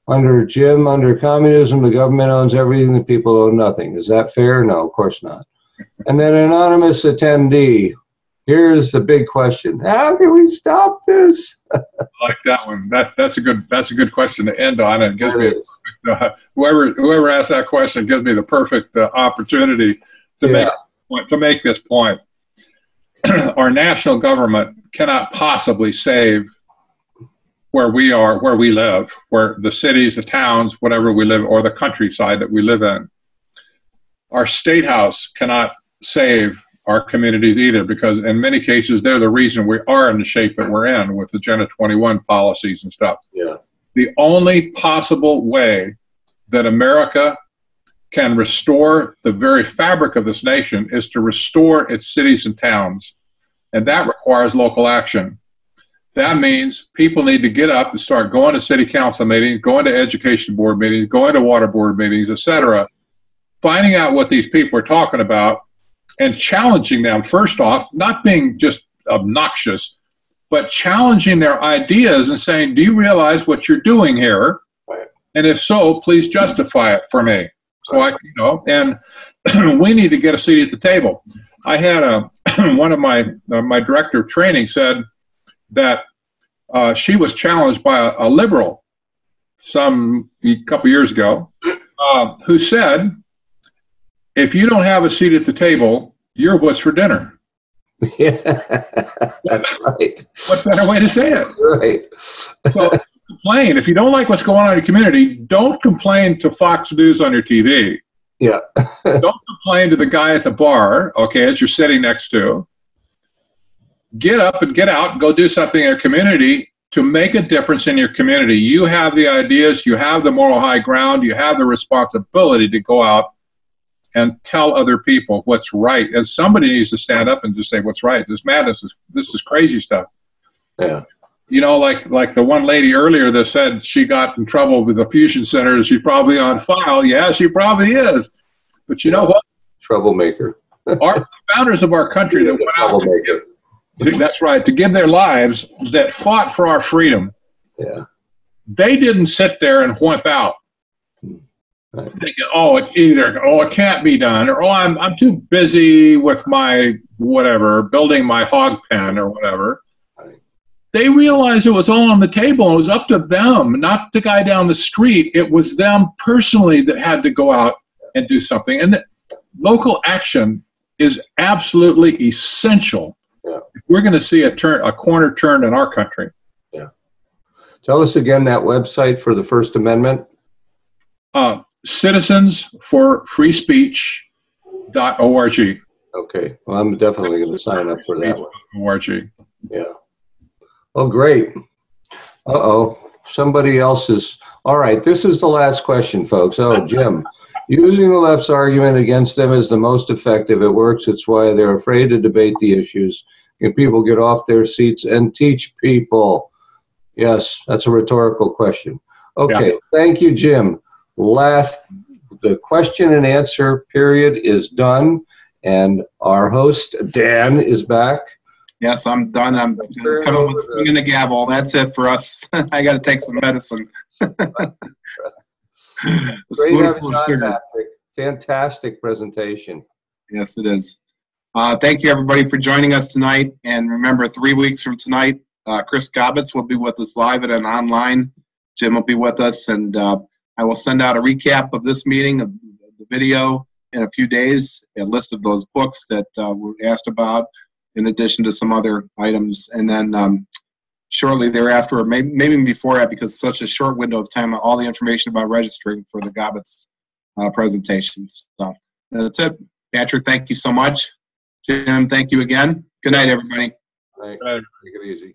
Under communism, the government owns everything, the people own nothing. Is that fair? No, of course not. And then anonymous attendee. Here's the big question: how can we stop this? I like that one. That's a good question to end on. It gives me whoever asked that question gives me the perfect opportunity to make this point. Our national government cannot possibly save where we are, where we live, where the cities, the towns, whatever we live, or the countryside that we live in. Our state house cannot save our communities either, because in many cases they're the reason we are in the shape that we're in with Agenda 21 policies and stuff. Yeah. The only possible way that America can restore the very fabric of this nation is to restore its cities and towns, and that requires local action. That means people need to get up and start going to city council meetings, going to education board meetings, going to water board meetings, etc., finding out what these people are talking about and challenging them, first off, not being just obnoxious, but challenging their ideas and saying, do you realize what you're doing here? And if so, please justify it for me. So and we need to get a seat at the table. I had one of my director of training said that she was challenged by a liberal a couple years ago who said, if you don't have a seat at the table, you're what's for dinner. Yeah, that's right. What better way to say it? Right. So complain. If you don't like what's going on in your community, don't complain to Fox News on your TV. Yeah. Don't complain to the guy at the bar, okay, as you're sitting next to. Get up and get out and go do something in your community to make a difference in your community. You have the ideas, you have the moral high ground, you have the responsibility to go out and tell other people what's right. And somebody needs to stand up and just say what's right. This madness this is crazy stuff. Yeah. You know, like the one lady earlier that said she got in trouble with the fusion center. She's probably on file. Yeah, she probably is. But you know what? Troublemaker. Our founders of our country that went out that's right, to give their lives, that fought for our freedom. Yeah. They didn't sit there and whip out. Right. Thinking, it can't be done, or I'm too busy with my whatever, building my hog pen or whatever. Right. They realized it was all on the table. It was up to them, not the guy down the street. It was them personally that had to go out and do something. And local action is absolutely essential. Yeah. If we're going to see a corner turned in our country. Yeah. Tell us again that website for the First Amendment. Citizensforfreespeech.org. Okay. Well, I'm definitely going to sign up for that one. .org. Yeah. Oh, great. Uh-oh. Somebody else is. All right. This is the last question, folks. Oh, Jim. Using the left's argument against them is the most effective. It works. It's why they're afraid to debate the issues. Can people get off their seats and teach people? Yes, that's a rhetorical question. Okay. Yeah. Thank you, Jim. The question and answer period is done. And our host, Dan, is back. Yes, I'm done. I'm coming with swinging the gavel. That's it for us. I got to take some medicine. Great having John Patrick. Fantastic presentation. Yes, it is. Thank you, everybody, for joining us tonight. And remember, 3 weeks from tonight, Chris Gobbets will be with us live and online. Jim will be with us, and I will send out a recap of this meeting, of the video, in a few days, a list of those books that were asked about, in addition to some other items. And then shortly thereafter, or maybe before that, because it's such a short window of time, all the information about registering for the Gobbets presentations. So that's it. Patrick, thank you so much. Jim, thank you again. Good night, everybody. Right. Take it easy.